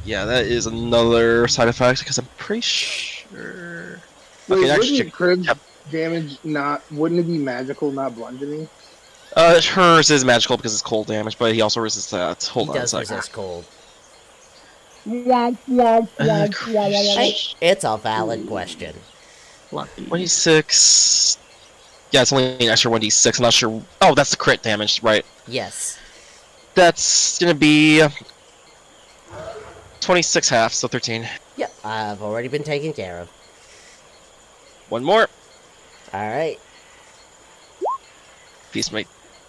[SPEAKER 5] Yeah, that is another side effect because I'm pretty sure.
[SPEAKER 6] Wait,
[SPEAKER 5] Okay,
[SPEAKER 6] wouldn't
[SPEAKER 5] actually,
[SPEAKER 6] crib
[SPEAKER 5] yep.
[SPEAKER 6] damage wouldn't it be magical, not bludgeoning?
[SPEAKER 5] Hers is magical because it's cold damage, but he also resists that. Hold
[SPEAKER 1] He
[SPEAKER 5] on a
[SPEAKER 1] does
[SPEAKER 5] second.
[SPEAKER 1] resist cold.
[SPEAKER 5] Christ.
[SPEAKER 1] It's a valid question.
[SPEAKER 2] Lucky.
[SPEAKER 5] 26. Yeah, it's only an extra 1d6. I'm not sure. Oh, that's the crit damage, right?
[SPEAKER 1] Yes.
[SPEAKER 5] That's gonna be 26 half, so 13.
[SPEAKER 1] Yep, I've already been taken care of.
[SPEAKER 5] 1 more.
[SPEAKER 1] All right.
[SPEAKER 5] Peacemate.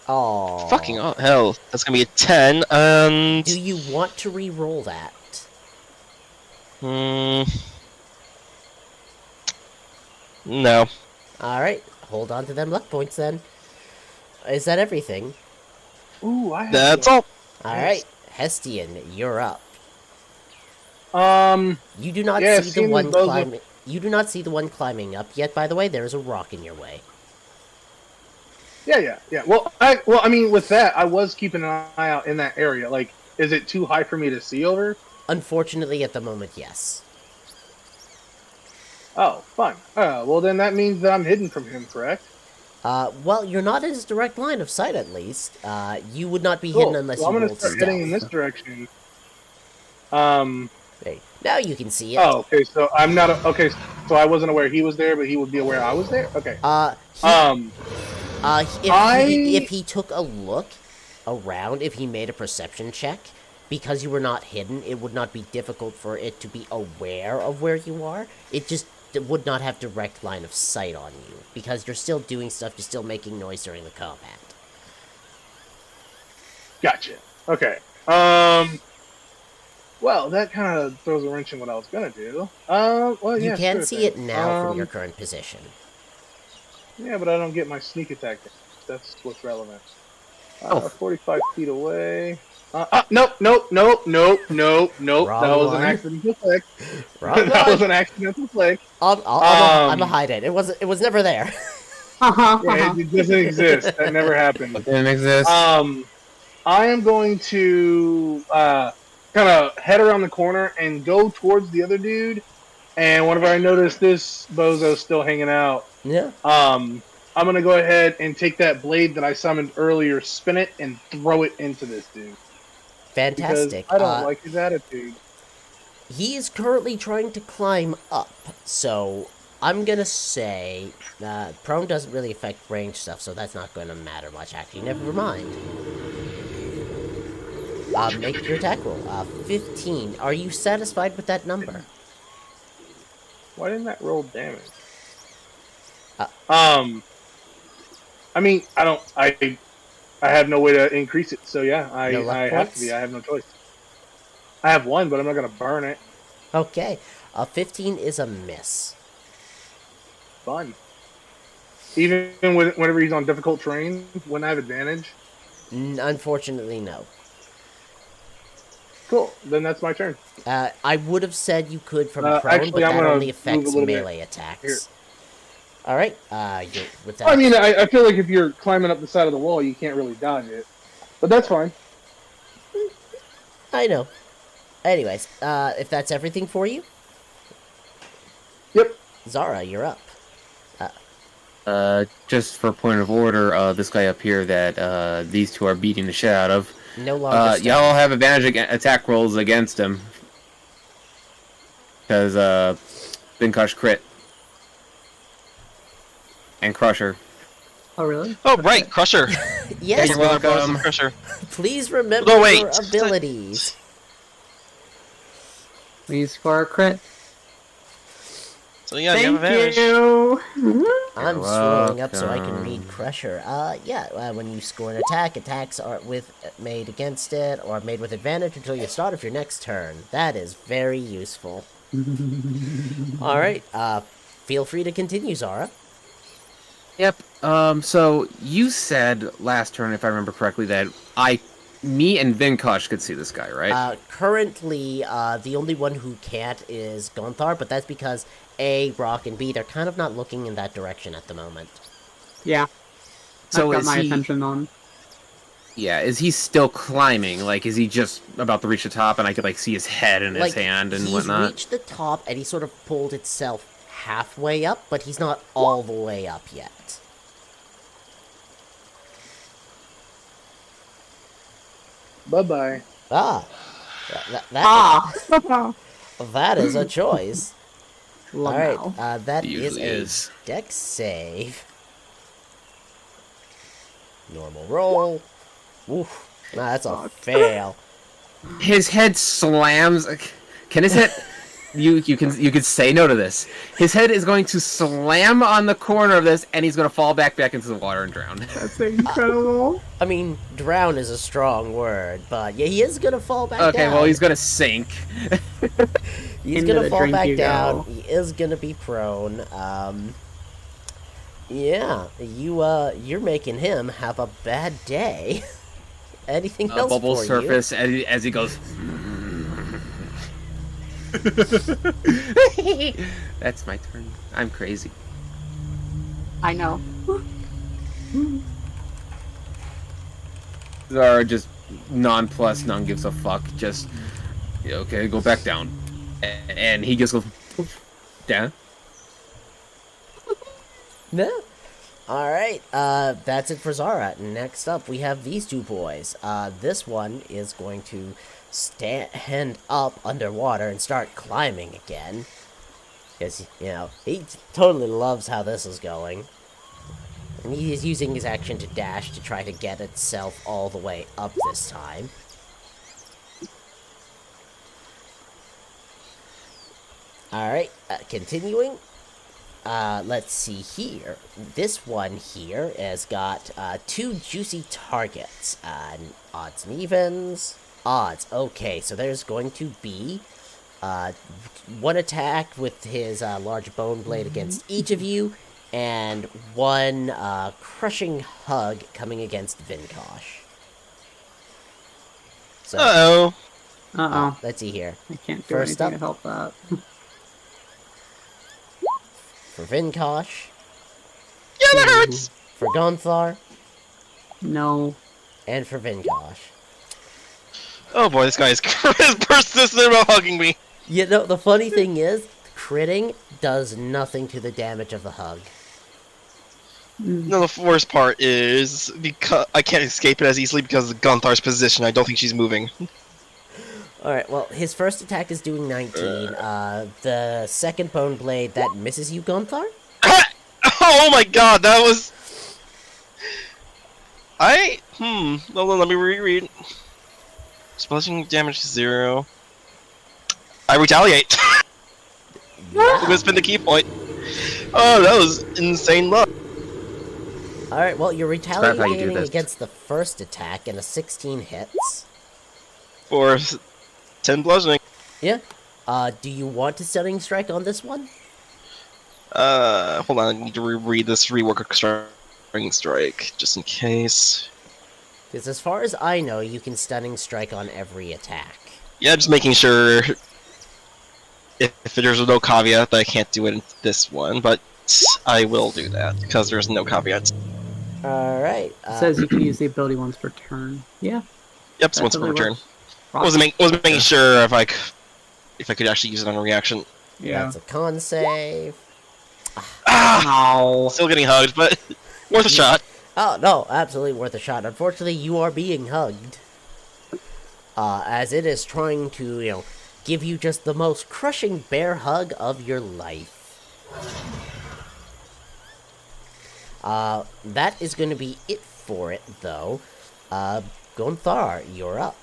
[SPEAKER 1] Oh.
[SPEAKER 5] Fucking hell. That's gonna be a 10, and.
[SPEAKER 1] Do you want to re-roll that?
[SPEAKER 5] No.
[SPEAKER 1] All right. Hold on to them luck points then. Is that everything?
[SPEAKER 6] Ooh, I have
[SPEAKER 5] That's
[SPEAKER 6] to-
[SPEAKER 5] all.
[SPEAKER 1] All right, Hestian, you're up. You do not
[SPEAKER 6] Yeah,
[SPEAKER 1] see the
[SPEAKER 6] seeing
[SPEAKER 1] one
[SPEAKER 6] as those are-
[SPEAKER 1] climbing. You do not see the one climbing up yet. By the way, there is a rock in your way.
[SPEAKER 6] Yeah. Well, I mean, with that, I was keeping an eye out in that area. Like, is it too high for me to see over?
[SPEAKER 1] Unfortunately, at the moment, yes.
[SPEAKER 6] Oh, fine. Well, then that means that I'm hidden from him, correct?
[SPEAKER 1] Well, you're not in his direct line of sight, at least. You would not be
[SPEAKER 6] Cool.
[SPEAKER 1] hidden unless
[SPEAKER 6] Well, I'm
[SPEAKER 1] you
[SPEAKER 6] gonna
[SPEAKER 1] rolled
[SPEAKER 6] start
[SPEAKER 1] stealth.
[SPEAKER 6] heading in this direction.
[SPEAKER 1] Hey, now you can see it.
[SPEAKER 6] Oh, okay. So I'm not. Okay. So I wasn't aware he was there, but he would be aware I was there. Okay.
[SPEAKER 1] If he took a look around, if he made a perception check, because you were not hidden, it would not be difficult for it to be aware of where you are. It just would not have direct line of sight on you, because you're still doing stuff, you're still making noise during the combat.
[SPEAKER 6] Gotcha. Okay. Well, that kind of throws a wrench in what I was gonna do. Well,
[SPEAKER 1] You
[SPEAKER 6] yeah.
[SPEAKER 1] can
[SPEAKER 6] sure
[SPEAKER 1] see
[SPEAKER 6] thing.
[SPEAKER 1] it now from your current position.
[SPEAKER 6] Yeah, but I don't get my sneak attack. That's what's relevant. 45 feet away. Nope.
[SPEAKER 1] Wrong
[SPEAKER 6] That was
[SPEAKER 1] one.
[SPEAKER 6] an accidental click.
[SPEAKER 1] Wrong
[SPEAKER 6] That
[SPEAKER 1] one.
[SPEAKER 6] was an accidental click.
[SPEAKER 1] I'm a hide it. It was never there.
[SPEAKER 6] Yeah, it doesn't exist. That never happened.
[SPEAKER 3] It didn't exist.
[SPEAKER 6] I am going to kind of head around the corner and go towards the other dude. And whenever I notice this bozo's still hanging out,
[SPEAKER 1] Yeah.
[SPEAKER 6] I'm gonna go ahead and take that blade that I summoned earlier, spin it, and throw it into this dude.
[SPEAKER 1] Fantastic.
[SPEAKER 6] Because I don't like his attitude.
[SPEAKER 1] He is currently trying to climb up, so I'm gonna say prone doesn't really affect range stuff, so that's not gonna matter much. Actually, never mind. Make your attack roll. 15. Are you satisfied with that number?
[SPEAKER 6] Why didn't that roll damage?
[SPEAKER 1] Uh.
[SPEAKER 6] I mean, I have no way to increase it, so yeah, I
[SPEAKER 1] No luck
[SPEAKER 6] have
[SPEAKER 1] points?
[SPEAKER 6] to be. I have no choice. I have one, but I'm not gonna burn it.
[SPEAKER 1] Okay. 15 is a miss.
[SPEAKER 6] Fun. Even whenever he's on difficult terrain, wouldn't I have advantage?
[SPEAKER 1] Unfortunately, no.
[SPEAKER 6] Cool. Then that's my turn.
[SPEAKER 1] I would have said you could from prone,
[SPEAKER 6] actually,
[SPEAKER 1] but
[SPEAKER 6] I'm
[SPEAKER 1] that
[SPEAKER 6] gonna
[SPEAKER 1] only
[SPEAKER 6] move
[SPEAKER 1] affects
[SPEAKER 6] a little bit
[SPEAKER 1] melee
[SPEAKER 6] here.
[SPEAKER 1] attacks. All right. With that.
[SPEAKER 6] I mean, I feel like if you're climbing up the side of the wall, you can't really dodge it. But that's fine.
[SPEAKER 1] I know. Anyways, if that's everything for you,
[SPEAKER 6] Yep.
[SPEAKER 1] Zara, you're up.
[SPEAKER 3] Just for point of order, this guy up here that these two are beating the shit out of.
[SPEAKER 1] No longer.
[SPEAKER 3] Y'all have advantage attack rolls against him. Because, Binkosh crit. And Crusher.
[SPEAKER 2] Oh, really?
[SPEAKER 5] Oh, right, Crusher.
[SPEAKER 1] Yes.
[SPEAKER 3] You're welcome.
[SPEAKER 5] Crusher.
[SPEAKER 1] Please remember
[SPEAKER 5] Oh, wait.
[SPEAKER 1] your abilities.
[SPEAKER 2] Please score a crit.
[SPEAKER 5] So yeah, you have
[SPEAKER 2] Thank
[SPEAKER 5] advantage.
[SPEAKER 2] you.
[SPEAKER 1] I'm
[SPEAKER 3] You're
[SPEAKER 1] scrolling up so I can
[SPEAKER 3] welcome.
[SPEAKER 1] read Crusher. When you score an attack, attacks are made against it or made with advantage until you start of your next turn. That is very useful. All right. Feel free to continue, Zara.
[SPEAKER 3] Yep. So you said last turn, if I remember correctly, that me and Vinkosh could see this guy, right?
[SPEAKER 1] Currently, the only one who can't is Gonthar, but that's because A, Brock, and B, they're kind of not looking in that direction at the moment.
[SPEAKER 2] Yeah,
[SPEAKER 3] So
[SPEAKER 2] I've got
[SPEAKER 3] is
[SPEAKER 2] my
[SPEAKER 3] he?
[SPEAKER 2] attention on.
[SPEAKER 3] Yeah. Is he still climbing? Like, is he just about to reach the top, and I could like see his head and his hand and
[SPEAKER 1] he's
[SPEAKER 3] whatnot?
[SPEAKER 1] reached the top, and he sort of pulled itself halfway up, but he's not all the way up yet.
[SPEAKER 6] Bye-bye.
[SPEAKER 1] Ah, that is a choice. All right, that
[SPEAKER 3] It
[SPEAKER 1] is
[SPEAKER 3] usually
[SPEAKER 1] a
[SPEAKER 3] is.
[SPEAKER 1] dex save. Normal roll. Oof, that's a fail.
[SPEAKER 3] His head slams. Can his head? You can say no to this. His head is going to slam on the corner of this, and he's going to fall back into the water and drown.
[SPEAKER 2] That's incredible.
[SPEAKER 1] I mean, drown is a strong word, but yeah, he is gonna fall back
[SPEAKER 3] Okay,
[SPEAKER 1] down.
[SPEAKER 3] well he's going to sink.
[SPEAKER 1] He's
[SPEAKER 2] Into
[SPEAKER 1] gonna
[SPEAKER 2] the
[SPEAKER 1] fall
[SPEAKER 2] drink
[SPEAKER 1] back
[SPEAKER 2] you
[SPEAKER 1] down.
[SPEAKER 2] go.
[SPEAKER 1] He is gonna be prone. Yeah, you're making him have a bad day. Anything else
[SPEAKER 3] Bubbles
[SPEAKER 1] for
[SPEAKER 3] surface as he goes. That's my turn. I'm crazy.
[SPEAKER 2] I know.
[SPEAKER 3] Zara just nonplussed, none gives a fuck. Just okay, go back down, and he just goes down.
[SPEAKER 1] you? No. All right. That's it for Zara. Next up, we have these two boys. This one is going to stand up underwater and start climbing again. Because, he totally loves how this is going. And he is using his action to dash to try to get itself all the way up this time. Alright, continuing. Let's see here. This one here has got two juicy targets. Odds and evens. Odds. Okay, so there's going to be one attack with his large bone blade against each of you, and one crushing hug coming against Vinkosh. So,
[SPEAKER 5] Uh-oh.
[SPEAKER 2] Uh-oh.
[SPEAKER 1] let's see here.
[SPEAKER 2] I can't do
[SPEAKER 1] First
[SPEAKER 2] anything
[SPEAKER 1] up.
[SPEAKER 2] to help that.
[SPEAKER 1] For Vinkosh,
[SPEAKER 5] Yeah, that hurts!
[SPEAKER 1] for Gonthar,
[SPEAKER 2] No.
[SPEAKER 1] and for Vinkosh.
[SPEAKER 5] Oh boy, this guy is persistent about hugging me.
[SPEAKER 1] The funny thing is, critting does nothing to the damage of the hug.
[SPEAKER 5] No, the worst part is because I can't escape it as easily because of Gunthar's position. I don't think she's moving.
[SPEAKER 1] Alright, well, his first attack is doing 19. The second bone blade, that misses you, Gonthar?
[SPEAKER 5] Oh my god, that was... Hold on, let me reread. Splashing damage to 0. I retaliate.
[SPEAKER 1] Yeah.
[SPEAKER 5] This has been the key point. Oh, that was insane luck.
[SPEAKER 1] Alright, well, you're
[SPEAKER 3] how you do
[SPEAKER 1] retaliating
[SPEAKER 3] this.
[SPEAKER 1] against the first attack, and a 16 hits.
[SPEAKER 5] For 10 bludgeoning.
[SPEAKER 1] Yeah. Do you want to Stunning Strike on this one?
[SPEAKER 5] Hold on, I need to reread this rework of Stunning Strike, just in case.
[SPEAKER 1] Because as far as I know, you can Stunning Strike on every attack.
[SPEAKER 5] Yeah, just making sure if there's no caveat that I can't do it in this one, but I will do that, because there's no caveats.
[SPEAKER 1] Alright.
[SPEAKER 2] It says you can use the ability once per turn. Yeah.
[SPEAKER 5] Yep,
[SPEAKER 2] that
[SPEAKER 5] once per
[SPEAKER 2] totally
[SPEAKER 5] turn.
[SPEAKER 2] works.
[SPEAKER 5] Wasn't making sure if I could actually use it on a reaction.
[SPEAKER 2] Yeah.
[SPEAKER 1] That's a con save.
[SPEAKER 2] Ow.
[SPEAKER 5] Still getting hugged, but worth a shot.
[SPEAKER 1] Oh, no, absolutely worth a shot. Unfortunately, you are being hugged. As it is trying to, give you just the most crushing bear hug of your life. That is going to be it for it, though. Gonthar, you're up.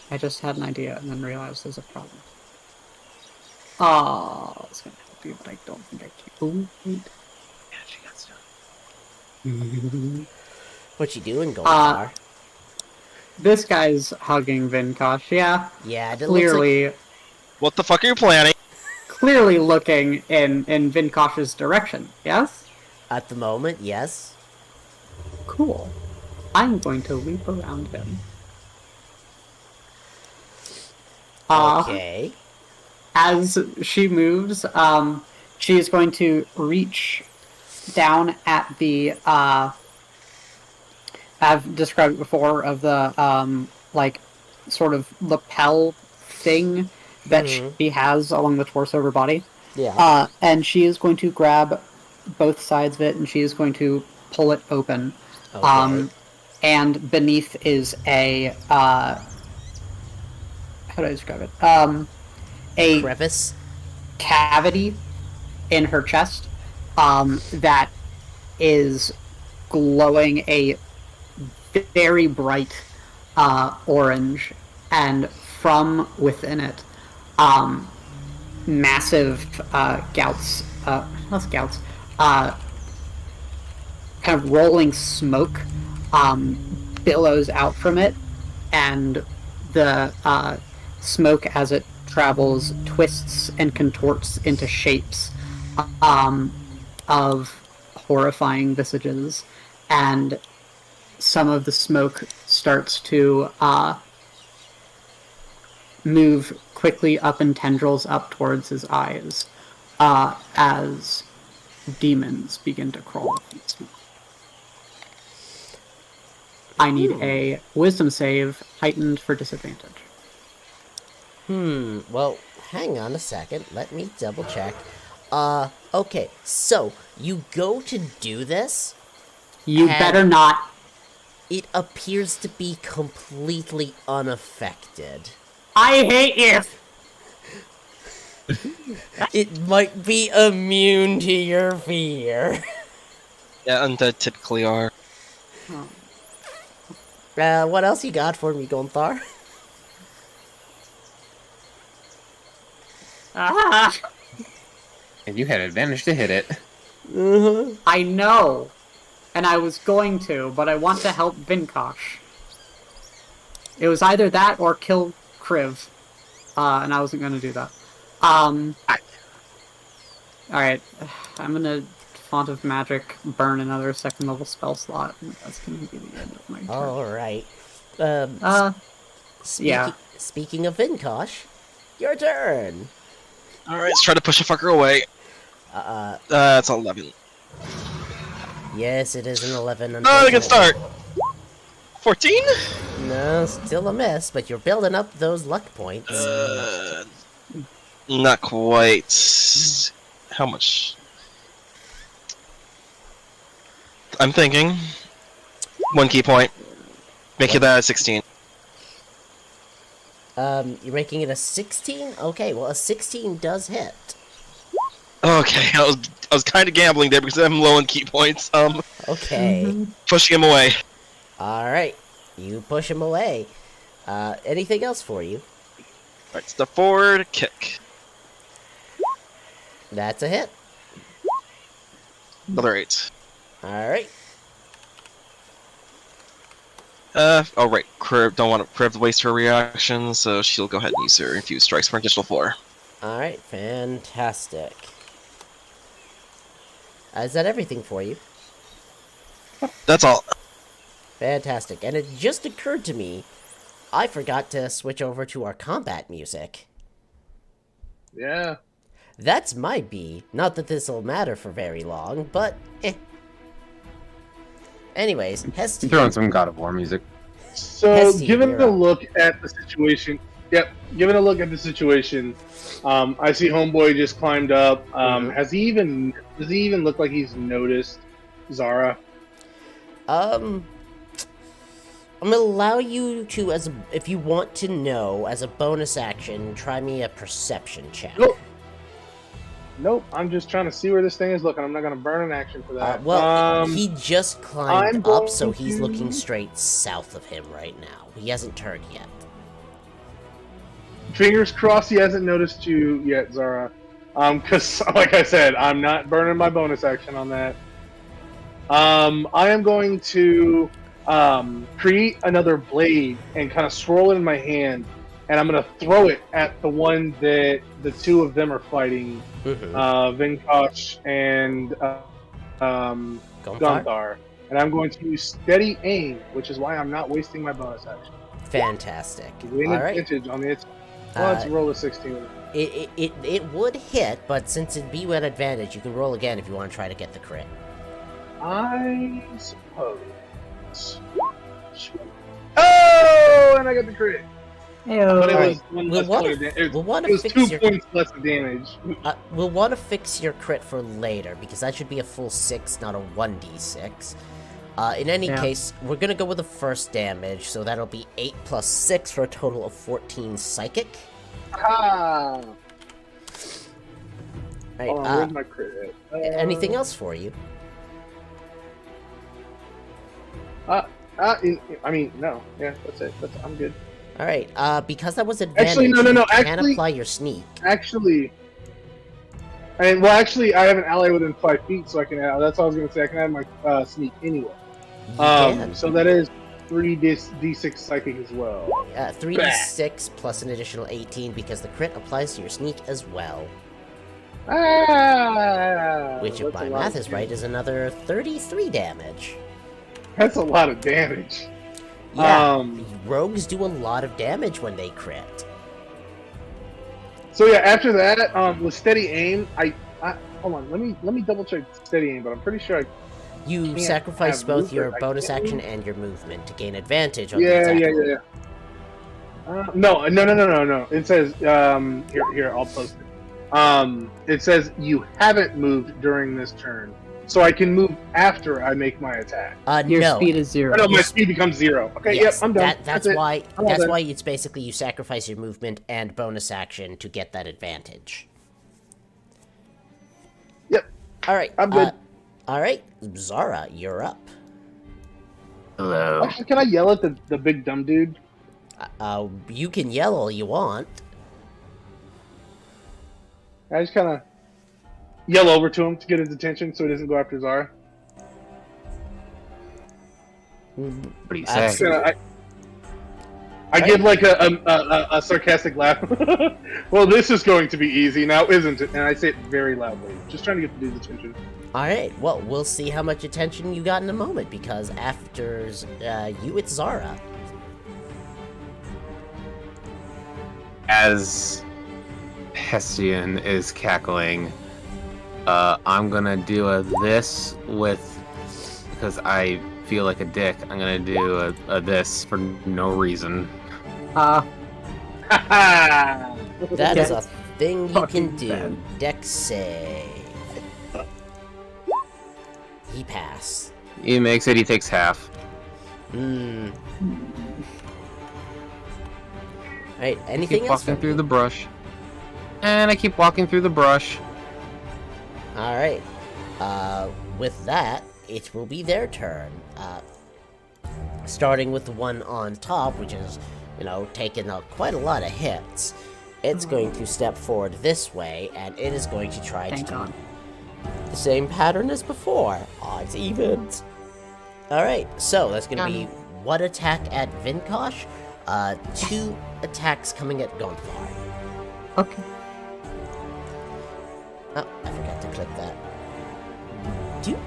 [SPEAKER 2] I just had an idea and then realized there's a problem. Oh, I was gonna help you, but I don't think I can. Oh, wait.
[SPEAKER 3] Yeah, she got stuff.
[SPEAKER 1] What you doing, Goldar?
[SPEAKER 2] This guy's hugging Vinkosh, yeah.
[SPEAKER 1] Yeah, that looks like...
[SPEAKER 2] Clearly,
[SPEAKER 5] What the fuck are you planning?
[SPEAKER 2] clearly looking in Vinkosh's direction, yes?
[SPEAKER 1] At the moment, yes.
[SPEAKER 2] Cool. I'm going to leap around him.
[SPEAKER 1] Okay.
[SPEAKER 2] As she moves, she is going to reach down at the, I've described it before, of the, like, sort of lapel thing that she has along the torso of her body.
[SPEAKER 1] Yeah.
[SPEAKER 2] And she is going to grab both sides of it, and she is going to pull it open.
[SPEAKER 1] Okay.
[SPEAKER 2] And beneath is a, how do I describe it? A
[SPEAKER 1] Crevice?
[SPEAKER 2] cavity in her chest that is glowing a very bright orange, and from within it, massive gouts, kind of rolling smoke billows out from it, and the smoke, as it travels, twists and contorts into shapes of horrifying visages, and some of the smoke starts to move quickly up in tendrils up towards his eyes as demons begin to crawl from the smoke. I need a wisdom save heightened for disadvantage.
[SPEAKER 1] Well, hang on a second. Let me double check. Okay. So, you go to do this.
[SPEAKER 2] You
[SPEAKER 1] And-
[SPEAKER 2] better not.
[SPEAKER 1] It appears to be completely unaffected.
[SPEAKER 2] I hate you!
[SPEAKER 1] It might be immune to your fear.
[SPEAKER 5] Yeah, undead typically are.
[SPEAKER 1] What else you got for me, Gonthar?
[SPEAKER 2] Ah,
[SPEAKER 3] And you had advantage to hit it.
[SPEAKER 2] I know. And I was going to, but I want to help Vinkosh. It was either that or kill Kriv. And I wasn't going to do that. Alright. I'm going to Font of Magic burn another second level spell slot. And that's going to be the end of my turn.
[SPEAKER 1] Alright.
[SPEAKER 2] Yeah.
[SPEAKER 1] Speaking of Vinkosh, your turn.
[SPEAKER 5] Alright, let's try to push a fucker away. It's 11.
[SPEAKER 1] Yes, it is an 11.
[SPEAKER 5] Oh, good start! 14?
[SPEAKER 1] No, still a miss, but you're building up those luck points.
[SPEAKER 5] Not quite. How much? I'm thinking. 1 key point. Make it 16.
[SPEAKER 1] You're making it a 16? Okay, well, a 16 does hit.
[SPEAKER 5] Okay, I was kind of gambling there because I'm low on key points.
[SPEAKER 1] Okay.
[SPEAKER 5] Pushing him away.
[SPEAKER 1] Alright. You push him away. Anything else for you?
[SPEAKER 5] Alright, step forward, kick.
[SPEAKER 1] That's a hit.
[SPEAKER 5] Another 8.
[SPEAKER 1] Alright.
[SPEAKER 5] Oh right, Crib, don't want Crib to waste her reaction, so she'll go ahead and use her Infused Strikes for an additional 4.
[SPEAKER 1] Alright, fantastic. Is that everything for you?
[SPEAKER 5] That's all.
[SPEAKER 1] Fantastic. And it just occurred to me, I forgot to switch over to our combat music.
[SPEAKER 6] Yeah.
[SPEAKER 1] That's my B. Not that this'll matter for very long, but eh. Anyways, Hestia.
[SPEAKER 3] Throw in some God of War music.
[SPEAKER 6] So,
[SPEAKER 1] Hestia,
[SPEAKER 6] given
[SPEAKER 1] you're
[SPEAKER 6] a
[SPEAKER 1] up.
[SPEAKER 6] look at the situation, given a look at the situation, I see Homeboy just climbed up. Does he even look like he's noticed Zara?
[SPEAKER 1] I'm gonna allow you to, if you want to know, as a bonus action, try me a perception check.
[SPEAKER 6] Nope. I'm just trying to see where this thing is looking. I'm not gonna burn an action for that.
[SPEAKER 1] He just climbed
[SPEAKER 6] I'm
[SPEAKER 1] up, so
[SPEAKER 6] going
[SPEAKER 1] he's
[SPEAKER 6] to-
[SPEAKER 1] looking straight south of him right now. He hasn't turned yet.
[SPEAKER 6] fingers crossed he hasn't noticed you yet, Zara. Because, like I said, I'm not burning my bonus action on that. I am going to create another blade and kind of swirl it in my hand, and I'm going to throw it at the one that the two of them are fighting, Vinkosh and Gunthar. And I'm going to use steady aim, which is why I'm not wasting my bonus action.
[SPEAKER 1] Fantastic.
[SPEAKER 6] Win
[SPEAKER 1] All right.
[SPEAKER 6] advantage on the attack. Well, let's roll a 16.
[SPEAKER 1] It would hit, but since it'd be with advantage, you can roll again if you want to try to get the crit.
[SPEAKER 6] I suppose. Oh, and I got the crit.
[SPEAKER 2] Heyo.
[SPEAKER 6] But it
[SPEAKER 1] Alright,
[SPEAKER 6] was one
[SPEAKER 1] we'll
[SPEAKER 6] less
[SPEAKER 1] wanna-
[SPEAKER 6] point of damage.
[SPEAKER 1] we'll wanna
[SPEAKER 6] It was
[SPEAKER 1] fix
[SPEAKER 6] 2
[SPEAKER 1] your-
[SPEAKER 6] points less of damage.
[SPEAKER 1] We'll want to fix your crit for later, because that should be a full 6, not a 1d6. In any
[SPEAKER 2] Yeah.
[SPEAKER 1] case, we're going to go with the first damage, so that'll be 8 plus 6 for a total of 14 psychic.
[SPEAKER 6] Ah!
[SPEAKER 1] Right,
[SPEAKER 6] Hold on, where's my crit hit?
[SPEAKER 1] anything else for you?
[SPEAKER 6] I mean, no. Yeah, that's it. I'm good.
[SPEAKER 1] Alright, because that was advantage,
[SPEAKER 6] Actually, no.
[SPEAKER 1] you can
[SPEAKER 6] Actually-
[SPEAKER 1] apply your sneak.
[SPEAKER 6] Actually, I have an ally within 5 feet, so I can add. That's what I was going to say. I can add my sneak anyway.
[SPEAKER 1] You can.
[SPEAKER 6] So that is 3d6 psychic as well.
[SPEAKER 1] 3d6 plus an additional 18, because the crit applies to your sneak as well.
[SPEAKER 6] Ah!
[SPEAKER 1] Which, if
[SPEAKER 6] That's
[SPEAKER 1] my
[SPEAKER 6] a lot
[SPEAKER 1] math
[SPEAKER 6] of
[SPEAKER 1] is right,
[SPEAKER 6] damage.
[SPEAKER 1] is another 33 damage.
[SPEAKER 6] That's a lot of damage.
[SPEAKER 1] Yeah, rogues do a lot of damage when they crit.
[SPEAKER 6] So yeah, after that, with steady aim, I hold on. Let me double check steady aim, but I'm pretty sure I.
[SPEAKER 1] You
[SPEAKER 6] Can't
[SPEAKER 1] sacrifice
[SPEAKER 6] have
[SPEAKER 1] both your
[SPEAKER 6] movement, I
[SPEAKER 1] bonus
[SPEAKER 6] can't
[SPEAKER 1] action
[SPEAKER 6] move.
[SPEAKER 1] and your movement to gain advantage on the
[SPEAKER 6] Yeah,
[SPEAKER 1] attack.
[SPEAKER 6] yeah. No. It says here. I'll post it. It says you haven't moved during this turn, so I can move after I make my attack.
[SPEAKER 2] Your
[SPEAKER 1] No.
[SPEAKER 2] speed is 0.
[SPEAKER 6] Oh, no, my speed becomes 0. Okay,
[SPEAKER 1] Yes,
[SPEAKER 6] yep, I'm done.
[SPEAKER 1] That's
[SPEAKER 6] it.
[SPEAKER 1] why.
[SPEAKER 6] I'm all
[SPEAKER 1] That's
[SPEAKER 6] done.
[SPEAKER 1] why it's basically you sacrifice your movement and bonus action to get that advantage.
[SPEAKER 6] Yep.
[SPEAKER 1] All right.
[SPEAKER 6] I'm good.
[SPEAKER 1] All right, Zara, you're up.
[SPEAKER 3] Hello.
[SPEAKER 6] Actually, can I yell at the big dumb dude?
[SPEAKER 1] You can yell all you want.
[SPEAKER 6] I just kind of yell over to him to get his attention, so he doesn't go after Zara.
[SPEAKER 3] What do you
[SPEAKER 1] Absolutely.
[SPEAKER 3] say?
[SPEAKER 6] Kinda, I give like a sarcastic laugh. Well, this is going to be easy now, isn't it? And I say it very loudly, just trying to get the dude's attention.
[SPEAKER 1] All right. Well, we'll see how much attention you got in a moment, because after you, it's Zara.
[SPEAKER 3] As Hessian is cackling, I'm gonna do this with, because I feel like a dick, I'm gonna do a this for no reason.
[SPEAKER 1] That is a thing you can
[SPEAKER 2] Fucking
[SPEAKER 1] do.
[SPEAKER 2] bad.
[SPEAKER 1] Dex save. He passed.
[SPEAKER 3] He makes it, he takes half.
[SPEAKER 1] Hmm. Alright, anything
[SPEAKER 3] Keep
[SPEAKER 1] else?
[SPEAKER 3] walking through the brush. And I keep walking through the brush.
[SPEAKER 1] Alright. With that, it will be their turn. Starting with the one on top, which is, taking quite a lot of hits. It's going to step forward this way, and it is going to try
[SPEAKER 2] Thank
[SPEAKER 1] to
[SPEAKER 2] God.
[SPEAKER 1] do the same pattern as before. Odds, evens. Alright, so that's going to be one attack at Vinkosh, 2 attacks coming at Gunthar.
[SPEAKER 2] Okay.
[SPEAKER 1] Oh, I forgot to click that. Doot.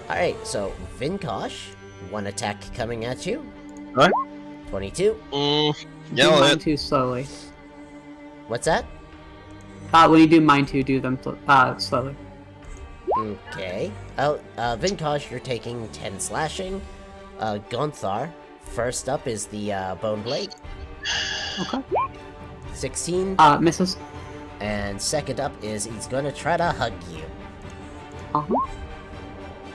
[SPEAKER 1] Alright, so Vinkosh, 1 attack coming at you.
[SPEAKER 3] What?
[SPEAKER 1] 22.
[SPEAKER 2] Do
[SPEAKER 5] Yell
[SPEAKER 2] mine
[SPEAKER 5] it.
[SPEAKER 2] too slowly.
[SPEAKER 1] What's that?
[SPEAKER 2] When you do mine too, do them slowly.
[SPEAKER 1] Okay. Oh, Vinkosh, you're taking 10 slashing. Gunthar, first up is the Bone Blade.
[SPEAKER 2] Okay.
[SPEAKER 1] 16.
[SPEAKER 2] Misses.
[SPEAKER 1] And second up is he's gonna try to hug you.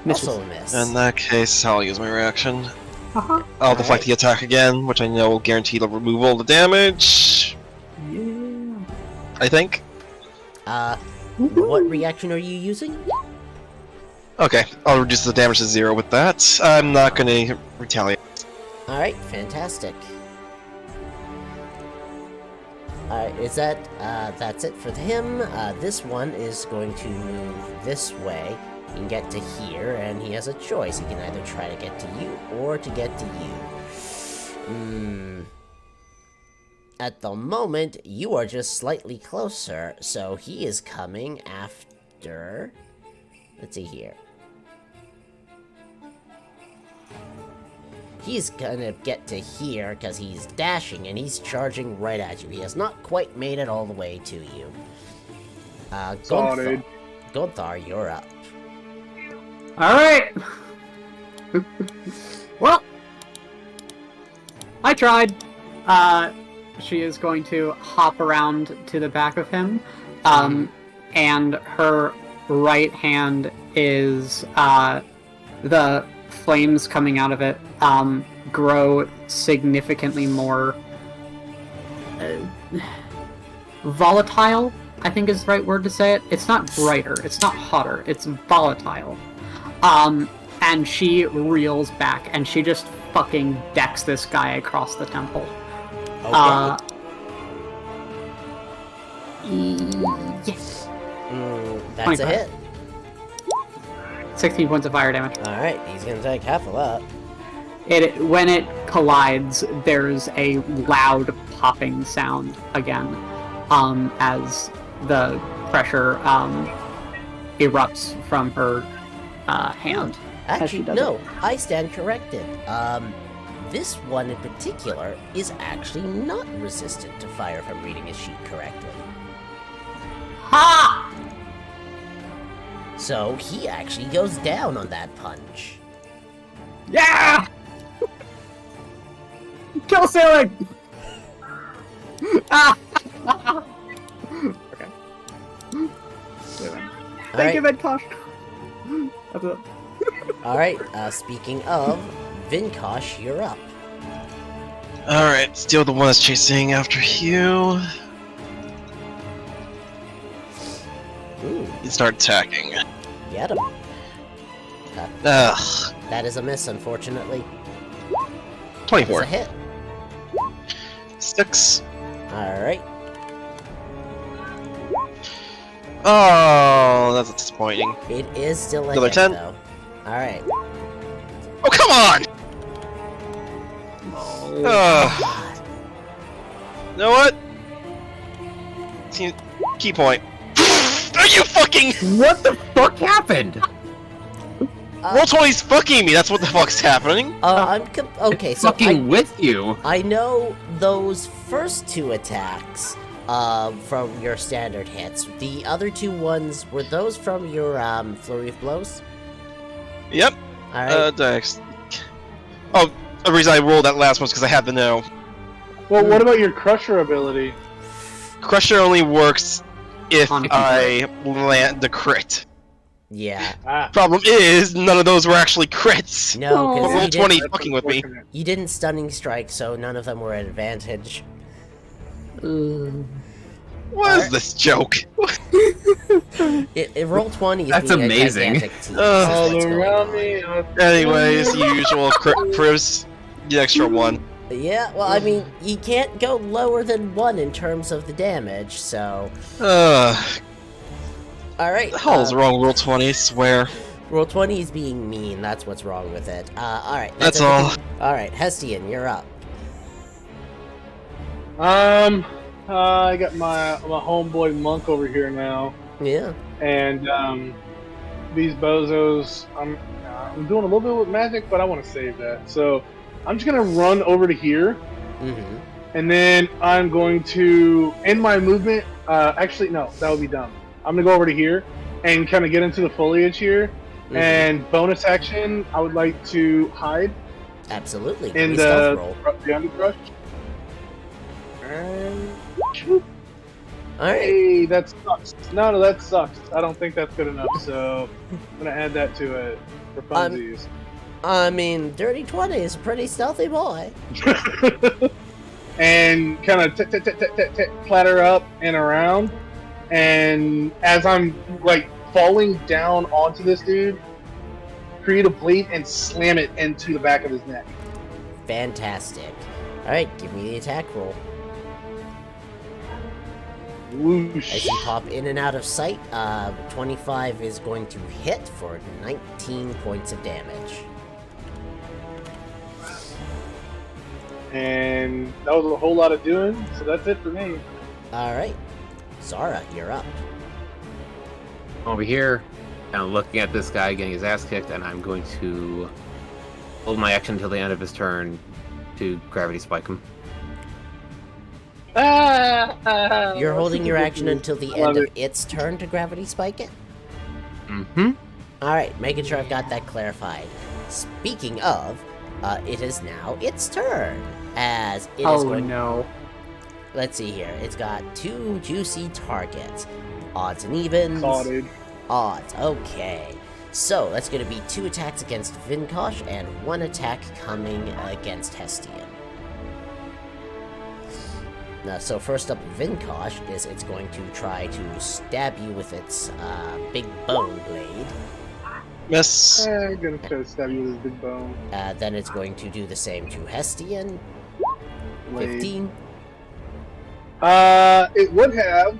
[SPEAKER 2] Misses.
[SPEAKER 1] Also a miss.
[SPEAKER 5] In that case, I'll use my reaction.
[SPEAKER 2] Uh-huh.
[SPEAKER 5] I'll deflect
[SPEAKER 1] Alright.
[SPEAKER 5] the attack again, which I know will guarantee to remove all the damage.
[SPEAKER 2] Yeah.
[SPEAKER 5] I think.
[SPEAKER 1] What reaction are you using?
[SPEAKER 5] Okay, I'll reduce the damage to 0 with that. I'm not gonna retaliate.
[SPEAKER 1] Alright, fantastic. Is that, that's it for him. This one is going to move this way. He can get to here, and he has a choice. He can either try to get to you, or to get to you. At the moment, you are just slightly closer, so he is coming after... Let's see here. He's gonna get to here because he's dashing and he's charging right at you. He has not quite made it all the way to you. Gunthar, you're up.
[SPEAKER 2] Alright! Well, I tried. She is going to hop around to the back of him, and her right hand is, the flames coming out of it, grow significantly more volatile, I think is the right word to say it. It's not brighter, it's not hotter, it's volatile. And she reels back, and she just fucking decks this guy across the temple.
[SPEAKER 1] Okay.
[SPEAKER 2] Yes.
[SPEAKER 1] That's
[SPEAKER 2] 25.
[SPEAKER 1] a hit.
[SPEAKER 2] 16 points of fire damage.
[SPEAKER 1] Alright, he's gonna take half of that.
[SPEAKER 2] When it collides, there's a loud popping sound again, as the pressure erupts from her hand.
[SPEAKER 1] Actually,
[SPEAKER 2] does
[SPEAKER 1] no, I stand corrected. This one in particular is actually not resistant to fire if I'm reading his sheet correctly.
[SPEAKER 2] Ha!
[SPEAKER 1] So he actually goes down on that punch.
[SPEAKER 2] Yeah! Kill ceiling! Ah! Okay. Thank you, Vinkosh. That's it.
[SPEAKER 1] Alright, speaking of, Vinkosh, you're up.
[SPEAKER 5] Alright, steal the one that's chasing after you.
[SPEAKER 1] Ooh,
[SPEAKER 5] You start attacking.
[SPEAKER 1] get him.
[SPEAKER 5] Ugh.
[SPEAKER 1] That is a miss, unfortunately.
[SPEAKER 5] 24.
[SPEAKER 1] It's a hit.
[SPEAKER 5] 6.
[SPEAKER 1] Alright.
[SPEAKER 5] Oh, that's disappointing.
[SPEAKER 1] It is still a
[SPEAKER 5] Another
[SPEAKER 1] hit,
[SPEAKER 5] 10.
[SPEAKER 1] though. Alright.
[SPEAKER 5] Oh, come on! Ugh.
[SPEAKER 1] God.
[SPEAKER 5] You know what? Key point. Are you fucking...
[SPEAKER 3] What the fuck happened?
[SPEAKER 5] Roll 20's fucking me, that's what the fuck's happening.
[SPEAKER 1] Okay, so
[SPEAKER 3] Fucking with you.
[SPEAKER 1] I know those first two attacks from your standard hits. The other two ones, were those from your flurry of blows?
[SPEAKER 5] Yep.
[SPEAKER 1] Alright.
[SPEAKER 5] Dex. Oh, the reason I rolled that last one was because I had to know.
[SPEAKER 6] Well, what about your Crusher ability?
[SPEAKER 5] Crusher only works if
[SPEAKER 2] On a
[SPEAKER 5] I land the crit.
[SPEAKER 1] Yeah.
[SPEAKER 5] Problem is, none of those were actually crits.
[SPEAKER 1] No,
[SPEAKER 5] But roll
[SPEAKER 1] because
[SPEAKER 5] 20
[SPEAKER 6] That's
[SPEAKER 5] fucking with me.
[SPEAKER 6] unfortunate.
[SPEAKER 1] you didn't stunning strike, so none of them were at advantage.
[SPEAKER 5] What is this joke?
[SPEAKER 1] Roll 20 is
[SPEAKER 3] That's
[SPEAKER 1] being
[SPEAKER 3] amazing.
[SPEAKER 1] a gigantic team.
[SPEAKER 5] Ugh.
[SPEAKER 1] That's
[SPEAKER 6] All
[SPEAKER 1] what's going
[SPEAKER 6] around
[SPEAKER 1] on.
[SPEAKER 6] me.
[SPEAKER 5] Anyways, usual Chris, the extra one.
[SPEAKER 1] Yeah, well, I mean, you can't go lower than 1 in terms of the damage, so... Alright,
[SPEAKER 5] The hell's wrong, roll 20, I swear.
[SPEAKER 1] Roll 20 is being mean, that's what's wrong with it. Alright.
[SPEAKER 5] That's all.
[SPEAKER 1] Alright, Hestian, you're up.
[SPEAKER 6] I got my homeboy Monk over here now,
[SPEAKER 1] Yeah.
[SPEAKER 6] and these bozos. I'm doing a little bit with magic, but I want to save that. So I'm just gonna run over to here,
[SPEAKER 1] Mm-hmm.
[SPEAKER 6] and then I'm going to end my movement. Actually, no, that would be dumb. I'm gonna go over to here and kind of get into the foliage here.
[SPEAKER 1] Mhm.
[SPEAKER 6] And bonus action, I would like to hide
[SPEAKER 1] Absolutely.
[SPEAKER 6] in
[SPEAKER 1] Give me a stealth roll.
[SPEAKER 6] the underbrush. And
[SPEAKER 1] Alright.
[SPEAKER 6] hey, that sucks. No, that sucks. I don't think that's good enough. So I'm gonna add that to it for funsies.
[SPEAKER 1] I mean, Dirty 20 is a pretty stealthy boy.
[SPEAKER 6] And kind of clatter up and around. And as I'm like falling down onto this dude, create a blade and slam it into the back of his neck.
[SPEAKER 1] Fantastic. Alright, give me the attack roll.
[SPEAKER 6] Whoosh.
[SPEAKER 1] As you pop in and out of sight, 25 is going to hit for 19 points of damage.
[SPEAKER 6] And that was a whole lot of doing, so that's it for me.
[SPEAKER 1] Alright. Zara, you're up.
[SPEAKER 3] Over here, kind of looking at this guy getting his ass kicked, and I'm going to hold my action until the end of his turn to gravity spike him.
[SPEAKER 1] You're holding your action until the end of its turn to gravity spike it?
[SPEAKER 3] Mm-hmm.
[SPEAKER 1] Alright, making sure I've got that clarified. Speaking of, it is now its turn. As it is going...
[SPEAKER 2] no.
[SPEAKER 1] Let's see here. It's got 2 juicy targets. Odds and evens.
[SPEAKER 6] Saw, dude.
[SPEAKER 1] Odds. Okay. So, that's going to be 2 attacks against Vinkosh and 1 attack coming against Hestian. Now, so first up, Vinkosh is it's going to try to stab you with its big bone blade.
[SPEAKER 5] Miss.
[SPEAKER 6] I'm gonna try to stab you with his big bone.
[SPEAKER 1] Then it's going to do the same to Hestian.
[SPEAKER 6] Blade.
[SPEAKER 1] 15.
[SPEAKER 6] It would have,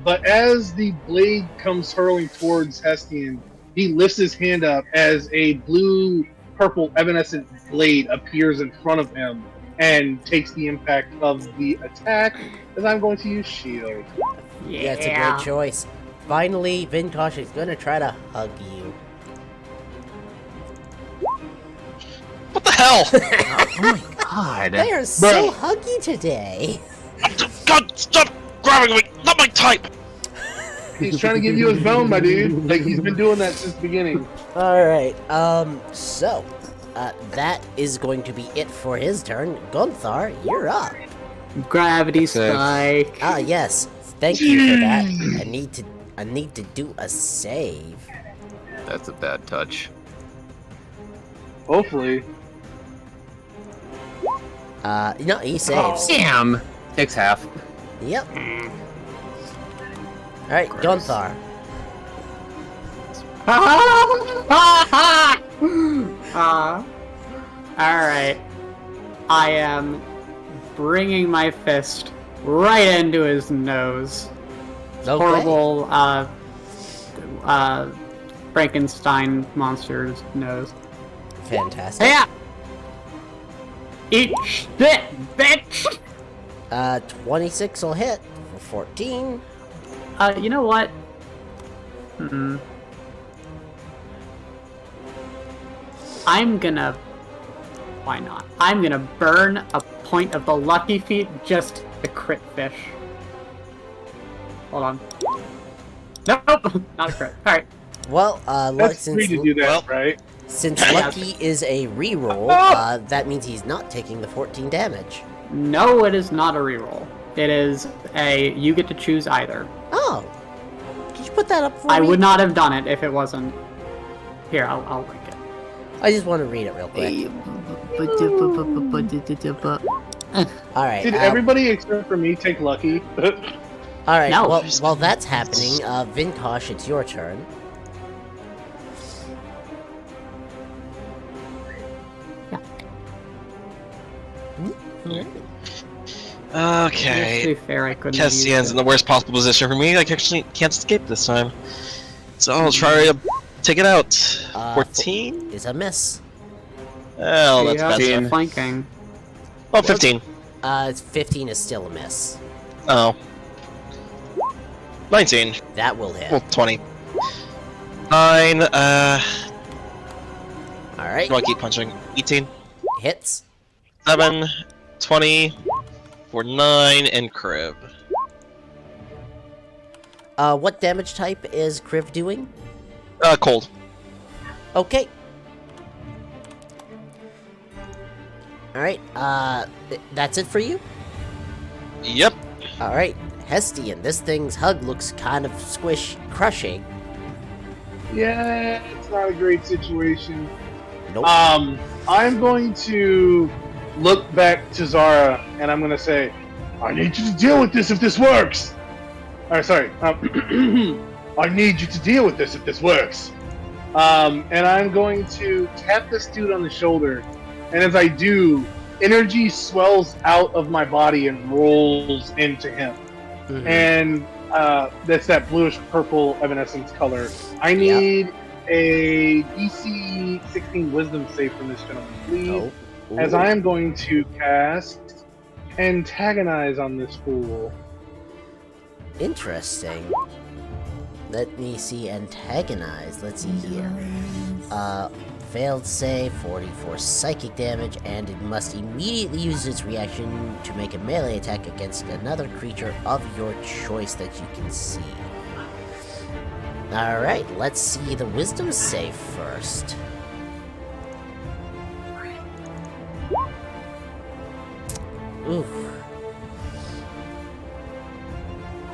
[SPEAKER 6] but as the blade comes hurling towards Hestian, he lifts his hand up as a blue-purple evanescent blade appears in front of him and takes the impact of the attack, as I'm going to use shield.
[SPEAKER 1] Yeah, it's a great choice. Finally, Vinkosh is going to try to hug you.
[SPEAKER 5] What the hell?
[SPEAKER 3] Oh my god.
[SPEAKER 1] They are so huggy today.
[SPEAKER 5] God, stop grabbing me! Not my type!
[SPEAKER 6] He's trying to give you his bone, my dude. Like, he's been doing that since the beginning.
[SPEAKER 1] Alright, so, that is going to be it for his turn. Gunthar, you're up.
[SPEAKER 2] Gravity spike.
[SPEAKER 1] Ah, yes. Thank you for that. I need to do a save.
[SPEAKER 3] That's a bad touch.
[SPEAKER 6] Hopefully.
[SPEAKER 1] No, he saves.
[SPEAKER 3] Damn! Takes half.
[SPEAKER 1] Yep. Alright, Gunthar.
[SPEAKER 2] Alright. I am bringing my fist right into his nose.
[SPEAKER 1] Okay.
[SPEAKER 2] Horrible, Frankenstein monster's nose.
[SPEAKER 1] Fantastic.
[SPEAKER 2] Yeah! Eat shit, bitch!
[SPEAKER 1] 26 will hit for 14.
[SPEAKER 2] You know what? I'm gonna... Why not? I'm gonna burn a point of the lucky feat just the crit fish. Hold on. Nope! Not a crit. Alright.
[SPEAKER 1] Well,
[SPEAKER 6] That's free to do that, right?
[SPEAKER 1] since Lucky is a reroll, that means he's not taking the 14 damage.
[SPEAKER 2] No, it is not a reroll. It is a... You get to choose either.
[SPEAKER 1] Oh. Could you put that up for
[SPEAKER 2] I
[SPEAKER 1] me?
[SPEAKER 2] would not have done it if it wasn't... Here, I'll link it.
[SPEAKER 1] I just want to read it real quick. Alright.
[SPEAKER 6] Did everybody except for me take Lucky?
[SPEAKER 1] Alright,
[SPEAKER 2] No.
[SPEAKER 1] well, while that's happening, Vinkosh, it's your turn.
[SPEAKER 5] Okay.
[SPEAKER 2] To be fair, I couldn't have used
[SPEAKER 5] Cassian's in
[SPEAKER 2] it.
[SPEAKER 5] the worst possible position for me. I actually can't escape this time. So I'll try to take it out. 14?
[SPEAKER 1] Is a miss.
[SPEAKER 5] Oh, that's
[SPEAKER 2] Yeah,
[SPEAKER 5] bad.
[SPEAKER 2] it's flanking.
[SPEAKER 5] Oh, 15.
[SPEAKER 1] 15 is still a miss.
[SPEAKER 5] Oh. 19.
[SPEAKER 1] That will hit.
[SPEAKER 5] Well, 20. 9,
[SPEAKER 1] Alright.
[SPEAKER 5] do I keep punching? 18.
[SPEAKER 1] Hits.
[SPEAKER 5] 7, 20, for 9, and crib.
[SPEAKER 1] What damage type is Kriv doing?
[SPEAKER 5] Cold.
[SPEAKER 1] Okay. Alright, that's it for you?
[SPEAKER 5] Yep.
[SPEAKER 1] Alright, Hestian, this thing's hug looks kind of crushing.
[SPEAKER 6] Yeah, it's not a great situation.
[SPEAKER 1] Nope.
[SPEAKER 6] I'm going to look back to Zara and I'm going to say, I need you to deal with this if this works. Sorry. I need you to deal with this if this works. And I'm going to tap this dude on the shoulder. And as I do, energy swells out of my body and rolls into him. and that's that bluish purple evanescence color. I need a DC 16 Wisdom save from this gentleman, please, as I am going to cast Antagonize on this fool.
[SPEAKER 1] Interesting. Let me see. Antagonize. Let's see here. Failed save, 44 psychic damage, and it must immediately use its reaction to make a melee attack against another creature of your choice that you can see. Alright, let's see the wisdom save first. Oof.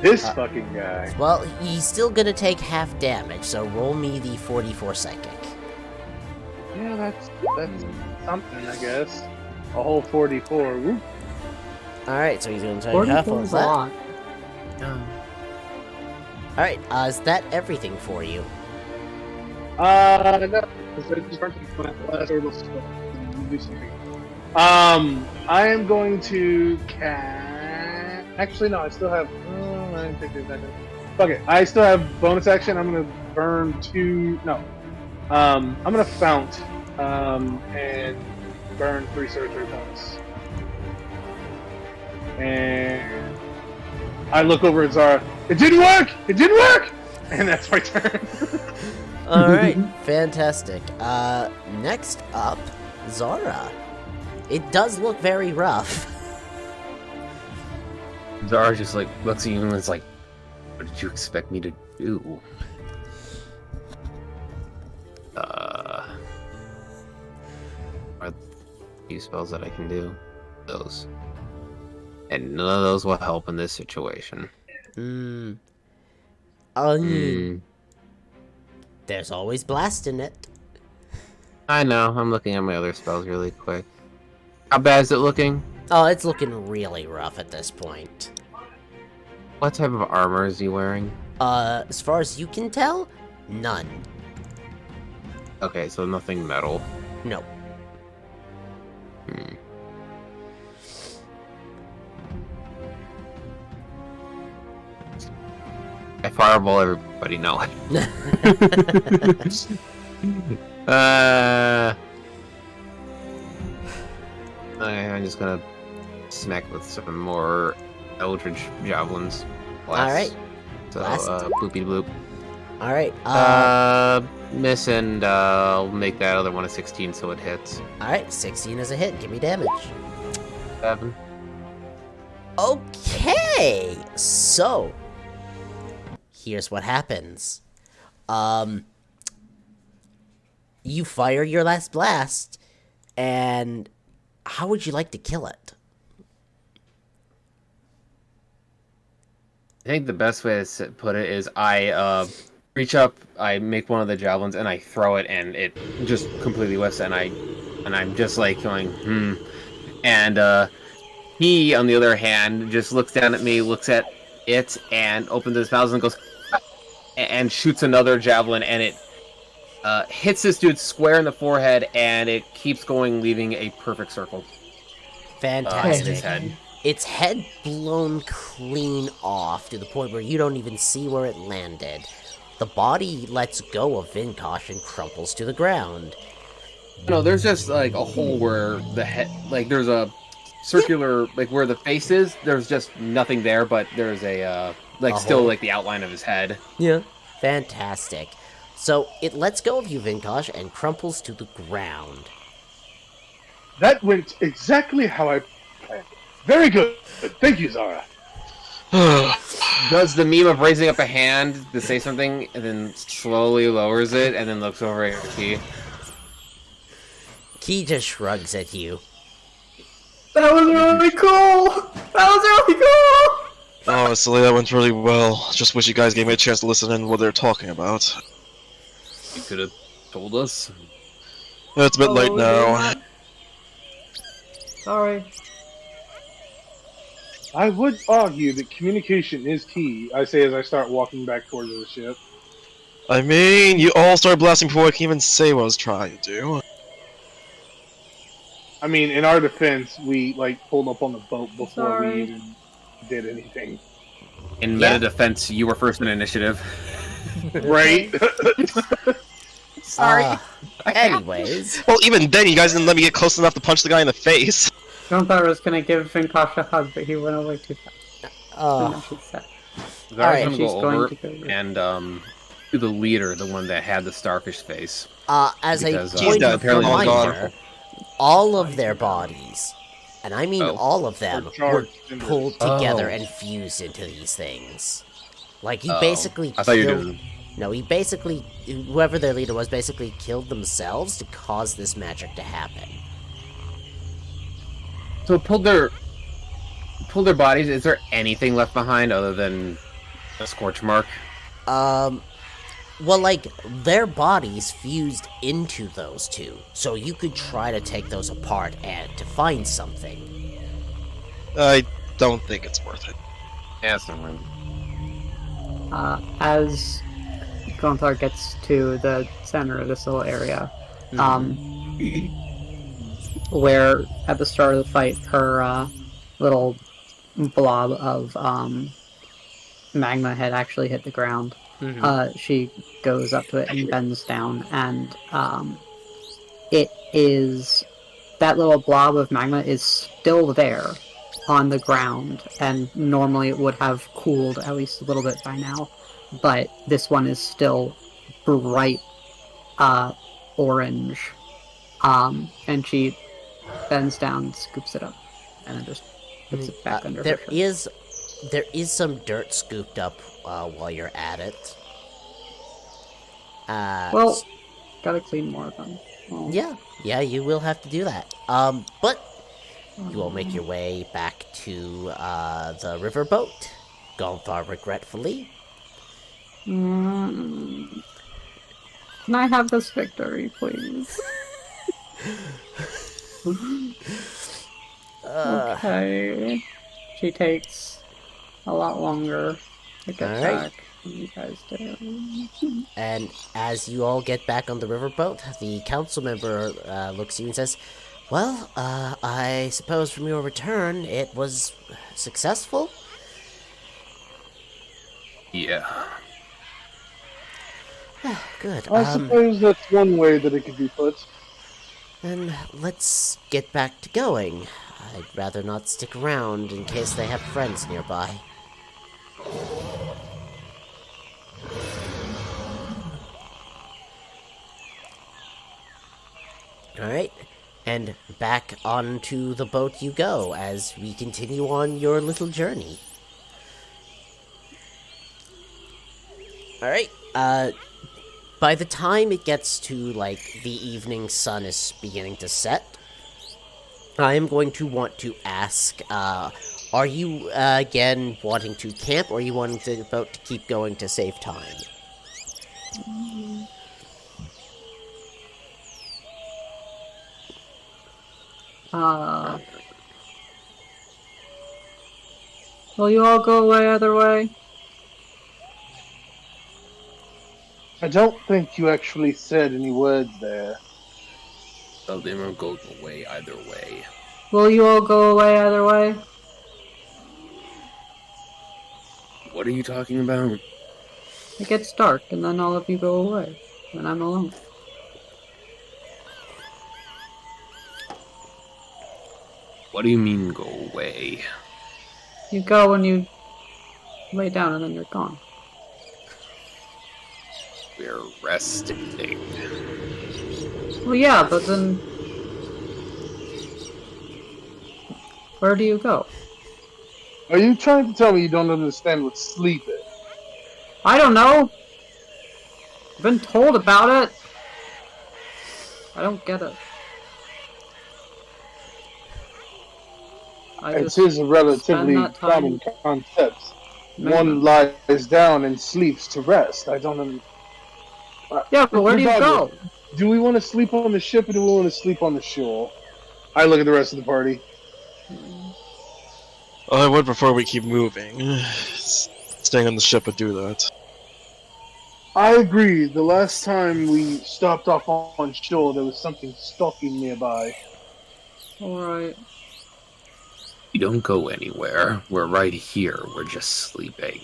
[SPEAKER 6] This fucking guy.
[SPEAKER 1] Well, he's still gonna take half damage, so roll me the 44 psychic.
[SPEAKER 6] Yeah, that's something, I guess. A whole 44. Woo.
[SPEAKER 1] Alright, so he's gonna take half
[SPEAKER 2] 44
[SPEAKER 1] of
[SPEAKER 2] is a
[SPEAKER 1] that.
[SPEAKER 2] lot.
[SPEAKER 1] Alright, is that everything for you?
[SPEAKER 6] No. Because I just weren't going to last orbital spell. Do something. I am going to cast. Actually, no, I still have. Oh, I didn't take this back. Okay, I still have bonus action. I'm going to burn 2. No. I'm going to fount and burn 3 surgery bonus. And I look over at Zara. It didn't work! It didn't work! And that's my turn.
[SPEAKER 1] Alright, fantastic. Next up, Zara. It does look very rough.
[SPEAKER 3] Zara just like looks at you and is like, "What did you expect me to do?" Are few spells that I can do those, and none of those will help in this situation.
[SPEAKER 1] There's always blast in it.
[SPEAKER 3] I know. I'm looking at my other spells really quick. How bad is it looking?
[SPEAKER 1] Oh, it's looking really rough at this point.
[SPEAKER 3] What type of armor is he wearing?
[SPEAKER 1] As far as you can tell, none.
[SPEAKER 3] Okay, so nothing metal.
[SPEAKER 1] No.
[SPEAKER 3] I fireball everybody, no. I'm just gonna smack with some more Eldritch Javelins.
[SPEAKER 1] Alright.
[SPEAKER 3] So,
[SPEAKER 1] Blast.
[SPEAKER 3] bloopy bloop.
[SPEAKER 1] Alright,
[SPEAKER 3] Miss, and I'll make that other one a 16 so it hits.
[SPEAKER 1] alright, 16 is a hit. Give me damage.
[SPEAKER 3] 7.
[SPEAKER 1] Okay, so here's what happens. You fire your last blast, and how would you like to kill it?
[SPEAKER 3] I think the best way to put it is I reach up, I make one of the javelins, and I throw it, and it just completely whiffs, and I'm just like going, And he, on the other hand, just looks down at me, looks at it, and opens his mouth and goes, and shoots another javelin, and it hits this dude square in the forehead, and it keeps going, leaving a perfect circle.
[SPEAKER 1] Fantastic.
[SPEAKER 3] In his head.
[SPEAKER 1] Its head blown clean off to the point where you don't even see where it landed. The body lets go of Vinkosh and crumples to the ground.
[SPEAKER 3] No, there's just like a hole where the head, like there's a circular, like where the face is, there's just nothing there, but there's a, like still
[SPEAKER 1] hole.
[SPEAKER 3] like the outline of his head.
[SPEAKER 1] Yeah. Fantastic. So it lets go of you, Vinkosh, and crumples to the ground.
[SPEAKER 6] That went exactly how I planned. Very good. Thank you, Zara.
[SPEAKER 3] Does the meme of raising up a hand to say something, and then slowly lowers it, and then looks over at Key.
[SPEAKER 1] Key just shrugs at you.
[SPEAKER 2] That was really cool! That was really cool!
[SPEAKER 5] Honestly, that went really well. Just wish you guys gave me a chance to listen in what they're talking about.
[SPEAKER 3] You could have told us.
[SPEAKER 5] It's a bit late now.
[SPEAKER 2] Sorry.
[SPEAKER 6] I would argue that communication is key, I say as I start walking back towards the ship.
[SPEAKER 5] I mean, you all started blasting before I can even say what I was trying to do.
[SPEAKER 6] I mean, in our defense, we, like, pulled up on the boat before
[SPEAKER 2] Sorry.
[SPEAKER 6] we even did anything.
[SPEAKER 3] In
[SPEAKER 1] Yeah.
[SPEAKER 3] meta defense, you were first in initiative.
[SPEAKER 6] Right?
[SPEAKER 3] Sorry.
[SPEAKER 1] Anyways,
[SPEAKER 5] Well, even then, you guys didn't let me get close enough to punch the guy in the face.
[SPEAKER 2] Gunther was gonna give Vinkosh a hug, but he went away too fast. And then
[SPEAKER 1] uh,
[SPEAKER 2] she said,
[SPEAKER 3] Zara's
[SPEAKER 1] Alright,
[SPEAKER 3] gonna
[SPEAKER 2] she's
[SPEAKER 3] go
[SPEAKER 2] going
[SPEAKER 3] over
[SPEAKER 2] to go-
[SPEAKER 3] and to the leader, the one that had the starfish face.
[SPEAKER 1] as
[SPEAKER 3] Because,
[SPEAKER 1] a
[SPEAKER 5] He's
[SPEAKER 1] point
[SPEAKER 5] dead.
[SPEAKER 1] of
[SPEAKER 3] apparently
[SPEAKER 5] all gone.
[SPEAKER 1] reminder, all of their bodies, and I mean
[SPEAKER 3] Oh.
[SPEAKER 1] all of them,
[SPEAKER 6] Are
[SPEAKER 1] were
[SPEAKER 6] charged into
[SPEAKER 1] pulled
[SPEAKER 3] this.
[SPEAKER 1] together
[SPEAKER 3] Oh.
[SPEAKER 1] and fused into these things. Like, he
[SPEAKER 3] Oh.
[SPEAKER 1] basically
[SPEAKER 3] I thought you were
[SPEAKER 1] killed...
[SPEAKER 3] doing.
[SPEAKER 1] No, he basically... Whoever their leader was basically killed themselves to cause this magic to happen.
[SPEAKER 3] So pulled their bodies. Is there anything left behind other than a scorch mark?
[SPEAKER 1] Well, like, their bodies fused into those two, so you could try to take those apart and to find something.
[SPEAKER 5] I don't think it's worth it.
[SPEAKER 3] Yeah, that's not right.
[SPEAKER 2] as Gunther gets to the center of this little area, where at the start of the fight, her little blob of magma had actually hit the ground. She goes up to it and bends down, and it is... that little blob of magma is still there on the ground, and normally it would have cooled at least a little bit by now, but this one is still bright orange, and she bends down, scoops it up, and then just puts it back under her shirt.
[SPEAKER 1] There is some dirt scooped up while you're at it.
[SPEAKER 2] Well, gotta clean more of them. Well,
[SPEAKER 1] yeah, you will have to do that. But you will make your way back to the riverboat. Gonthar regretfully.
[SPEAKER 2] Can I have this victory, please? Okay. She takes a lot longer to get
[SPEAKER 1] Alright.
[SPEAKER 2] back than you guys do.
[SPEAKER 1] And as you all get back on the riverboat, the council member looks at you and says, "Well, I suppose from your return, it was successful?"
[SPEAKER 3] Yeah.
[SPEAKER 1] Good.
[SPEAKER 6] I suppose that's one way that it could be put.
[SPEAKER 1] Then let's get back to going. I'd rather not stick around in case they have friends nearby. Alright, and back onto the boat you go as we continue on your little journey. Alright, by the time it gets to, like, the evening sun is beginning to set, I am going to want to ask, are you, again, wanting to camp, or are you wanting the boat to keep going to save time?
[SPEAKER 2] Will you all go away either way?
[SPEAKER 6] I don't think you actually said any words there.
[SPEAKER 3] So they won't go away either way.
[SPEAKER 2] Will you all go away either way?
[SPEAKER 3] What are you talking about?
[SPEAKER 2] It gets dark, and then all of you go away, and I'm alone.
[SPEAKER 3] What do you mean go away?
[SPEAKER 2] You go and you lay down, and then you're gone.
[SPEAKER 3] We're resting.
[SPEAKER 2] Well, yeah, but then... where do you go?
[SPEAKER 6] Are you trying to tell me you don't understand what sleep is?
[SPEAKER 2] I don't know! I've been told about it! I don't get it. I
[SPEAKER 6] It
[SPEAKER 2] just
[SPEAKER 6] is a relatively
[SPEAKER 2] spend that time-
[SPEAKER 6] common concept. One lies down and sleeps to rest. I don't know.
[SPEAKER 2] Yeah, but where do you go?
[SPEAKER 6] Do we want to sleep on the ship or do we want to sleep on the shore? I look at the rest of the party.
[SPEAKER 5] I would before we keep moving. Staying on the ship would do that.
[SPEAKER 6] I agree. The last time we stopped off on shore, there was something stalking nearby.
[SPEAKER 2] Alright.
[SPEAKER 3] You don't go anywhere. We're right here. We're just sleeping.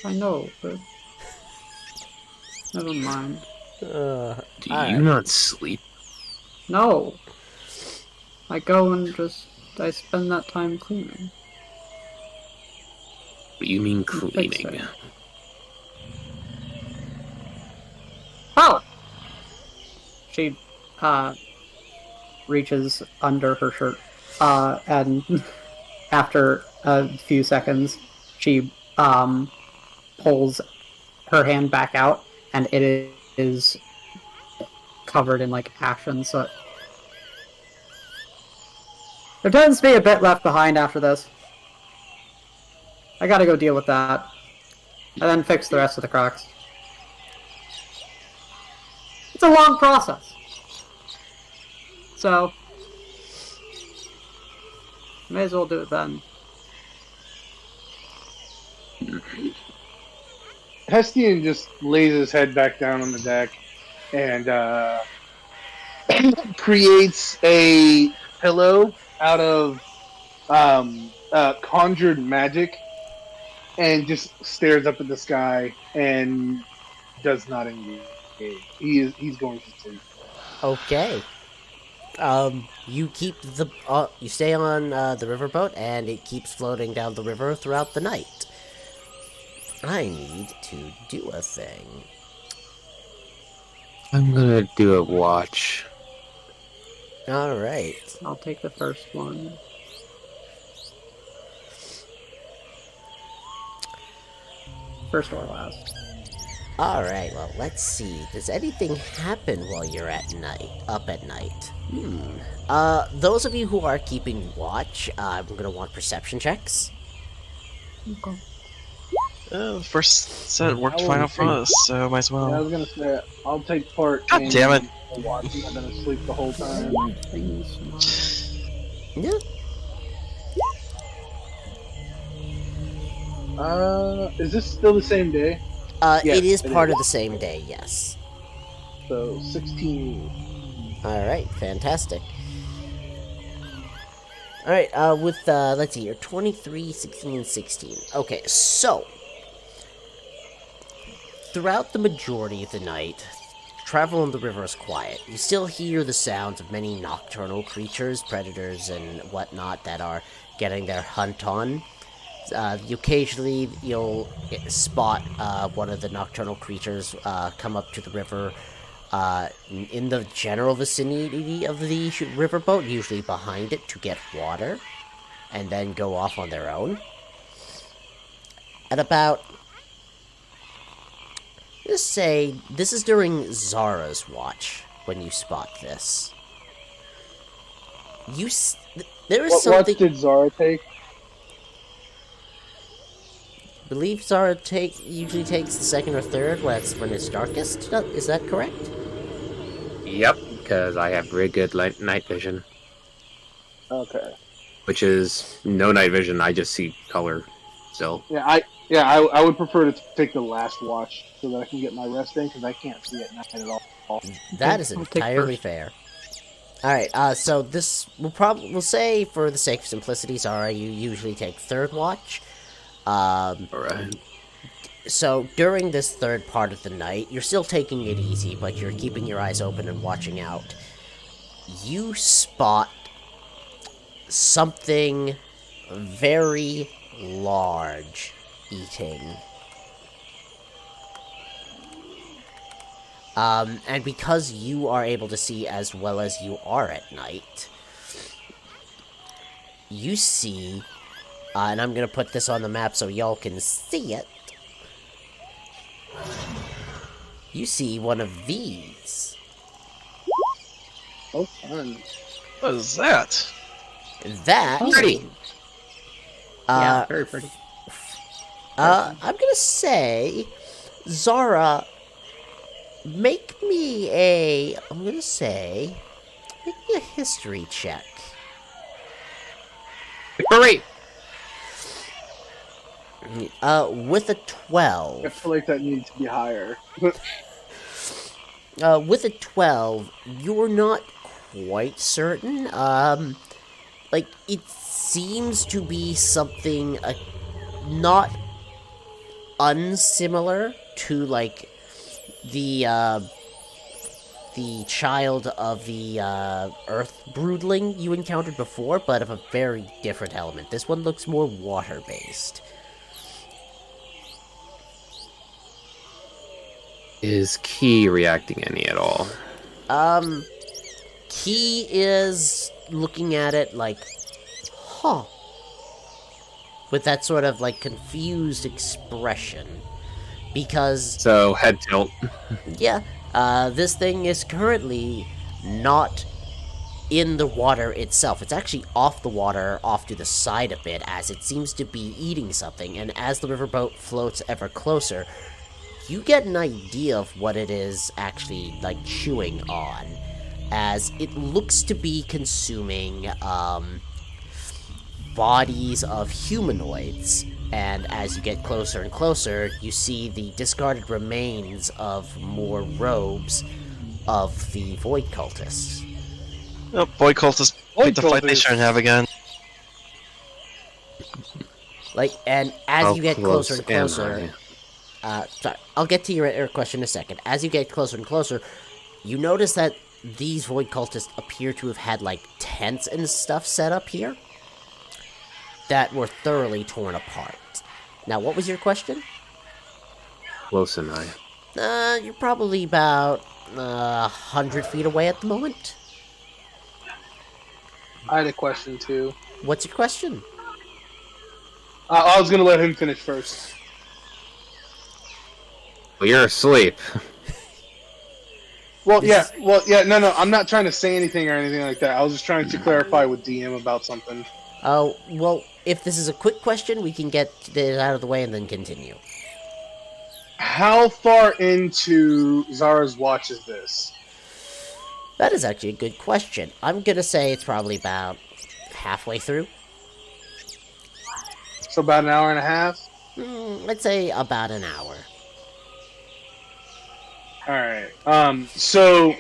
[SPEAKER 2] I know, but never mind.
[SPEAKER 3] Do you not sleep?
[SPEAKER 2] No. I go and I spend that time cleaning.
[SPEAKER 3] What do you mean
[SPEAKER 2] and
[SPEAKER 3] cleaning?
[SPEAKER 2] fixing. Oh! She, reaches under her shirt, and after a few seconds, she, pulls her hand back out, and it is covered in, like, ashen soot. There tends to be a bit left behind after this. I gotta go deal with that. And then fix the rest of the cracks. It's a long process. So, may as well do it then.
[SPEAKER 6] Hestian just lays his head back down on the deck and creates a pillow out of conjured magic and just stares up at the sky and does not engage. He's going to sleep.
[SPEAKER 1] Okay. You keep you stay on the riverboat, and it keeps floating down the river throughout the night. I need to do a thing.
[SPEAKER 3] I'm gonna do a watch.
[SPEAKER 1] Alright.
[SPEAKER 2] I'll take the first one. First or last.
[SPEAKER 1] Alright, well, let's see. Does anything happen while you're up at night? Those of you who are keeping watch, I'm gonna want perception checks.
[SPEAKER 2] Okay.
[SPEAKER 5] The first set worked fine out for us, so might as
[SPEAKER 6] Yeah, I
[SPEAKER 5] well.
[SPEAKER 6] was gonna say I'll take part.
[SPEAKER 5] God
[SPEAKER 6] in
[SPEAKER 5] damn it.
[SPEAKER 6] the watch. I'm gonna sleep the whole time.
[SPEAKER 1] Yeah.
[SPEAKER 6] Is this still the same day? Yes,
[SPEAKER 1] it is
[SPEAKER 6] it
[SPEAKER 1] part
[SPEAKER 6] is.
[SPEAKER 1] of the same day, yes.
[SPEAKER 6] So 16.
[SPEAKER 1] Alright, fantastic. Alright, let's see, you're 23, 16, and 16. Okay, so, throughout the majority of the night, travel on the river is quiet. You still hear the sounds of many nocturnal creatures, predators, and whatnot that are getting their hunt on. Occasionally, you'll spot one of the nocturnal creatures come up to the river in the general vicinity of the riverboat, usually behind it, to get water, and then go off on their own. At about, let's say, this is during Zara's watch when you spot this. There is
[SPEAKER 6] What
[SPEAKER 1] something.
[SPEAKER 6] watch did Zara take?
[SPEAKER 1] I believe Zara usually takes the second or third when it's darkest. Is that correct?
[SPEAKER 3] Yep, because I have very good night vision.
[SPEAKER 6] Okay.
[SPEAKER 3] Which is no night vision, I just see color still.
[SPEAKER 6] I would prefer to take the last watch so that I can get my rest in because I can't see at night at all.
[SPEAKER 1] That is
[SPEAKER 2] I'll take
[SPEAKER 1] entirely
[SPEAKER 2] first.
[SPEAKER 1] fair. Alright, so this we'll say for the sake of simplicity, Zara, you usually take third watch.
[SPEAKER 3] Alright.
[SPEAKER 1] So during this third part of the night, you're still taking it easy, but you're keeping your eyes open and watching out. You spot something very large eating. And because you are able to see as well as you are at night, you see, and I'm gonna put this on the map so y'all can see it. You see one of these.
[SPEAKER 6] Oh, fun.
[SPEAKER 5] What is that?
[SPEAKER 1] That.
[SPEAKER 2] Pretty. Yeah,
[SPEAKER 1] Uh,
[SPEAKER 2] very pretty.
[SPEAKER 1] I'm gonna say, Zara, make me a history check.
[SPEAKER 3] Hurry!
[SPEAKER 1] With a
[SPEAKER 6] I
[SPEAKER 1] 12.
[SPEAKER 6] feel like that needs to be higher.
[SPEAKER 1] With a 12, you're not quite certain. like, it seems to be something not unsimilar to, like, the child of the earth broodling you encountered before, but of a very different element. This one looks more water-based.
[SPEAKER 3] Is Key reacting any at all?
[SPEAKER 1] Key is looking at it like, huh, with that sort of, like, confused expression. Because,
[SPEAKER 3] So, head tilt.
[SPEAKER 1] yeah, this thing is currently not in the water itself. It's actually off the water, off to the side a bit, as it seems to be eating something, and as the riverboat floats ever closer, you get an idea of what it is actually, like, chewing on, as it looks to be consuming, bodies of humanoids, and as you get closer and closer, you see the discarded remains of more robes of the Void Cultists.
[SPEAKER 5] Oh, boy cultists pick the fight they shouldn't have again.
[SPEAKER 1] Like, and as
[SPEAKER 3] How
[SPEAKER 1] you get
[SPEAKER 3] close
[SPEAKER 1] closer and
[SPEAKER 3] am
[SPEAKER 1] closer, sorry, I'll get to your question in a second. As you get closer and closer, you notice that these Void Cultists appear to have had, like, tents and stuff set up here that were thoroughly torn apart. Now, what was your question?
[SPEAKER 3] Close am I?
[SPEAKER 1] You're probably about 100 feet away at the moment.
[SPEAKER 6] I had a question too.
[SPEAKER 1] What's your question?
[SPEAKER 6] I was gonna let him finish first.
[SPEAKER 3] Well, you're asleep.
[SPEAKER 6] Well, no, I'm not trying to say anything or anything like that. I was just trying to clarify with DM about something.
[SPEAKER 1] Oh, well, if this is a quick question, we can get it out of the way and then continue.
[SPEAKER 6] How far into Zara's watch is this?
[SPEAKER 1] That is actually a good question. I'm gonna say it's probably about halfway through.
[SPEAKER 6] So about an hour and a half?
[SPEAKER 1] I'd say about an hour.
[SPEAKER 6] Alright. So,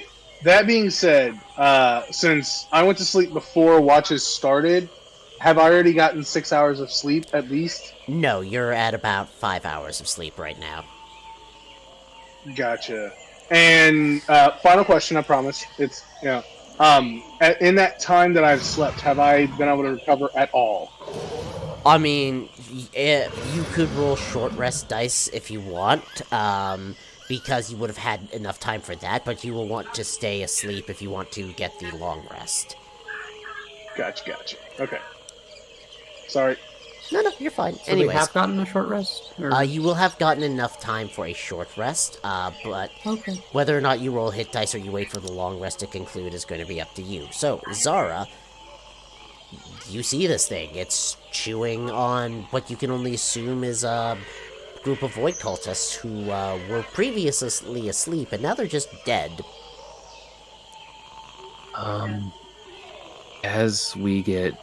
[SPEAKER 6] that being said, since I went to sleep before watches started, have I already gotten 6 hours of sleep at least?
[SPEAKER 1] No, you're at about 5 hours of sleep right now.
[SPEAKER 6] Gotcha. And final question, I promise. It's in that time that I've slept, have I been able to recover at all?
[SPEAKER 1] I mean, you could roll short rest dice if you want, because you would have had enough time for that, but you will want to stay asleep if you want to get the long rest.
[SPEAKER 6] Gotcha. Okay. Sorry.
[SPEAKER 1] No, you're fine.
[SPEAKER 2] So
[SPEAKER 1] Anyways,
[SPEAKER 2] we have gotten a short rest? Or...
[SPEAKER 1] you will have gotten enough time for a short rest, but
[SPEAKER 2] Okay.
[SPEAKER 1] whether or not you roll hit dice or you wait for the long rest to conclude is going to be up to you. So, Zara, you see this thing. It's chewing on what you can only assume is a group of Void Cultists who were previously asleep, and now they're just dead.
[SPEAKER 3] As we get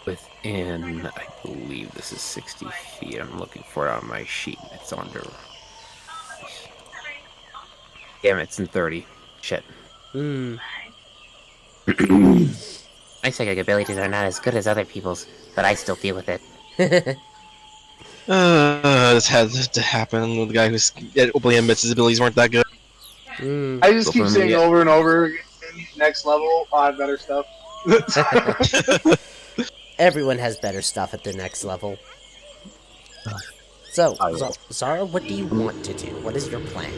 [SPEAKER 3] within, I believe this is 60 feet. I'm looking for it on my sheet. It's under. Damn it, it's in 30. Shit.
[SPEAKER 7] My psychic abilities are not as good as other people's, but I still deal with it.
[SPEAKER 5] This had to happen with the guy who's openly admits his abilities weren't that good.
[SPEAKER 6] I just keep
[SPEAKER 3] Well, for
[SPEAKER 6] saying
[SPEAKER 3] me,
[SPEAKER 6] over and over again, next level, I have better stuff.
[SPEAKER 1] Everyone has better stuff at the next level. So, Zara, what do you want to do? What is your plan?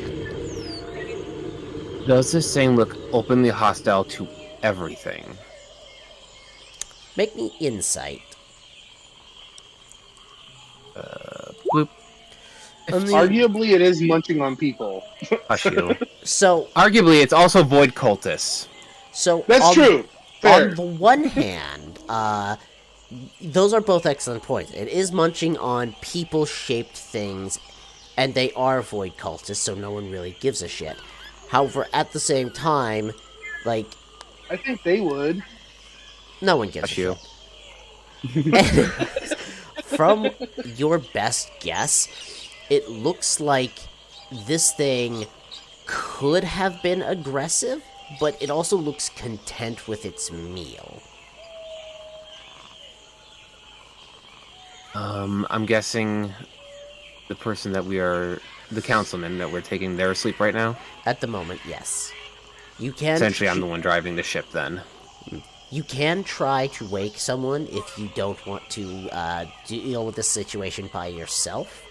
[SPEAKER 3] Does this thing look openly hostile to everything?
[SPEAKER 1] Make me insight.
[SPEAKER 3] Bloop.
[SPEAKER 6] Arguably, it is munching on people.
[SPEAKER 3] Hush you.
[SPEAKER 1] So,
[SPEAKER 3] Arguably, it's also Void Cultists.
[SPEAKER 6] That's true. Fair.
[SPEAKER 1] On the one hand, those are both excellent points. It is munching on people-shaped things, and they are Void Cultists, so no one really gives a shit. However, at the same time, like,
[SPEAKER 6] I think they would.
[SPEAKER 1] no one gives
[SPEAKER 3] Hush
[SPEAKER 1] a
[SPEAKER 3] you.
[SPEAKER 1] shit. From your best guess, it looks like this thing could have been aggressive, but it also looks content with its meal.
[SPEAKER 3] I'm guessing the person that the councilman that we're taking, they're asleep right now?
[SPEAKER 1] At the moment, yes. You can
[SPEAKER 3] Essentially, I'm the one driving the ship then.
[SPEAKER 1] You can try to wake someone if you don't want to deal with the situation by yourself.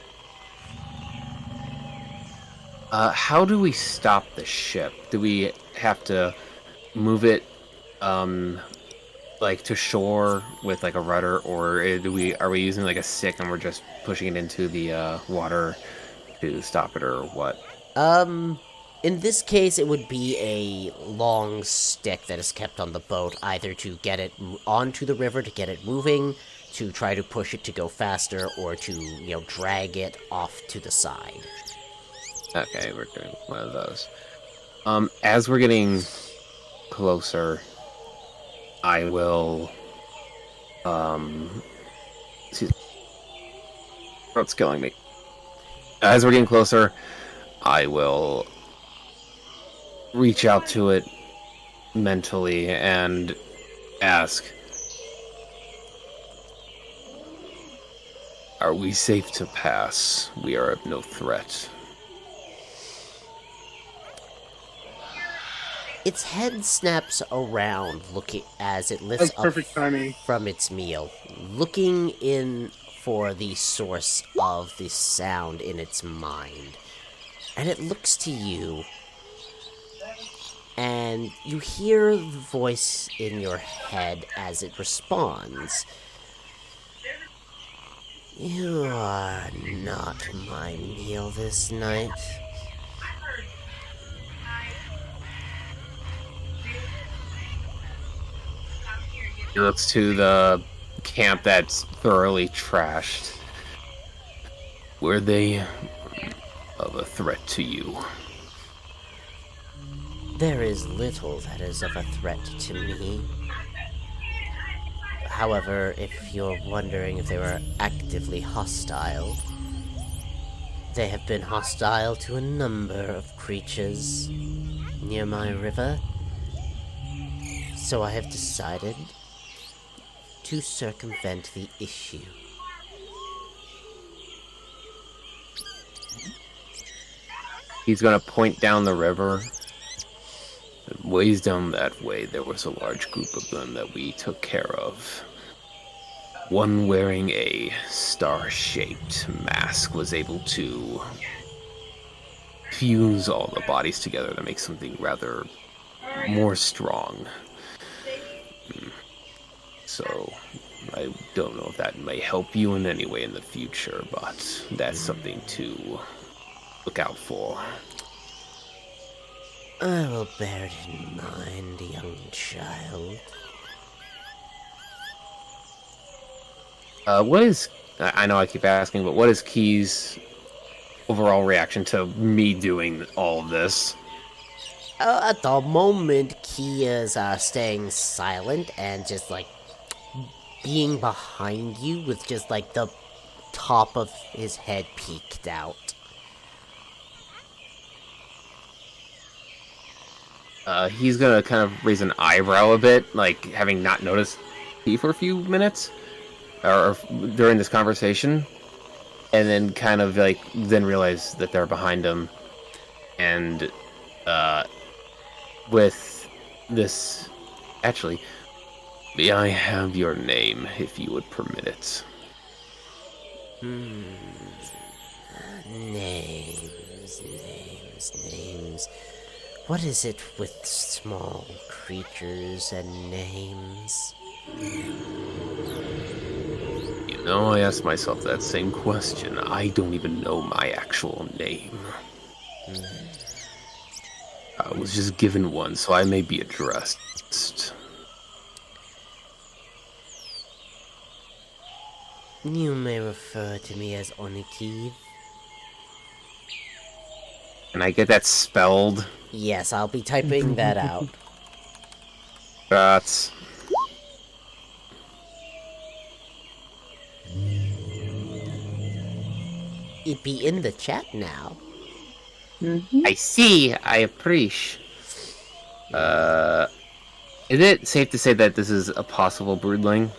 [SPEAKER 3] How do we stop the ship? Do we have to move it, like to shore with like a rudder, or are we using like a stick and we're just pushing it into the water to stop it, or what?
[SPEAKER 1] In this case, it would be a long stick that is kept on the boat, either to get it onto the river to get it moving, to try to push it to go faster, or to, drag it off to the side.
[SPEAKER 3] Okay, we're doing one of those. As we're getting closer, I will, excuse me. Throat's killing me. As we're getting closer, I will reach out to it mentally and ask, are we safe to pass? We are of no threat.
[SPEAKER 1] Its head snaps around, looking as it lifts
[SPEAKER 6] That's
[SPEAKER 1] up
[SPEAKER 6] perfect timing.
[SPEAKER 1] from its meal, looking in for the source of the sound in its mind. And it looks to you, and you hear the voice in your head as it responds. You are not my meal this night.
[SPEAKER 3] He looks to the camp that's thoroughly trashed. Were they of a threat to you?
[SPEAKER 1] There is little that is of a threat to me. However, if you're wondering if they were actively hostile, they have been hostile to a number of creatures near my river. So I have decided to circumvent the issue.
[SPEAKER 3] He's gonna point down the river. Ways down that way, there was a large group of them that we took care of. One wearing a star-shaped mask was able to fuse all the bodies together to make something rather more strong. So, I don't know if that may help you in any way in the future, but that's something to look out for.
[SPEAKER 1] I will bear it in mind, young child.
[SPEAKER 3] What is... I know I keep asking, but what is Key's overall reaction to me doing all of this?
[SPEAKER 1] At the moment, Key is staying silent and just being behind you with just the top of his head peeked out.
[SPEAKER 3] He's gonna kind of raise an eyebrow a bit, having not noticed Key for a few minutes, or during this conversation, and then kind of then realize that they're behind him, and with this, actually, may I have your name if you would permit it?
[SPEAKER 1] Names. What is it with small creatures and names?
[SPEAKER 3] You know, I asked myself that same question. I don't even know my actual name. I was just given one, so I may be addressed.
[SPEAKER 1] You may refer to me as Onikiv.
[SPEAKER 3] Can I get that spelled?
[SPEAKER 1] Yes, I'll be typing that out.
[SPEAKER 3] That's...
[SPEAKER 1] It'd be in the chat now.
[SPEAKER 3] I see. I appreciate. Is it safe to say that this is a possible broodling?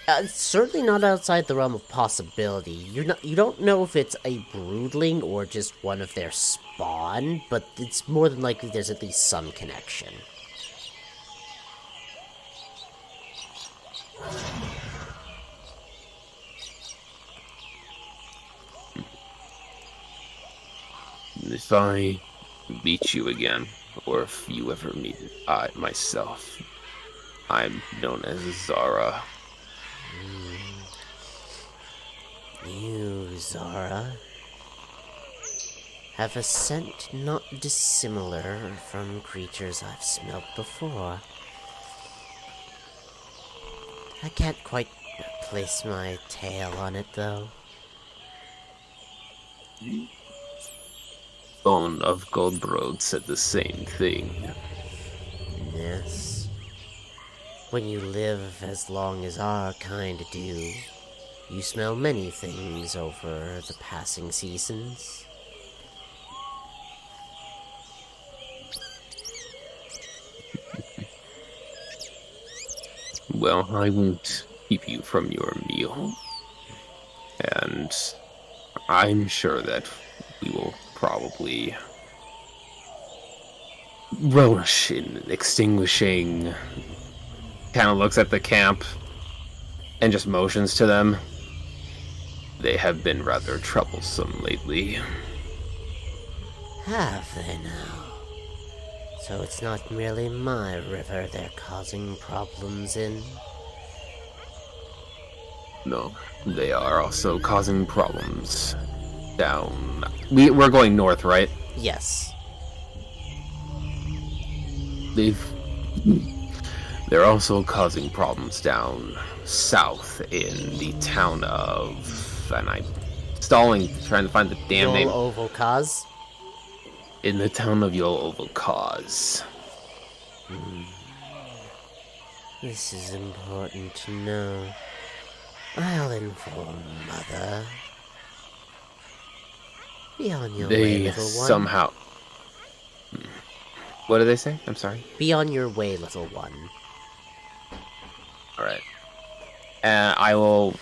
[SPEAKER 1] It's certainly not outside the realm of possibility. You don't know if it's a broodling or just one of their spawn, but it's more than likely there's at least some connection.
[SPEAKER 3] If I meet you again, or if you ever meet I myself, I'm known as Zara.
[SPEAKER 1] You, Zara, have a scent not dissimilar from creatures I've smelt before. I can't quite place my tail on it, though.
[SPEAKER 3] Bone of Goldbrod said the same thing.
[SPEAKER 1] Yes. When you live as long as our kind do, you smell many things over the passing seasons.
[SPEAKER 3] Well, I won't keep you from your meal. And I'm sure that we will probably relish in extinguishing. Kind of looks at the camp and just motions to them. They have been rather troublesome lately.
[SPEAKER 1] Have they now? So it's not merely my river they're causing problems in?
[SPEAKER 3] No, they are also causing problems down. We're going north, right?
[SPEAKER 1] Yes.
[SPEAKER 3] They're also causing problems down south in the town of, and I'm stalling trying to find the damn name.
[SPEAKER 1] Oval Cause?
[SPEAKER 3] In the town of Yol Oval Cause.
[SPEAKER 1] This is important to know. I'll inform Mother. Be on your way,
[SPEAKER 3] They
[SPEAKER 1] little one.
[SPEAKER 3] somehow... What did they say? I'm sorry.
[SPEAKER 1] Be on your way, little one.
[SPEAKER 3] Alright. I will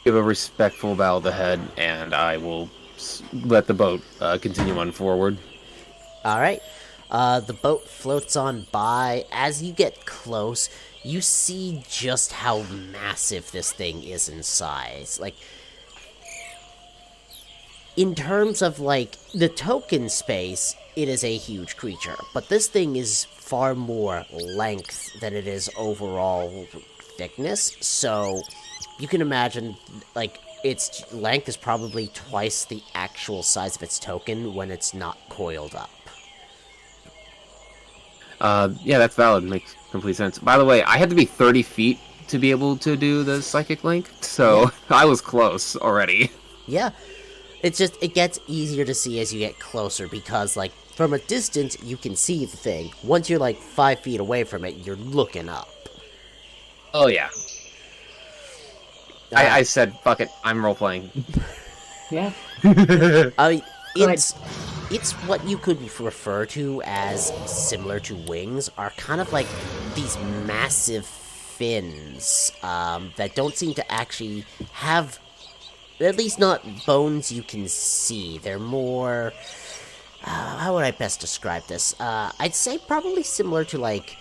[SPEAKER 3] give a respectful bow of the head, and I will let the boat continue on forward.
[SPEAKER 1] Alright. The boat floats on by. As you get close, you see just how massive this thing is in size. Like, in terms of, like, the token space, it is a huge creature. But this thing is far more length than it is overall thickness. So, you can imagine, like, its length is probably twice the actual size of its token when it's not coiled up.
[SPEAKER 3] Yeah, that's valid. Makes complete sense. By the way, I had to be 30 feet to be able to do the psychic link, so I was close already.
[SPEAKER 1] Yeah. It's just, it gets easier to see as you get closer because, like, from a distance, you can see the thing. Once you're, like, 5 feet away from it, you're looking up.
[SPEAKER 3] Oh, yeah. I said, fuck it, I'm role-playing.
[SPEAKER 2] Yeah.
[SPEAKER 1] It's what you could refer to as similar to wings, are kind of like these massive fins that don't seem to actually have, at least not bones you can see. They're more, how would I best describe this? I'd say probably similar to, like,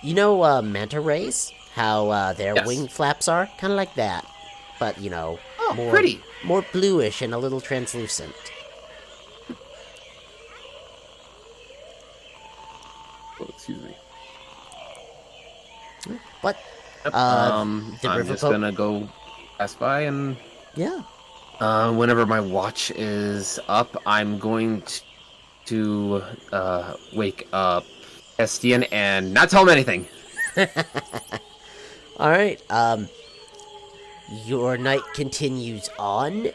[SPEAKER 1] you know, manta rays? How their wing flaps are? Kind of like that. But, you know, more bluish and a little translucent.
[SPEAKER 3] Oh, excuse me.
[SPEAKER 1] But, the
[SPEAKER 3] I'm
[SPEAKER 1] river
[SPEAKER 3] just
[SPEAKER 1] boat-
[SPEAKER 3] gonna go pass by and...
[SPEAKER 1] Yeah.
[SPEAKER 3] Whenever my watch is up, I'm going to wake up Estienne and not tell him anything.
[SPEAKER 1] Alright, your night continues on.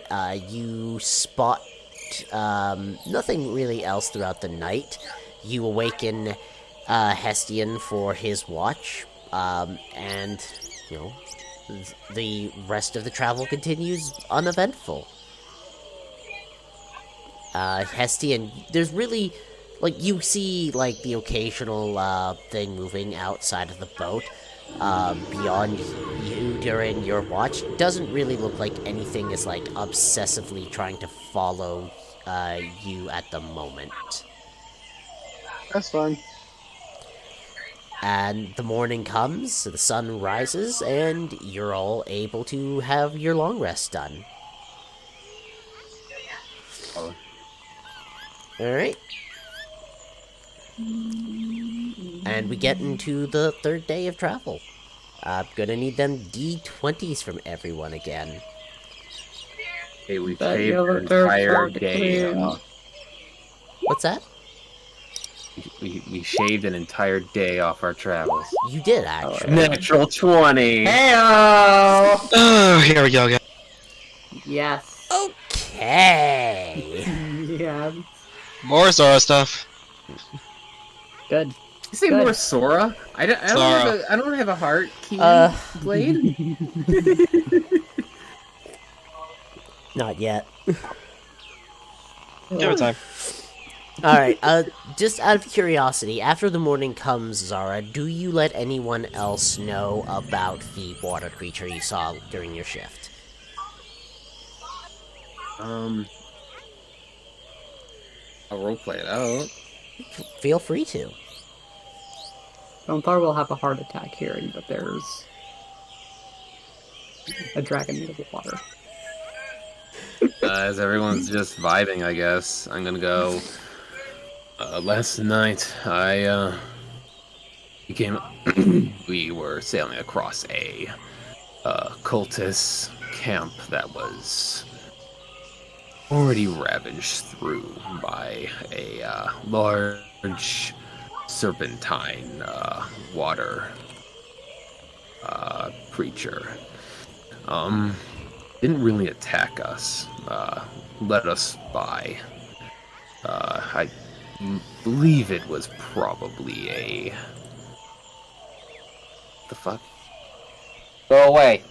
[SPEAKER 1] You spot nothing really else throughout the night. You awaken Hestian for his watch, and, you know, the rest of the travel continues uneventful. Hestian, there's really, like, you see, like, the occasional thing moving outside of the boat, beyond you during your watch, doesn't really look like anything is like obsessively trying to follow you at the moment.
[SPEAKER 6] That's fine.
[SPEAKER 1] And the morning comes, the sun rises, and you're all able to have your long rest done.
[SPEAKER 3] Oh.
[SPEAKER 1] Alright. And we get into the third day of travel. I'm gonna need them D20s from everyone again.
[SPEAKER 3] Hey, we
[SPEAKER 2] Bet
[SPEAKER 3] saved
[SPEAKER 2] you'll
[SPEAKER 3] an
[SPEAKER 2] look very
[SPEAKER 3] entire
[SPEAKER 2] hard to
[SPEAKER 3] day.
[SPEAKER 2] clean.
[SPEAKER 1] What's that?
[SPEAKER 3] We shaved an entire day off our travels.
[SPEAKER 1] You did, actually.
[SPEAKER 3] Natural 20!
[SPEAKER 2] Heyo!
[SPEAKER 5] Oh, here we go again.
[SPEAKER 2] Yes.
[SPEAKER 1] Okay.
[SPEAKER 2] Yeah.
[SPEAKER 5] More Zara stuff.
[SPEAKER 2] Good.
[SPEAKER 3] You say
[SPEAKER 2] Good.
[SPEAKER 3] more Sora? I don't have a heart key blade.
[SPEAKER 1] Not yet.
[SPEAKER 5] Give it time.
[SPEAKER 1] Alright, just out of curiosity, after the morning comes, Zara, do you let anyone else know about the water creature you saw during your shift?
[SPEAKER 3] I'll roleplay it out.
[SPEAKER 1] Feel free to.
[SPEAKER 2] Gunthar will have a heart attack hearing that there's a dragon made of water.
[SPEAKER 3] As everyone's just vibing, I guess, I'm gonna go. Last night, we were sailing across a cultist camp that was already ravaged through by a large serpentine water creature. Didn't really attack us. Let us by. I believe it was probably a... The fuck? Go away.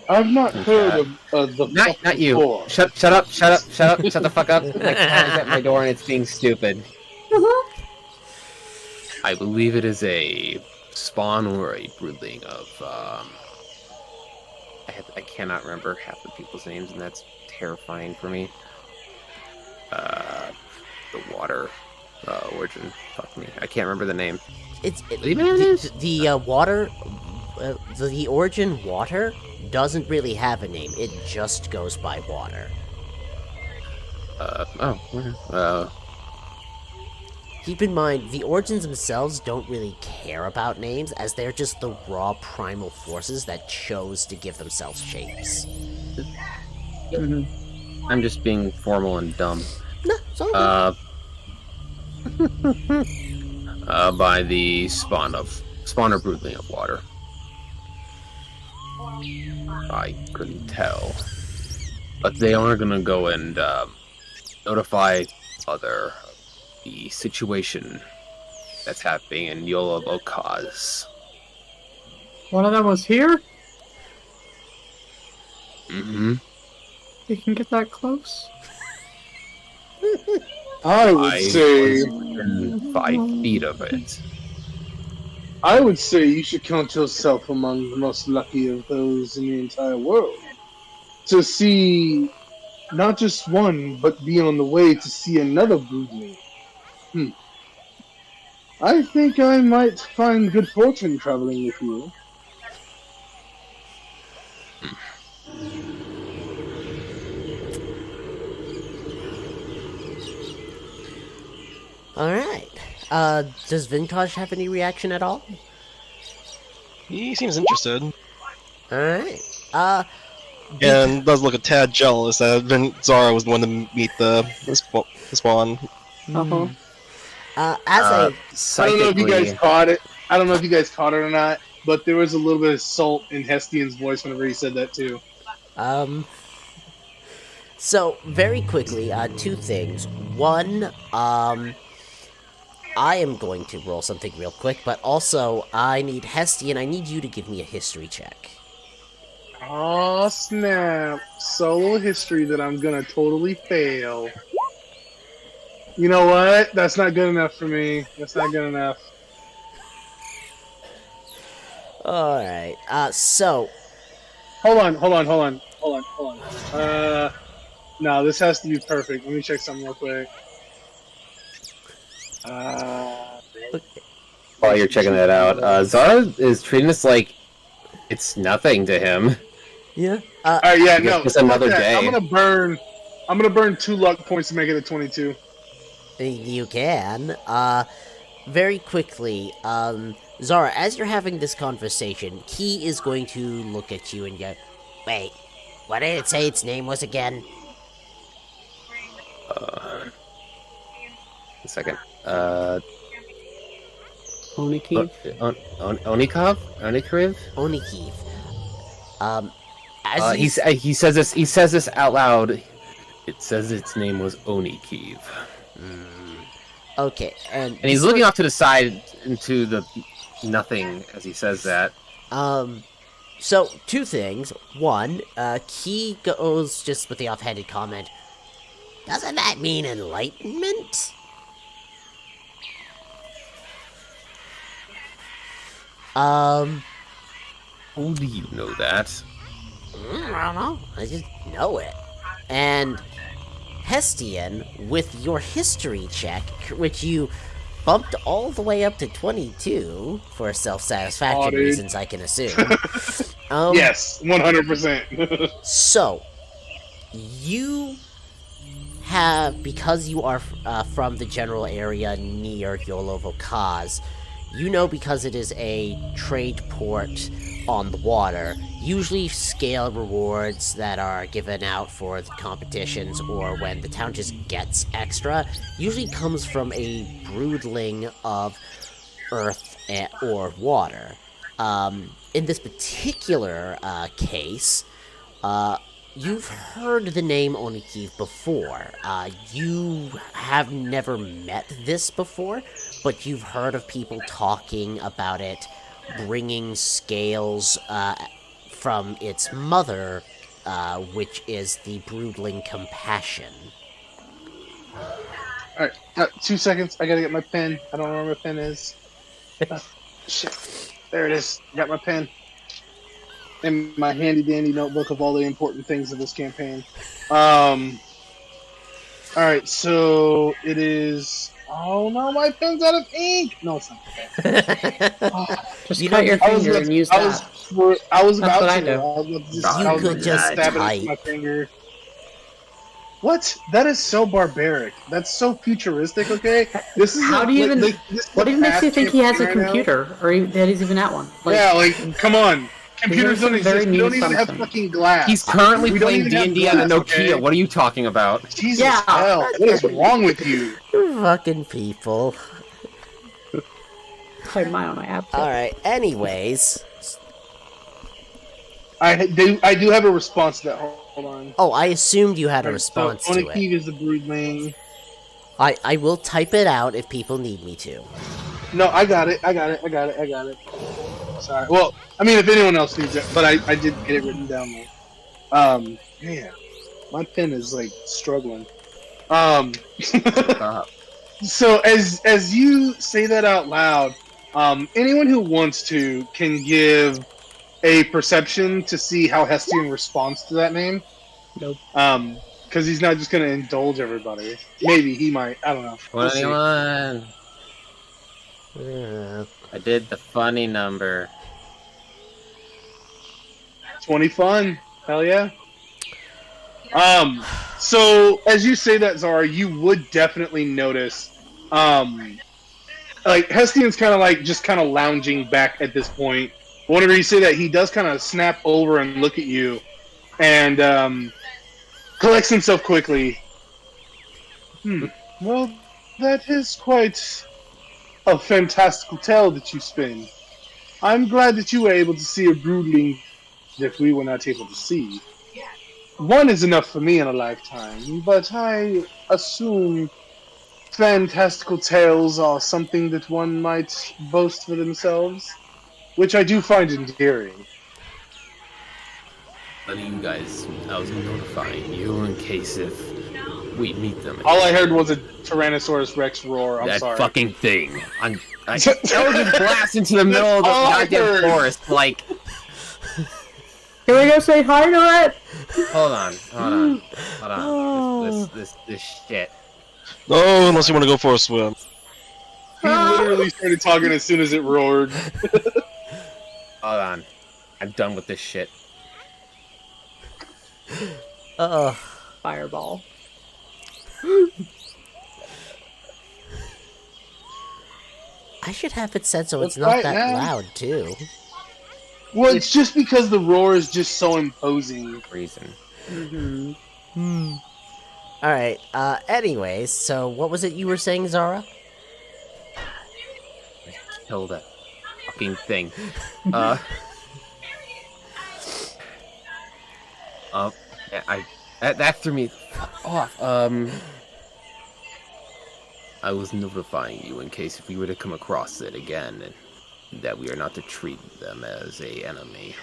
[SPEAKER 6] I've not heard of the fuck
[SPEAKER 3] Not you.
[SPEAKER 6] before.
[SPEAKER 3] Shut up, shut the fuck up. My cat is at my door and it's being stupid. I believe it is a spawn or a broodling of, I cannot remember half the people's names, and that's terrifying for me. The water origin. Fuck me. I can't remember the name.
[SPEAKER 1] The water, the origin water doesn't really have a name. It just goes by water. Keep in mind, the origins themselves don't really care about names, as they're just the raw primal forces that chose to give themselves shapes.
[SPEAKER 3] I'm just being formal and dumb.
[SPEAKER 1] No, it's all good.
[SPEAKER 3] By the spawner broodling of water. I couldn't tell. But they are gonna go and notify other the situation that's happening in Yolobokaz.
[SPEAKER 2] One of them was here?
[SPEAKER 3] Mm-hmm.
[SPEAKER 2] You can get that close?
[SPEAKER 6] I would say,
[SPEAKER 3] within 5 feet of it.
[SPEAKER 6] I would say you should count yourself among the most lucky of those in the entire world. To see not just one, but be on the way to see another broodling. I think I might find good fortune traveling with you.
[SPEAKER 1] Alright. Does Vintage have any reaction at all?
[SPEAKER 5] He seems interested.
[SPEAKER 1] Alright.
[SPEAKER 5] And does look a tad jealous that Zara was the one to meet the spawn.
[SPEAKER 2] Uh-huh.
[SPEAKER 1] As
[SPEAKER 6] I don't know if you guys caught it. I don't know if you guys caught it or not, but there was a little bit of salt in Hestian's voice whenever he said that too.
[SPEAKER 1] So, very quickly, 2 things. One, I am going to roll something real quick, but also, I need Hestian, I need you to give me a history check.
[SPEAKER 6] Aw, snap. Solo history that I'm gonna totally fail. You know what? That's not good enough for me. That's not good enough.
[SPEAKER 1] Alright, so,
[SPEAKER 6] Hold on. No, this has to be perfect. Let me check something real quick.
[SPEAKER 3] While you're checking that out, Zara is treating this like it's nothing to him.
[SPEAKER 1] yeah.
[SPEAKER 6] Alright, yeah, no.
[SPEAKER 3] Just another
[SPEAKER 6] fuck that.
[SPEAKER 3] day.
[SPEAKER 6] I'm gonna burn 2 luck points to make it a 22.
[SPEAKER 1] You can. Very quickly, Zara, as you're having this conversation, Key is going to look at you and go, wait, what did it say its name was again?
[SPEAKER 3] A second.
[SPEAKER 2] Onikiv?
[SPEAKER 3] Onikov? Onikriv?
[SPEAKER 1] Onikiv. As
[SPEAKER 3] He says this out loud. It says its name was Onikiv.
[SPEAKER 1] Okay, and
[SPEAKER 3] And he's looking off to the side into the nothing as he says that.
[SPEAKER 1] So, 2 things. One, Key goes just with the offhanded comment, doesn't that mean enlightenment?
[SPEAKER 3] How do you know that?
[SPEAKER 1] I don't know. I just know it. And Hestian, with your history check, which you bumped all the way up to 22 for self-satisfaction
[SPEAKER 6] dude.
[SPEAKER 1] reasons, I can assume.
[SPEAKER 6] Yes, 100%.
[SPEAKER 1] So, you have, because you are from the general area near Yolovo Kaz, you know, because it is a trade port on the water, usually scale rewards that are given out for the competitions or when the town just gets extra usually comes from a broodling of earth or water. In this particular case, you've heard the name Onikiv before. You have never met this before, but you've heard of people talking about it bringing scales from its mother, which is the broodling compassion.
[SPEAKER 6] Alright, 2 seconds. I gotta get my pen. I don't know where my pen is. Shit. There it is. Got my pen. And my handy dandy notebook of all the important things of this campaign. Alright, so it is. Oh no, my pen's out of ink! No, it's not.
[SPEAKER 2] Just
[SPEAKER 1] You
[SPEAKER 2] cut
[SPEAKER 1] know,
[SPEAKER 2] your finger and use that.
[SPEAKER 6] I was about
[SPEAKER 2] what I
[SPEAKER 6] to.
[SPEAKER 2] do.
[SPEAKER 6] I was about to
[SPEAKER 1] You could just
[SPEAKER 6] stab it
[SPEAKER 1] type.
[SPEAKER 6] with my finger. What? That is so barbaric. That's so futuristic. Okay, this is
[SPEAKER 2] How do you even?
[SPEAKER 6] this is
[SPEAKER 2] What
[SPEAKER 6] the
[SPEAKER 2] even makes you
[SPEAKER 6] past
[SPEAKER 2] think he has a
[SPEAKER 6] campaign right now.
[SPEAKER 2] computer, or that he's even at one?
[SPEAKER 6] Yeah, like come on. Computers don't
[SPEAKER 2] some very
[SPEAKER 6] exist. We don't
[SPEAKER 2] mean
[SPEAKER 6] even have
[SPEAKER 2] assumption.
[SPEAKER 6] fucking glass.
[SPEAKER 3] He's currently
[SPEAKER 6] We don't
[SPEAKER 3] playing
[SPEAKER 6] even have
[SPEAKER 3] D&D on the
[SPEAKER 6] glass,
[SPEAKER 3] Nokia.
[SPEAKER 6] okay?
[SPEAKER 3] What are you talking about?
[SPEAKER 6] Jesus
[SPEAKER 2] Yeah.
[SPEAKER 6] hell, what is wrong with you?
[SPEAKER 1] You fucking people.
[SPEAKER 2] Play my own app.
[SPEAKER 1] Alright, anyways.
[SPEAKER 6] I do have a response to that. Hold on.
[SPEAKER 1] Oh, I assumed you had a response
[SPEAKER 6] so,
[SPEAKER 1] to it.
[SPEAKER 6] Onikiv is the broodling.
[SPEAKER 1] I will type it out if people need me to.
[SPEAKER 6] No, I got it. Sorry. Well, I mean, if anyone else needs it, but I did get it written down there. Man, my pen is like struggling. So as you say that out loud, anyone who wants to can give a perception to see how Hestian responds to that name.
[SPEAKER 2] Nope.
[SPEAKER 6] Because he's not just going to indulge everybody. Maybe he might. I don't know. We'll see.
[SPEAKER 3] 21. I did the funny number.
[SPEAKER 6] 20 fun. Hell yeah. So as you say that, Zara, you would definitely notice, like Hestian's kind of like just kind of lounging back at this point. Whenever you say that, he does kind of snap over and look at you, and collects himself quickly. Well, that is quite a fantastical tale that you spin. I'm glad that you were able to see a broodling that we were not able to see. One is enough for me in a lifetime, but I assume fantastical tales are something that one might boast for themselves, which I do find endearing.
[SPEAKER 3] But you guys, I was notifying you in case if We meet them.
[SPEAKER 6] All I heard was a Tyrannosaurus Rex roar. I'm
[SPEAKER 3] that
[SPEAKER 6] sorry.
[SPEAKER 3] fucking thing. I Eldritch blast into the middle of the goddamn forest. Like,
[SPEAKER 2] Can we go say hi to it?
[SPEAKER 3] hold on. This shit.
[SPEAKER 5] No, unless you want to go for a swim.
[SPEAKER 6] He literally started talking as soon as it roared.
[SPEAKER 3] Hold on. I'm done with this shit.
[SPEAKER 2] Fireball.
[SPEAKER 1] I should have it set so it's
[SPEAKER 6] That's
[SPEAKER 1] not
[SPEAKER 6] right,
[SPEAKER 1] that
[SPEAKER 6] man.
[SPEAKER 1] loud, too.
[SPEAKER 6] Well, it's just because the roar is just so imposing.
[SPEAKER 3] Reason.
[SPEAKER 2] Mm-hmm.
[SPEAKER 1] Alright, anyways, so what was it you were saying, Zara?
[SPEAKER 3] Kill that fucking thing. That threw me off. I was notifying you in case if we were to come across it again, and that we are not to treat them as a enemy.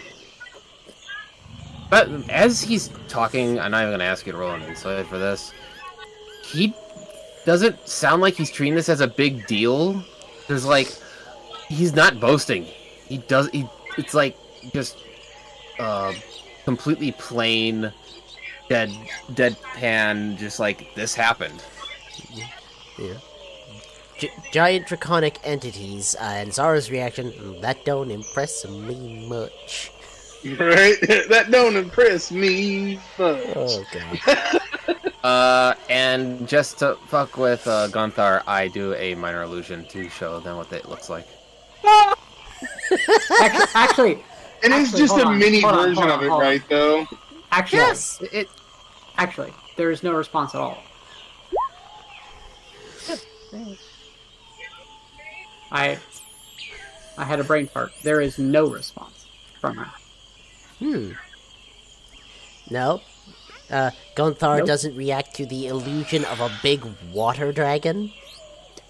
[SPEAKER 3] But as he's talking, I'm not even gonna ask you to roll an insight for this. He doesn't sound like he's treating this as a big deal. There's like, he's not boasting. It's like just completely plain, deadpan. Just like this happened.
[SPEAKER 1] Yeah. Giant draconic entities, and Zara's reaction, that don't impress me much.
[SPEAKER 6] Right? That don't impress me much.
[SPEAKER 1] Oh, God.
[SPEAKER 3] And just to fuck with Gunthar, I do a minor illusion to show them what it looks like.
[SPEAKER 2] Actually,
[SPEAKER 6] It is just a mini version of it, right, though?
[SPEAKER 2] Actually,
[SPEAKER 1] Yes!
[SPEAKER 2] actually, there is no response at all. I had a brain fart. There is no response from her.
[SPEAKER 1] No? Gunthar
[SPEAKER 2] Nope.
[SPEAKER 1] doesn't react to the illusion of a big water dragon?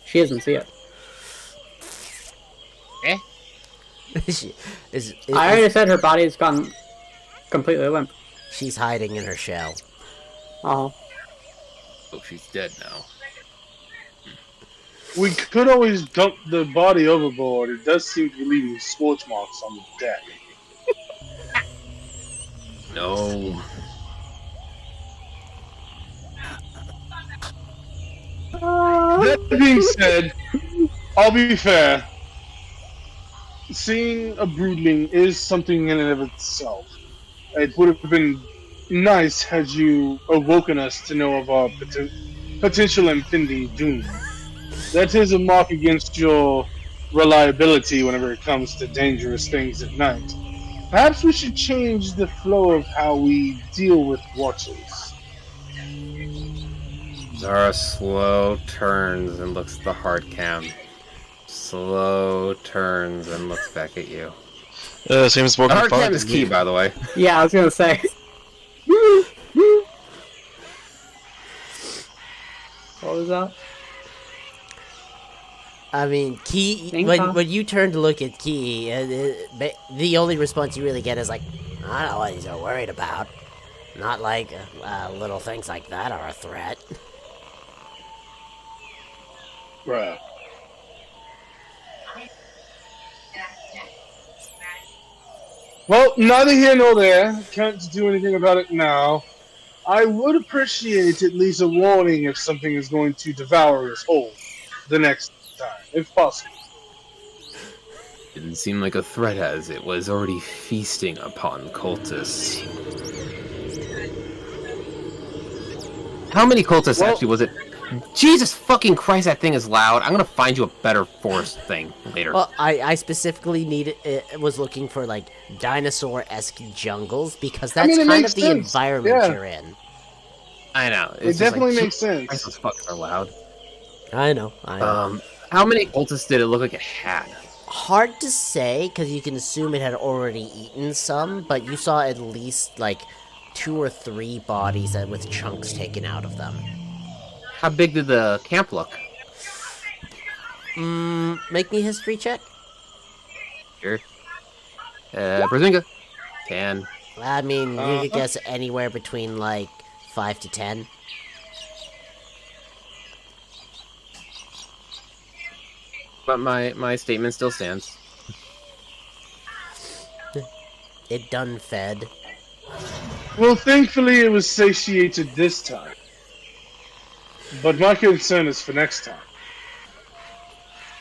[SPEAKER 2] She doesn't see it. I already said her body has gone completely limp.
[SPEAKER 1] She's hiding in her shell.
[SPEAKER 2] Oh.
[SPEAKER 3] Oh, she's dead now.
[SPEAKER 6] We could always dump the body overboard. It does seem to be leaving scorch marks on the deck.
[SPEAKER 3] No.
[SPEAKER 6] That being said, I'll be fair. Seeing a broodling is something in and of itself. It would have been nice had you awoken us to know of our potential impending doom. That is a mark against your reliability whenever it comes to dangerous things at night. Perhaps we should change the flow of how we deal with watchers.
[SPEAKER 3] Zara slow turns and looks at the hard cam. Slow turns and looks back at you.
[SPEAKER 5] Seems
[SPEAKER 3] The
[SPEAKER 5] working
[SPEAKER 3] hard
[SPEAKER 5] fine.
[SPEAKER 3] cam is key, by the way.
[SPEAKER 2] Yeah, I was gonna say. What was that?
[SPEAKER 1] I mean, Key,
[SPEAKER 2] Think
[SPEAKER 1] when
[SPEAKER 2] so.
[SPEAKER 1] you turn to look at Key, the only response you really get is like, I don't know what he's so worried about. Not like little things like that are a threat.
[SPEAKER 6] Bruh. Well, neither here nor there. Can't do anything about it now. I would appreciate at least a warning if something is going to devour us whole the next time, if possible.
[SPEAKER 3] Didn't seem like a threat as it was already feasting upon cultists. How many cultists actually was it? Jesus fucking Christ, that thing is loud. I'm gonna find you a better forest thing later.
[SPEAKER 1] Well, I specifically was looking for like dinosaur-esque jungles because that's
[SPEAKER 6] mean, it
[SPEAKER 1] kind
[SPEAKER 6] makes
[SPEAKER 1] of the
[SPEAKER 6] sense,
[SPEAKER 1] environment
[SPEAKER 6] yeah.
[SPEAKER 1] you're in.
[SPEAKER 3] I know.
[SPEAKER 6] It definitely makes sense.
[SPEAKER 3] Christ, those fucks are loud.
[SPEAKER 1] I know.
[SPEAKER 3] How many cultists did it look like it had?
[SPEAKER 1] Hard to say because you can assume it had already eaten some, but you saw at least like 2 or 3 bodies with chunks taken out of them.
[SPEAKER 3] How big did the camp look?
[SPEAKER 1] Make me a history check.
[SPEAKER 3] Sure. Brazinga. 10.
[SPEAKER 1] I mean, you could guess anywhere between like 5 to 10.
[SPEAKER 3] But my statement still stands.
[SPEAKER 1] It done fed.
[SPEAKER 6] Well, thankfully it was satiated this time. But my concern is for next time.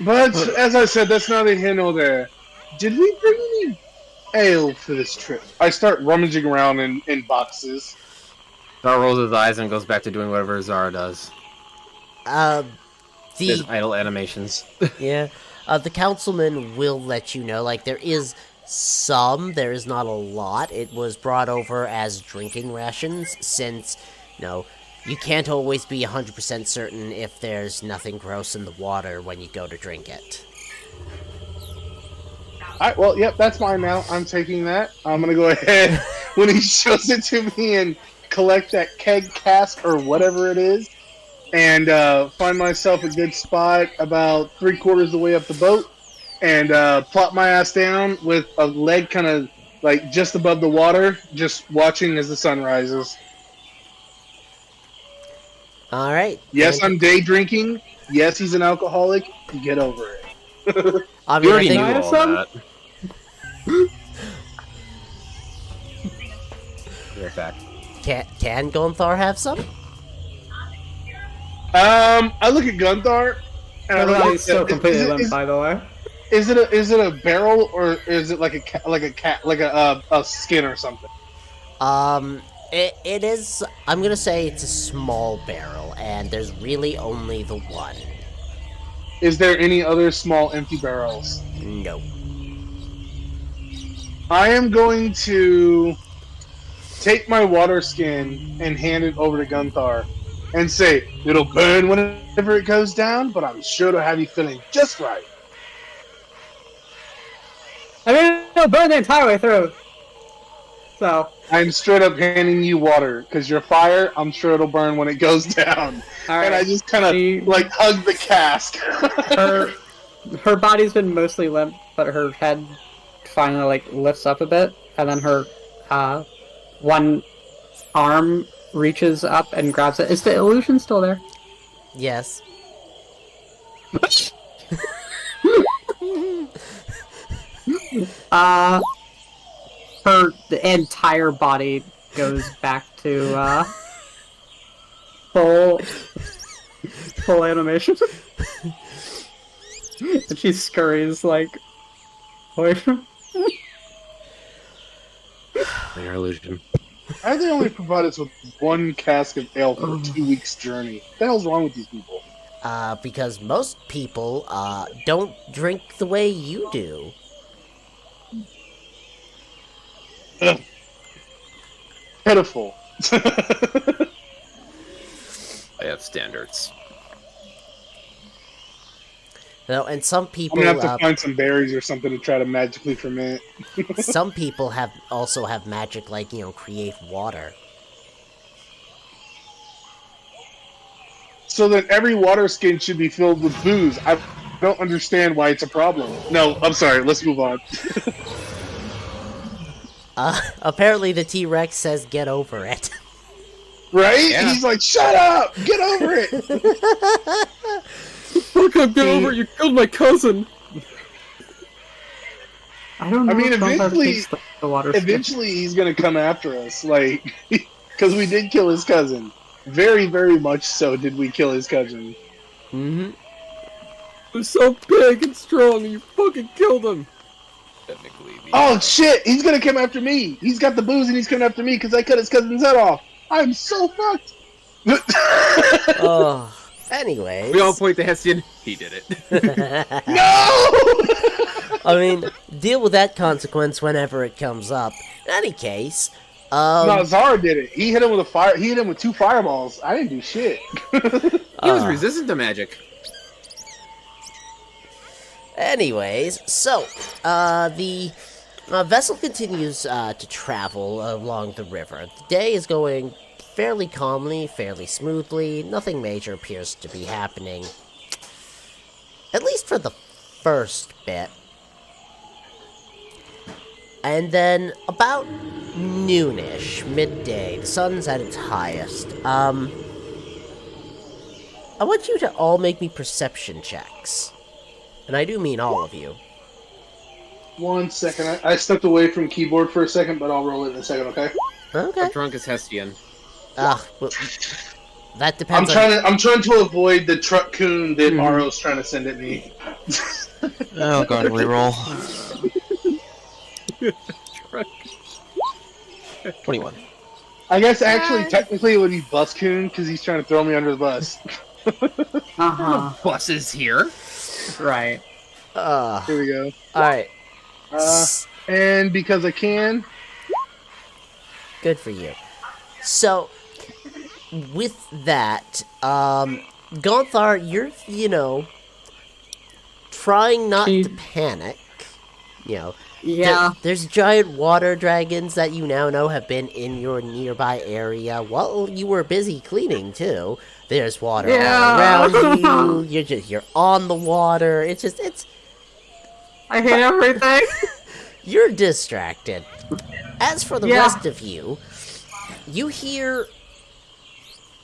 [SPEAKER 6] But, as I said, that's neither here nor there. Did we bring any ale for this trip? I start rummaging around in boxes.
[SPEAKER 3] Zara rolls his eyes and goes back to doing whatever Zara does. His
[SPEAKER 1] The
[SPEAKER 3] idle animations.
[SPEAKER 1] yeah, the councilman will let you know. Like there is some, there is not a lot. It was brought over as drinking rations, since you can't always be 100% certain if there's nothing gross in the water when you go to drink it.
[SPEAKER 6] Alright, well, yep, that's mine now. I'm taking that. I'm gonna go ahead when he shows it to me and collect that keg cask or whatever it is, and find myself a good spot about 3/4 the way up the boat, and plop my ass down with a leg kind of like just above the water, just watching as the sun rises.
[SPEAKER 1] All right.
[SPEAKER 6] Yes, I'm day drinking. Yes, he's an alcoholic. Get over it.
[SPEAKER 1] I
[SPEAKER 3] You
[SPEAKER 1] mean, I
[SPEAKER 3] already
[SPEAKER 1] think
[SPEAKER 3] knew all that. Be right back.
[SPEAKER 1] can Gonthar have some?
[SPEAKER 6] I look at Gunthar, and I look
[SPEAKER 2] Everybody's
[SPEAKER 6] at
[SPEAKER 2] still completely limp, by the way.
[SPEAKER 6] Is it a barrel, or is it like a skin or something?
[SPEAKER 1] It is. I'm gonna say it's a small barrel, and there's really only the one.
[SPEAKER 6] Is there any other small empty barrels?
[SPEAKER 1] No.
[SPEAKER 6] I am going to take my water skin and hand it over to Gunthar and say, it'll burn whenever it goes down, but I'm sure it'll have you feeling just right.
[SPEAKER 2] I mean, it'll burn the entire way through. So.
[SPEAKER 6] I'm straight up handing you water, because your fire, I'm sure it'll burn when it goes down.
[SPEAKER 2] Alright.
[SPEAKER 6] And I just kind of, like, hug the cask.
[SPEAKER 2] her body's been mostly limp, but her head finally, like, lifts up a bit, and then her, one arm reaches up and grabs it. Is the illusion still there?
[SPEAKER 1] Yes.
[SPEAKER 2] Her entire body goes back to full animation, and she scurries like away from.
[SPEAKER 3] Your illusion.
[SPEAKER 6] Why they only provide us with one cask of ale for a 2 weeks journey? What the hell's wrong with these people?
[SPEAKER 1] Because most people, don't drink the way you do.
[SPEAKER 6] Ugh. Pitiful.
[SPEAKER 3] I have standards.
[SPEAKER 1] And some
[SPEAKER 6] I'm
[SPEAKER 1] people,
[SPEAKER 6] gonna have to find some berries or something to try to magically ferment.
[SPEAKER 1] some people also have magic, like, create water.
[SPEAKER 6] So then every water skin should be filled with booze. I don't understand why it's a problem. No, I'm sorry. Let's move on.
[SPEAKER 1] Apparently the T-Rex says get over it.
[SPEAKER 6] Right?
[SPEAKER 3] Yeah.
[SPEAKER 6] And he's like, shut up! Get over it!
[SPEAKER 3] Fuck up, get over it, you killed my cousin!
[SPEAKER 2] I don't know.
[SPEAKER 6] I mean,
[SPEAKER 2] if Gunthar
[SPEAKER 6] eventually-
[SPEAKER 2] takes the water skin.
[SPEAKER 6] Eventually he's gonna come after us, like, because we did kill his cousin. Very, very much so did we kill his cousin.
[SPEAKER 1] Mm-hmm.
[SPEAKER 3] He was so big and strong and you fucking killed him! Technically,
[SPEAKER 6] Oh shit! He's gonna come after me! He's got the booze and he's coming after me because I cut his cousin's head off! I'm so fucked!
[SPEAKER 1] Oh, anyways.
[SPEAKER 3] we all point to Hessian. He did it.
[SPEAKER 6] No!
[SPEAKER 1] I mean, deal with that consequence whenever it comes up. In any case,
[SPEAKER 6] No, Zara did it. He hit him with a fire. He hit him with 2 fireballs. I didn't do shit.
[SPEAKER 3] He was resistant to magic.
[SPEAKER 1] Anyways, so, the vessel continues to travel along the river. The day is going fairly calmly, fairly smoothly. Nothing major appears to be happening. At least for the first bit. And then, about noonish, midday, the sun's at its highest. I want you to all make me perception checks. And I do mean all of you.
[SPEAKER 6] 1 second. I stepped away from keyboard for a second, but I'll roll it in a second, okay?
[SPEAKER 1] Okay.
[SPEAKER 3] How drunk is Hestian?
[SPEAKER 1] Well, that depends
[SPEAKER 6] I'm trying to avoid the truck coon that Aro's trying to send at me.
[SPEAKER 5] Oh, go ahead and reroll. 21.
[SPEAKER 6] I guess actually, technically, it would be Bus Coon because he's trying to throw me under the bus.
[SPEAKER 3] Buses here.
[SPEAKER 2] Right.
[SPEAKER 6] Here we go.
[SPEAKER 1] Alright.
[SPEAKER 6] And because I can.
[SPEAKER 1] Good for you. So, with that, Gonthar, you're, trying not to panic.
[SPEAKER 2] Yeah.
[SPEAKER 1] There's giant water dragons that you now know have been in your nearby area while you were busy cleaning, too. There's water all around you. You're on the water. It's
[SPEAKER 2] I hate everything.
[SPEAKER 1] You're distracted. As for the rest of you, you hear...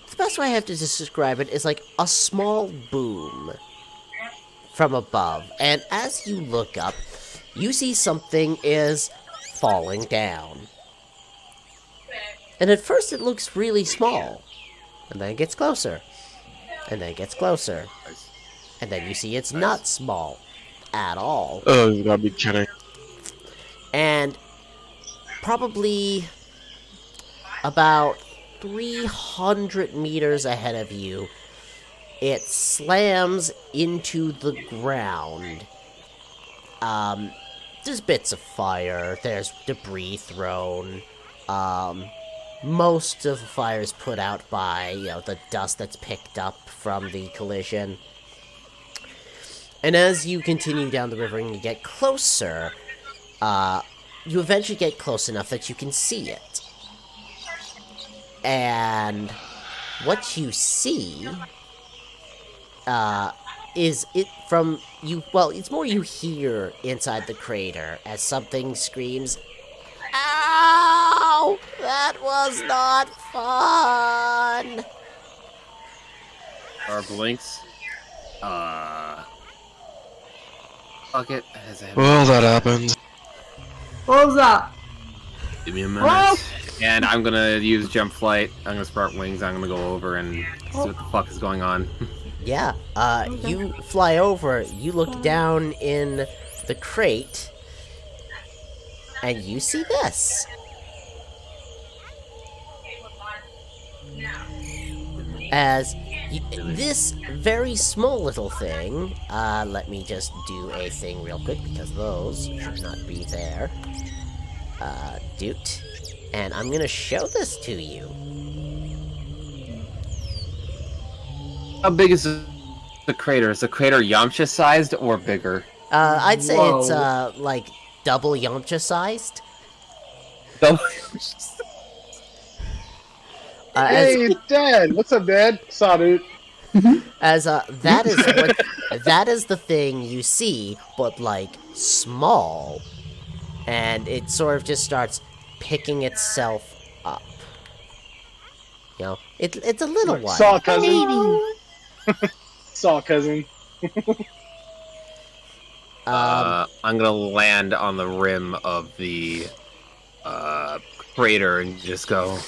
[SPEAKER 1] The best way I have to describe it is like a small boom from above. And as you look up, you see something is falling down. And at first it looks really small. And then it gets closer. And then it gets closer. And then you see it's not small at all.
[SPEAKER 5] Oh, you gotta be kidding.
[SPEAKER 1] And probably about 300 meters ahead of you, it slams into the ground. There's bits of fire, there's debris thrown. Most of the fire is put out by, the dust that's picked up from the collision. And as you continue down the river and you get closer, you eventually get close enough that you can see it. And what you see is it from you. Well, it's more you hear inside the crater as something screams, "Ow! That was not fun!"
[SPEAKER 3] Or blinks. Fuck it.
[SPEAKER 5] Well, that happened.
[SPEAKER 2] What was that?
[SPEAKER 3] Give me a minute. And I'm gonna use jump flight. I'm gonna sprout wings. I'm gonna go over and see what the fuck is going on.
[SPEAKER 1] Yeah, you fly over, you look down in the crate, and you see this. As this very small little thing, let me just do a thing real quick, because those should not be there. Doot. And I'm gonna show this to you.
[SPEAKER 3] How big is the crater? Is the crater Yamcha-sized or bigger?
[SPEAKER 1] I'd say
[SPEAKER 2] Whoa.
[SPEAKER 1] it's, like, double Yamcha-sized.
[SPEAKER 6] Hey, Dad! What's up, Dad? Saw, dude.
[SPEAKER 1] That is the thing you see, but, like, small. And it sort of just starts picking itself up. It's a little one.
[SPEAKER 6] Saw, cousin. Saw, cousin.
[SPEAKER 3] I'm gonna land on the rim of the crater and just go,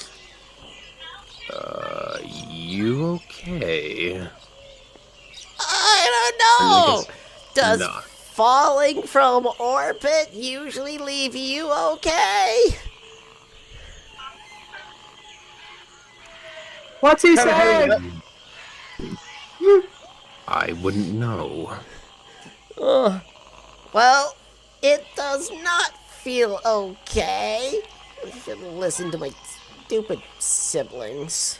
[SPEAKER 3] you okay?
[SPEAKER 1] I don't know! Does
[SPEAKER 3] Not.
[SPEAKER 1] falling from orbit usually leave you okay?
[SPEAKER 2] What's he saying?
[SPEAKER 3] I wouldn't know.
[SPEAKER 1] Well, it does not feel okay. I should listen to my stupid siblings.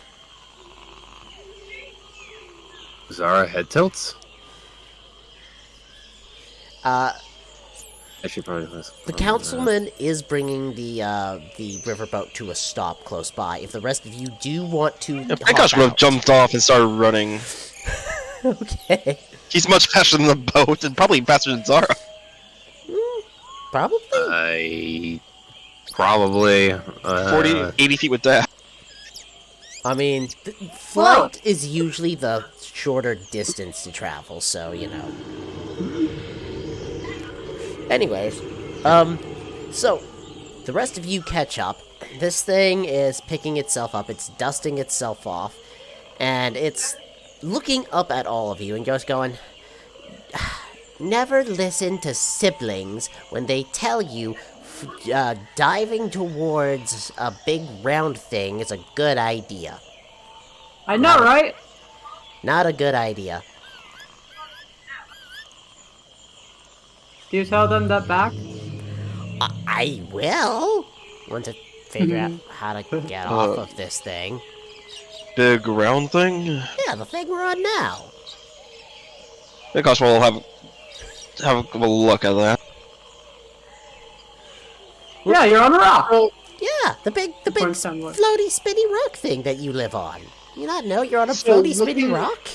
[SPEAKER 3] Zara head tilts? I should probably listen.
[SPEAKER 1] The councilman is bringing the riverboat to a stop close by. If the rest of you do want to,
[SPEAKER 5] Yeah, Prankosh would have jumped off and started running.
[SPEAKER 1] Okay.
[SPEAKER 5] He's much faster than the boat, and probably faster than Zara.
[SPEAKER 1] Probably.
[SPEAKER 3] Probably
[SPEAKER 5] 40, 80 feet with that.
[SPEAKER 1] I mean, flight is usually the shorter distance to travel, so, Anyways, so the rest of you catch up. This thing is picking itself up. It's dusting itself off, and it's looking up at all of you and just going, never listen to siblings when they tell you diving towards a big round thing is a good idea.
[SPEAKER 2] I know, right?
[SPEAKER 1] Not a good idea.
[SPEAKER 2] Do you tell them that back?
[SPEAKER 1] I will. Want to figure out how to get off of this thing.
[SPEAKER 5] Big round thing?
[SPEAKER 1] Yeah, the thing we're on now.
[SPEAKER 5] I think we'll have a look at that.
[SPEAKER 2] Yeah, you're on a rock.
[SPEAKER 1] Yeah, the big
[SPEAKER 2] Points downward.
[SPEAKER 1] floaty spinny rock thing that you live on. You not know you're on a floaty spinny rock?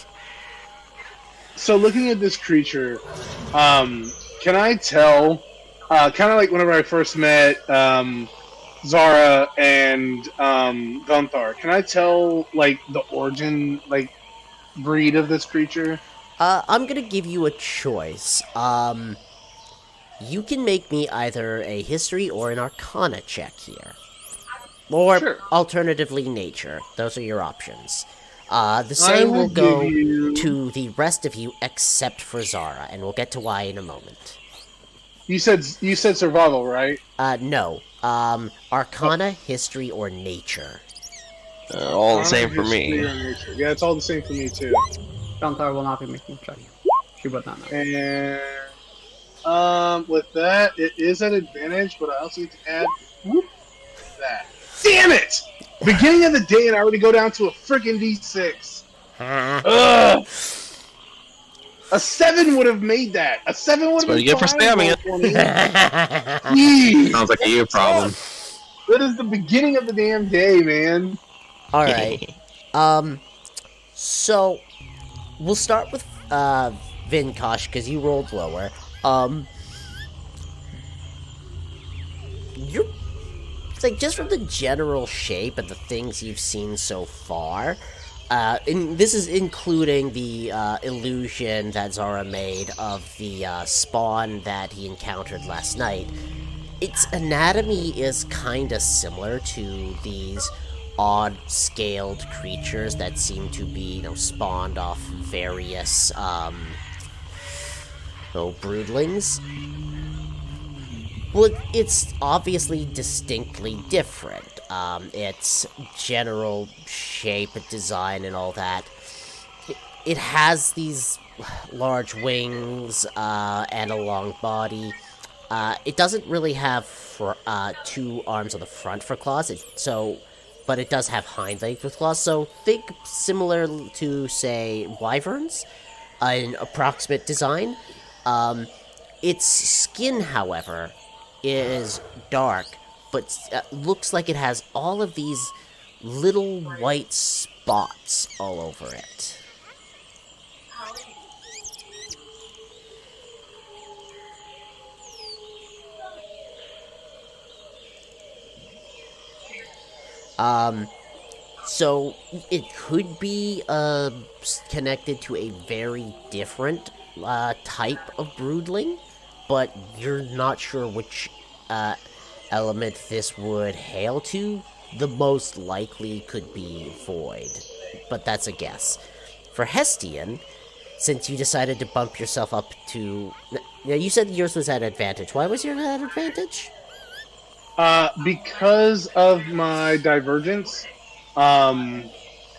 [SPEAKER 6] So looking at this creature, can I tell, kind of like whenever I first met Zara and Gunthar, can I tell, like, the origin, like, breed of this creature?
[SPEAKER 1] I'm gonna give you a choice. You can make me either a history or an arcana check here. Or,
[SPEAKER 6] Sure.
[SPEAKER 1] alternatively, nature. Those are your options. The same will go to the rest of you except for Zara, and we'll get to why in a moment.
[SPEAKER 6] You said survival, right?
[SPEAKER 1] No. Arcana, history, or nature.
[SPEAKER 5] All the same for
[SPEAKER 6] History
[SPEAKER 5] me.
[SPEAKER 6] or nature. Yeah, it's all the same for me too.
[SPEAKER 2] Gunthar will not be making a check. She would not know.
[SPEAKER 6] And with that, it is an advantage, but I also need to add that. Damn it! Beginning of the day, and I already go down to a freaking D6. Ugh. A 7 would have made that. A 7 would have
[SPEAKER 5] That's what
[SPEAKER 6] been
[SPEAKER 5] you get for spamming it.
[SPEAKER 6] Jeez.
[SPEAKER 3] Sounds like a you problem.
[SPEAKER 6] That is the beginning of the damn day, man.
[SPEAKER 1] Alright. So, we'll start with, Vinkosh, because you rolled lower. You're... It's like, just from the general shape and the things you've seen so far, and this is including the, illusion that Zara made of the, spawn that he encountered last night, its anatomy is kinda similar to these odd-scaled creatures that seem to be, spawned off various, broodlings. Well, it's obviously distinctly different. Its general shape, design, and all that. It has these large wings, and a long body. It doesn't really have two arms on the front for claws, but it does have hind legs with claws, so think similar to, say, wyverns, in approximate design. Its skin, however, is dark, but looks like it has all of these little white spots all over it. So it could be, connected to a very different, type of broodling, but you're not sure which, element this would hail to. The most likely could be void, but that's a guess. For Hestian, since you decided to bump yourself up to... Now, you said yours was at advantage. Why was yours at advantage?
[SPEAKER 6] Because of my divergence,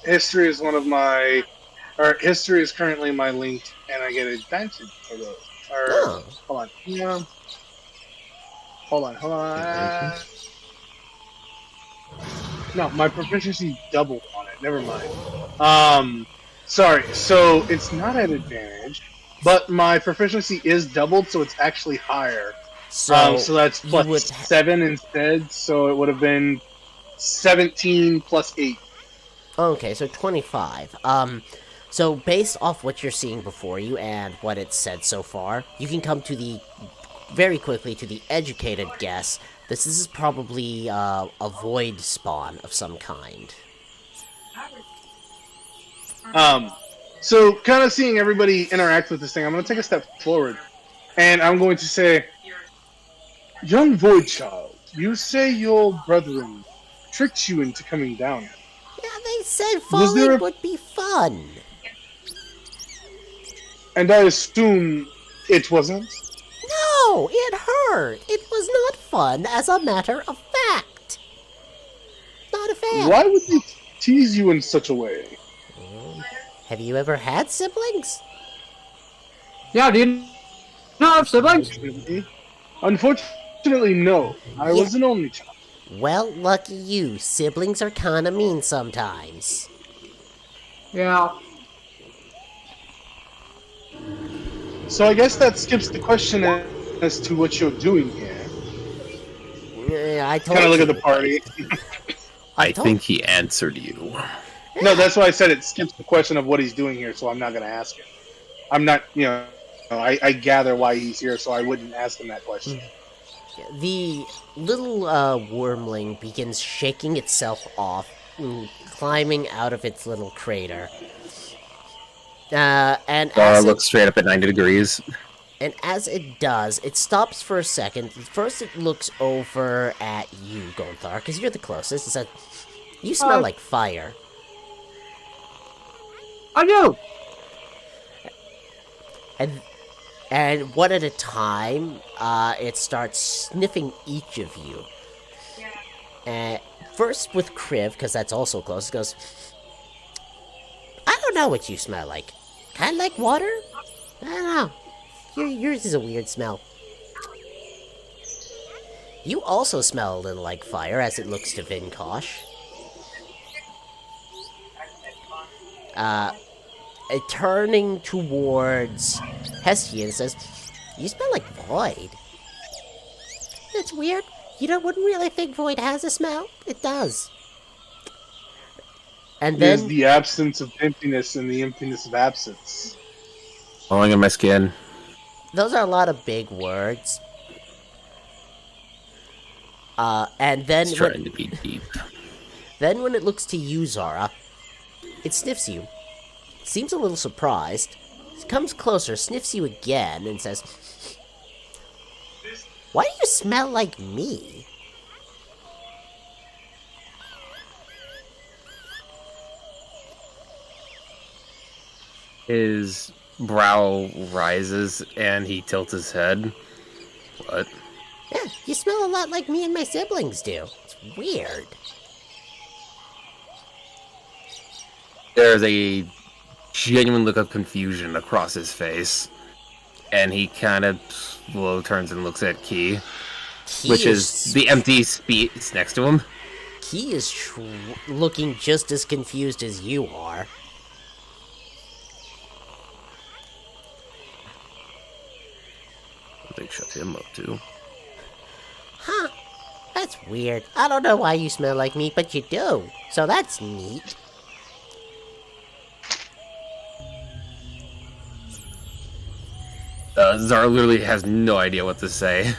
[SPEAKER 6] history is history is currently my linked, and I get advantage for those. Hold on. Yeah. Hold on. No, my proficiency doubled on it. Never mind. Sorry. So it's not at advantage, but my proficiency is doubled, so it's actually higher. So that's plus 7 instead. So it would have been 17 plus 8.
[SPEAKER 1] Okay, so 25. So based off what you're seeing before you and what it's said so far, you can come to very quickly to the educated guess. This is probably a void spawn of some kind.
[SPEAKER 6] So kind of seeing everybody interact with this thing, I'm going to take a step forward, and I'm going to say, Young void child, you say your brethren tricked you into coming down.
[SPEAKER 1] Yeah, they said
[SPEAKER 6] Was there
[SPEAKER 1] falling
[SPEAKER 6] a-
[SPEAKER 1] would be fun.
[SPEAKER 6] And I assume it wasn't?
[SPEAKER 1] No, it hurt. It was not fun, as a matter of fact. Not a fan.
[SPEAKER 6] Why would they tease you in such a way?
[SPEAKER 1] Have you ever had siblings?
[SPEAKER 2] Yeah, do you not have siblings?
[SPEAKER 6] Unfortunately, no. I was an only child.
[SPEAKER 1] Well, lucky you. Siblings are kinda mean sometimes.
[SPEAKER 2] Yeah.
[SPEAKER 6] So I guess that skips the question as to what you're doing here.
[SPEAKER 1] I told
[SPEAKER 6] Kind of look
[SPEAKER 1] you.
[SPEAKER 6] at the party.
[SPEAKER 3] I think he answered you.
[SPEAKER 6] No, that's why I said it skips the question of what he's doing here, so I'm not going to ask him. I'm not, I gather why he's here, so I wouldn't ask him that question.
[SPEAKER 1] The little wormling begins shaking itself off, climbing out of its little crater. And as
[SPEAKER 3] Looks straight up at 90 degrees.
[SPEAKER 1] And as it does, it stops for a second. First, it looks over at you, Gonthar, because you're the closest. It says, "You smell like fire."
[SPEAKER 2] I do!
[SPEAKER 1] And one at a time, it starts sniffing each of you. First with Kriv, because that's also close, it goes, "I don't know what you smell like. Kind of like water? I don't know. Yours is a weird smell." You also smell a little like fire, as it looks to Vinkosh. Turning towards Hestian says, "You smell like void." That's weird. You wouldn't really think void has a smell. It does. And
[SPEAKER 6] There's
[SPEAKER 1] then
[SPEAKER 6] the absence of emptiness and the emptiness of absence.
[SPEAKER 3] Falling in my skin.
[SPEAKER 1] those are a lot of big words. And then
[SPEAKER 3] It's trying to be deep.
[SPEAKER 1] Then when it looks to you, Zara, it sniffs you. Seems a little surprised. Comes closer, sniffs you again, and says, "Why do you smell like me?"
[SPEAKER 3] His brow rises and he tilts his head. What?
[SPEAKER 1] Yeah, you smell a lot like me and my siblings do. It's weird.
[SPEAKER 3] There's a genuine look of confusion across his face. And he kind of slow turns and looks at Key, which is the empty space next to him.
[SPEAKER 1] Key is looking just as confused as you are.
[SPEAKER 3] They shut him up too.
[SPEAKER 1] Huh. That's weird. I don't know why you smell like me, but you do. So that's neat.
[SPEAKER 3] Zara literally has no idea what to say.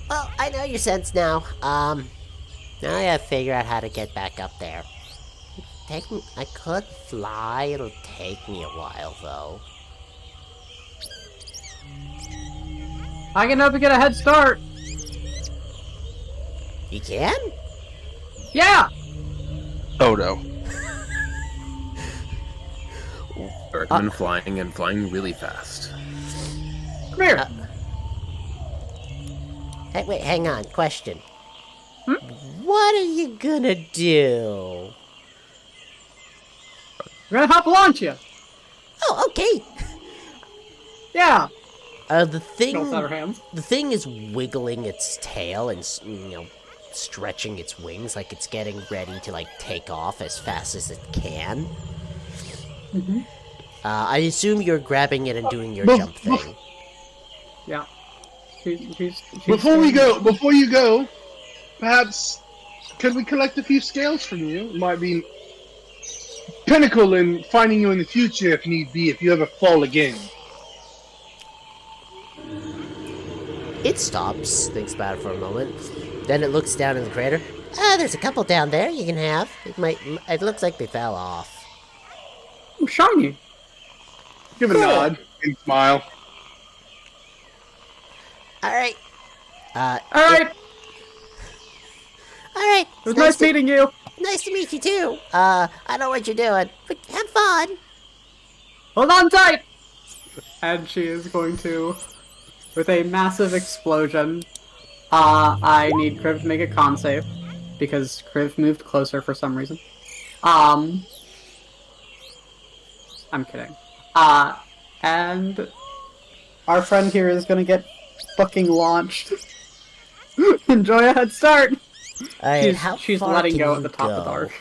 [SPEAKER 1] Well, I know your sense now. Now I gotta figure out how to get back up there. I could fly. It'll take me a while, though.
[SPEAKER 2] I can help you get a head start.
[SPEAKER 1] You can?
[SPEAKER 2] Yeah!
[SPEAKER 5] Oh no.
[SPEAKER 3] Earthman flying and flying really fast.
[SPEAKER 2] Come here.
[SPEAKER 1] Hey, wait, hang on. Question. What are you gonna do?
[SPEAKER 2] We're gonna help launch you.
[SPEAKER 1] Oh, okay.
[SPEAKER 2] Yeah.
[SPEAKER 1] The thing.
[SPEAKER 2] Don't set our hands.
[SPEAKER 1] The thing is wiggling its tail and stretching its wings like it's getting ready to take off as fast as it can.
[SPEAKER 2] Mm-hmm.
[SPEAKER 1] I assume you're grabbing it and doing your jump thing.
[SPEAKER 2] Yeah. She's
[SPEAKER 6] Before you go, perhaps could we collect a few scales from you? It might be pinnacle in finding you in the future if need be, if you ever fall again.
[SPEAKER 1] It stops, thinks about it for a moment. Then it looks down in the crater. There's a couple down there you can have. It looks like they fell off.
[SPEAKER 2] Oh, shiny.
[SPEAKER 6] Give a nod and smile.
[SPEAKER 1] All right.
[SPEAKER 2] All right.
[SPEAKER 1] All right.
[SPEAKER 2] It was nice meeting you.
[SPEAKER 1] Nice to meet you too. I know what you're doing, but have fun.
[SPEAKER 2] Hold on tight. And she is going to, with a massive explosion. I need Kriv to make a con save because Kriv moved closer for some reason. I'm kidding. And our friend here is gonna get fucking launched. Enjoy a head start.
[SPEAKER 1] All right,
[SPEAKER 2] She's
[SPEAKER 1] far
[SPEAKER 2] letting
[SPEAKER 1] can
[SPEAKER 2] go
[SPEAKER 1] you
[SPEAKER 2] at the top of the
[SPEAKER 1] go?
[SPEAKER 2] arc.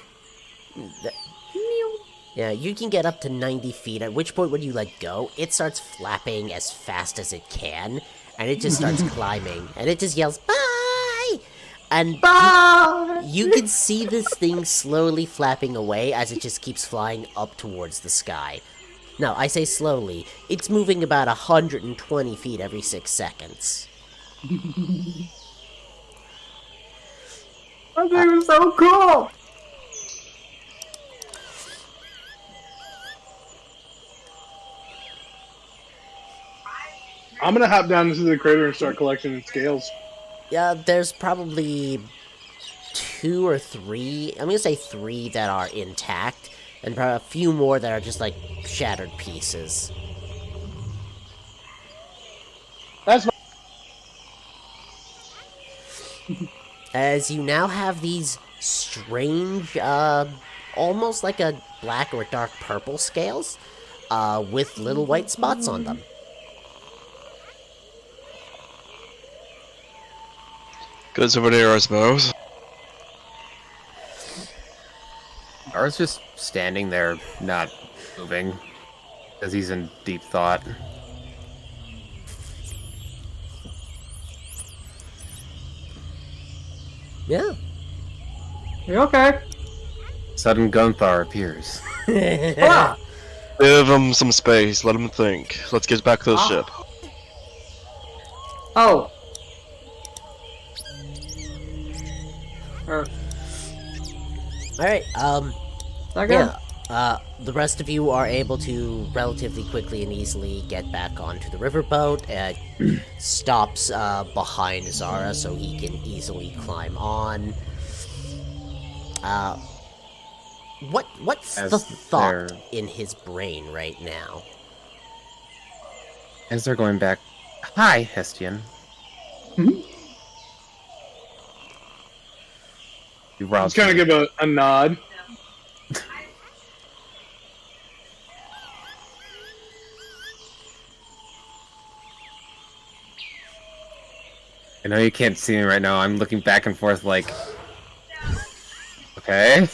[SPEAKER 1] Yeah, you can get up to 90 feet, at which point when you let go, it starts flapping as fast as it can, and it just starts climbing, and it just yells, bye! And
[SPEAKER 2] Bye!
[SPEAKER 1] you can see this thing slowly flapping away as it just keeps flying up towards the sky. No, I say slowly. It's moving about 120 feet every 6 seconds.
[SPEAKER 2] That thing was so cool!
[SPEAKER 6] I'm gonna hop down into the crater and start collecting scales.
[SPEAKER 1] Yeah, there's probably 2 or 3, I'm gonna say 3 that are intact, and probably a few more that are just like shattered pieces.
[SPEAKER 6] That's
[SPEAKER 1] As you now have these strange, almost like a black or dark purple scales, with little white spots on them.
[SPEAKER 5] Good souvenir, I suppose.
[SPEAKER 3] Zara's just standing there, not moving, because he's in deep thought.
[SPEAKER 1] Yeah.
[SPEAKER 2] You okay?
[SPEAKER 3] Sudden Gunthar appears.
[SPEAKER 2] Ah!
[SPEAKER 5] Give him some space, let him think. Let's get back to the ship.
[SPEAKER 2] Oh.
[SPEAKER 1] Alright,
[SPEAKER 2] Is that good?
[SPEAKER 1] yeah. The rest of you are able to relatively quickly and easily get back onto the riverboat. Stops behind Zara so he can easily climb on. What's
[SPEAKER 3] As
[SPEAKER 1] the thought
[SPEAKER 3] they're-
[SPEAKER 1] in his brain right now?
[SPEAKER 3] As they're going back, hi, Hestian.
[SPEAKER 2] Hmm?
[SPEAKER 3] You
[SPEAKER 6] I
[SPEAKER 3] robbed
[SPEAKER 6] was kind of
[SPEAKER 3] me.
[SPEAKER 6] give a nod.
[SPEAKER 3] I know you can't see me right now. I'm looking back and forth like, okay.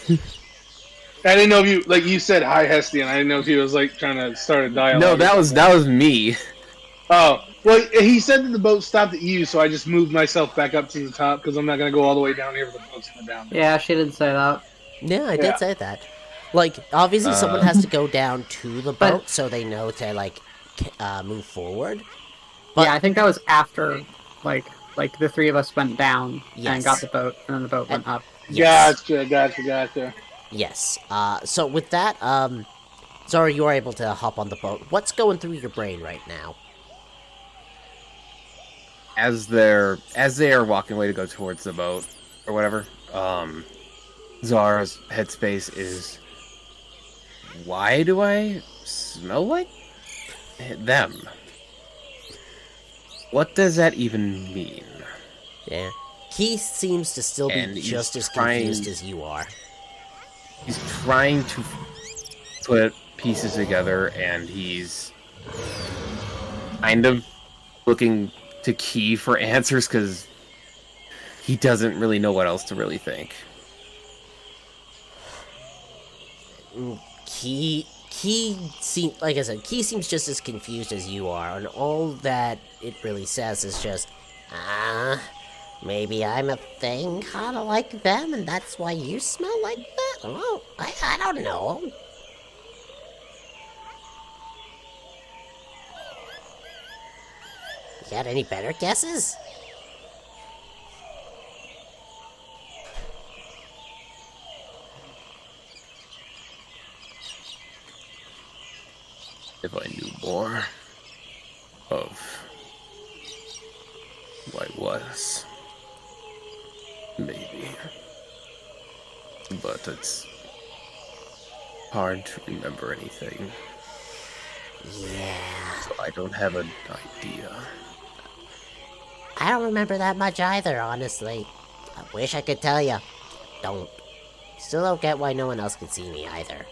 [SPEAKER 6] I didn't know if you you said hi Hestian. I didn't know if he was like trying to start a dialogue.
[SPEAKER 3] No,
[SPEAKER 6] or
[SPEAKER 3] that was me.
[SPEAKER 6] Oh, well, he said that the boat stopped at you, so I just moved myself back up to the top because I'm not going to go all the way down here with the boat's going down.
[SPEAKER 2] Yeah, she did say that.
[SPEAKER 1] Yeah, I
[SPEAKER 6] Yeah.
[SPEAKER 1] did say that. Like, obviously someone has to go down to the
[SPEAKER 2] But-
[SPEAKER 1] boat so they know to, like, move forward. But-
[SPEAKER 2] Yeah, I think that was after, like the three of us went down
[SPEAKER 1] Yes.
[SPEAKER 2] and got the boat, and then the boat went up.
[SPEAKER 1] Yes.
[SPEAKER 6] Gotcha.
[SPEAKER 1] Yes. So with that, Zara, you are able to hop on the boat. What's going through your brain right now?
[SPEAKER 3] As they are walking away to go towards the boat or whatever, Zara's headspace is, why do I smell like them? What does that even mean?
[SPEAKER 1] Yeah. He seems to still be
[SPEAKER 3] And he's
[SPEAKER 1] just as
[SPEAKER 3] trying-
[SPEAKER 1] confused as you are.
[SPEAKER 3] He's trying to put pieces together, and he's kind of looking to Key for answers because he doesn't really know what else to really think.
[SPEAKER 1] Key seems, like I said, Key seems just as confused as you are, and all that it really says is just, maybe I'm a thing kind of like them, and that's why you smell like that? Oh, I don't know. You got any better guesses?
[SPEAKER 3] If I knew more of I was. Maybe. But it's hard to remember anything.
[SPEAKER 1] Yeah.
[SPEAKER 3] So I don't have an idea.
[SPEAKER 1] I don't remember that much either, honestly. I wish I could tell you. Don't. Still don't get why no one else can see me either.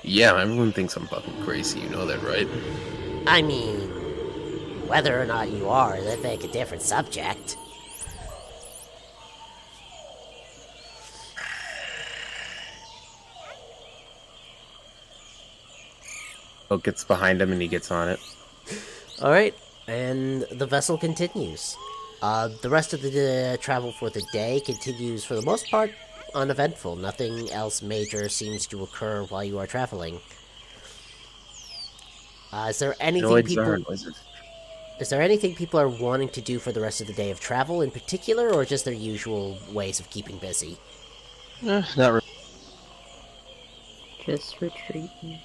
[SPEAKER 3] Yeah, everyone thinks I'm fucking crazy, you know that, right?
[SPEAKER 1] I mean, whether or not you are, that make a different subject.
[SPEAKER 3] Boat gets behind him and he gets on it.
[SPEAKER 1] Alright, and the vessel continues. The rest of the travel for the day continues, for the most part, uneventful. Nothing else major seems to occur while you are traveling. Is there anything people are wanting to do for the rest of the day of travel in particular, or just their usual ways of keeping busy?
[SPEAKER 5] Not really.
[SPEAKER 2] Just retreating.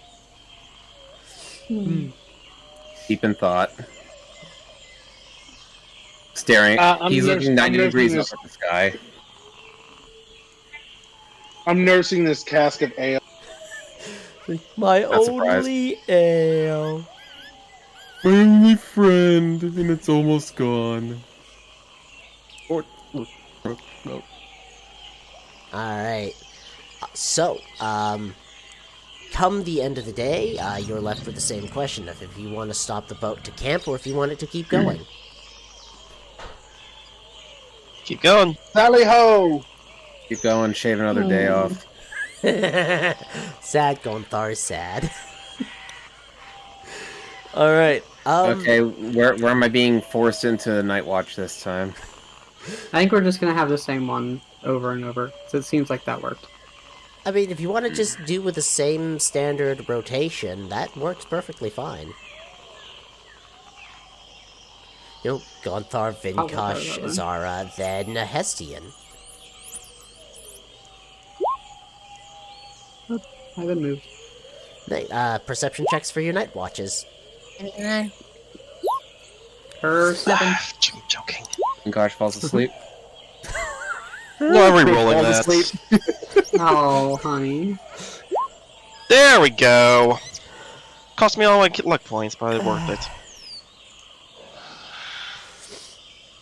[SPEAKER 3] Deep in thought. Staring. He's looking 90 degrees up at the sky.
[SPEAKER 6] I'm nursing this cask of ale.
[SPEAKER 1] My
[SPEAKER 3] Not surprised.
[SPEAKER 1] only ale.
[SPEAKER 3] My only friend, and it's almost gone. No.
[SPEAKER 1] Alright. So, come the end of the day, you're left with the same question of if you want to stop the boat to camp or if you want it to keep going.
[SPEAKER 5] Keep going.
[SPEAKER 6] Sally ho!
[SPEAKER 3] Keep going, shave another day off.
[SPEAKER 1] Sad, Gonthar, sad. Alright,
[SPEAKER 3] Okay, where am I being forced into the night watch this time?
[SPEAKER 2] I think we're just gonna have the same one over and over, so it seems like that worked.
[SPEAKER 1] I mean, if you want to just do with the same standard rotation, that works perfectly fine. You know, Gonthar, Vinkosh, Zara, then Hestian.
[SPEAKER 2] I haven't moved.
[SPEAKER 1] Perception checks for your night watches.
[SPEAKER 2] Her 7.
[SPEAKER 5] I'm joking.
[SPEAKER 3] And Gosh falls asleep.
[SPEAKER 5] No, I'm re-rolling
[SPEAKER 3] Falls
[SPEAKER 5] that.
[SPEAKER 3] asleep.
[SPEAKER 2] Oh, honey.
[SPEAKER 5] There we go. Cost me all my luck points, but worth it.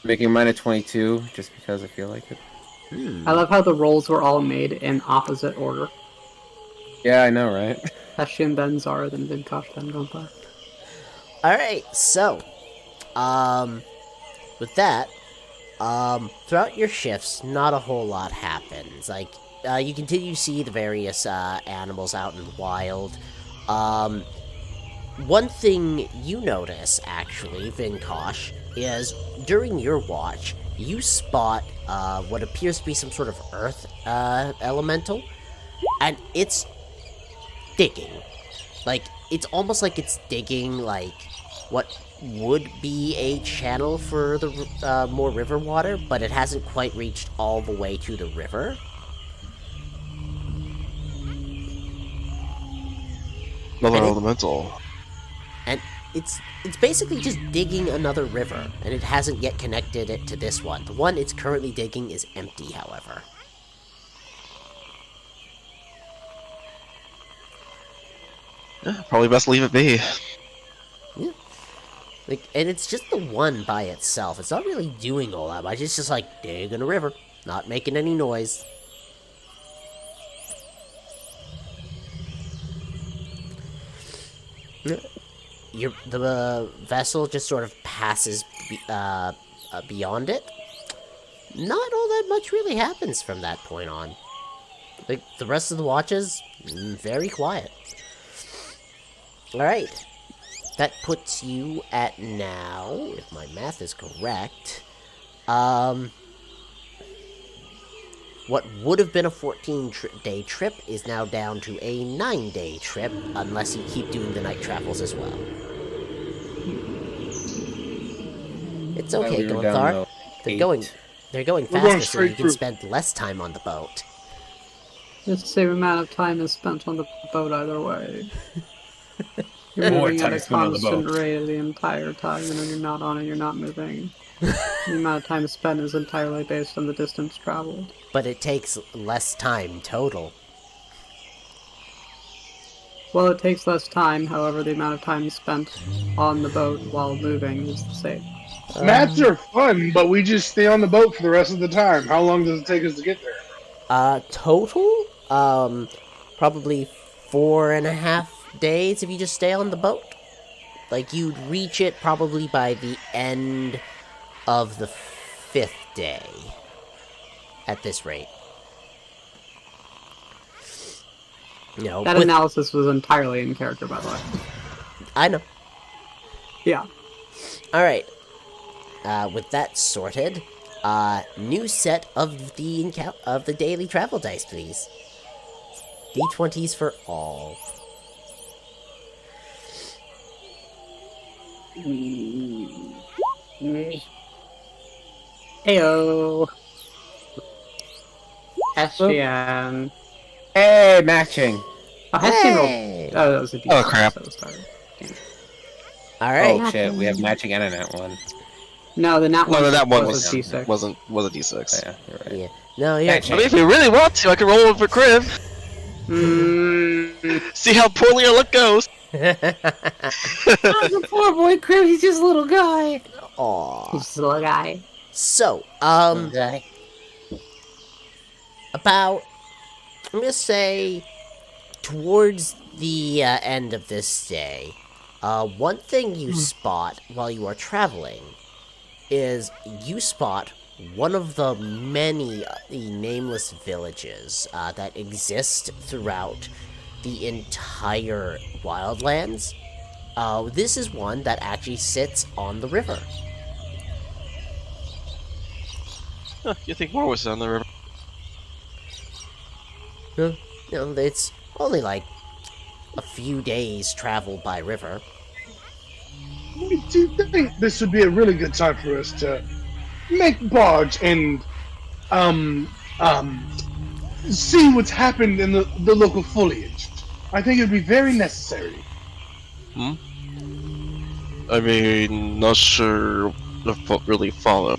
[SPEAKER 3] Making mine at 22, just because I feel like it.
[SPEAKER 2] I love how the rolls were all made in opposite order.
[SPEAKER 3] Yeah, I know, right?
[SPEAKER 2] Hessian, then Zara, then Vinkosh, then Gonthar.
[SPEAKER 1] Alright, so, with that, throughout your shifts, not a whole lot happens. Like, you continue to see the various, animals out in the wild. One thing you notice, actually, Vinkosh, is during your watch, you spot, what appears to be some sort of earth, elemental, and it's digging. Like, it's almost like it's digging, like, what would be a channel for the more river water, but it hasn't quite reached all the way to the river.
[SPEAKER 5] Another elemental.
[SPEAKER 1] And it's basically just digging another river, and it hasn't yet connected it to this one. The one it's currently digging is empty, however.
[SPEAKER 5] Yeah, probably best leave it be.
[SPEAKER 1] Yeah. Like, and it's just the one by itself. It's not really doing all that much. It's just like digging a river, not making any noise. The vessel just sort of passes beyond it. Not all that much really happens from that point on. Like, the rest of the watches, very quiet. Alright. That puts you at now, if my math is correct, what would have been a 14-day trip is now down to a 9-day trip, unless you keep doing the night travels as well. It's okay, Gonthar. They're going faster, so you can spend less time on the boat.
[SPEAKER 2] Just the same amount of time is spent on the boat either way. You're
[SPEAKER 8] More
[SPEAKER 2] moving
[SPEAKER 8] time
[SPEAKER 2] at a
[SPEAKER 8] spent on the
[SPEAKER 2] constant
[SPEAKER 8] boat.
[SPEAKER 2] rate the entire time, and when you're not on it, you're not moving. The amount of time spent is entirely based on the distance traveled.
[SPEAKER 1] But it takes less time total.
[SPEAKER 2] Well, it takes less time, however, the amount of time spent on the boat while moving is the same.
[SPEAKER 6] Mats are fun, but we just stay on the boat for the rest of the time. How long does it take us to get there?
[SPEAKER 1] Total? Probably 4.5 days if you just stay on the boat. Like, you'd reach it probably by the end of the 5th day. At this rate. You know,
[SPEAKER 2] That analysis was entirely in character, by the way.
[SPEAKER 1] I know.
[SPEAKER 2] Yeah.
[SPEAKER 1] Alright. With that sorted, new set of the daily travel dice, please. D20s for all.
[SPEAKER 2] Heyo. Hessian.
[SPEAKER 8] Hey, matching.
[SPEAKER 2] Oh, Hessian
[SPEAKER 1] Hey!
[SPEAKER 2] rolled. Oh, that was a D6.
[SPEAKER 5] Oh, crap.
[SPEAKER 2] That was started.
[SPEAKER 1] Alright.
[SPEAKER 8] Oh shit, we have matching and a nat one.
[SPEAKER 2] No, the nat one,
[SPEAKER 5] No, that one
[SPEAKER 2] was
[SPEAKER 5] was
[SPEAKER 2] a D6.
[SPEAKER 5] was a D6.
[SPEAKER 8] Yeah, you're right.
[SPEAKER 1] Yeah. No, yeah.
[SPEAKER 8] Matching.
[SPEAKER 5] I mean, if you really want to, I can roll it for crib. See how poorly our luck goes.
[SPEAKER 7] The poor boy Crib, he's just a little guy.
[SPEAKER 1] Aw.
[SPEAKER 2] He's a little guy.
[SPEAKER 1] So,
[SPEAKER 7] Guy.
[SPEAKER 1] about, I'm gonna say, towards the end of this day, one thing you spot while you are traveling is you spot one of the many nameless villages that exist throughout the entire wildlands. This is one that actually sits on the river.
[SPEAKER 5] Huh, you think more was on the river?
[SPEAKER 1] You know, it's only like a few days travel by river.
[SPEAKER 6] I do think this would be a really good time for us to make barge and see what's happened in the local foliage. I think it would be very necessary.
[SPEAKER 5] I mean, not sure if I really follow.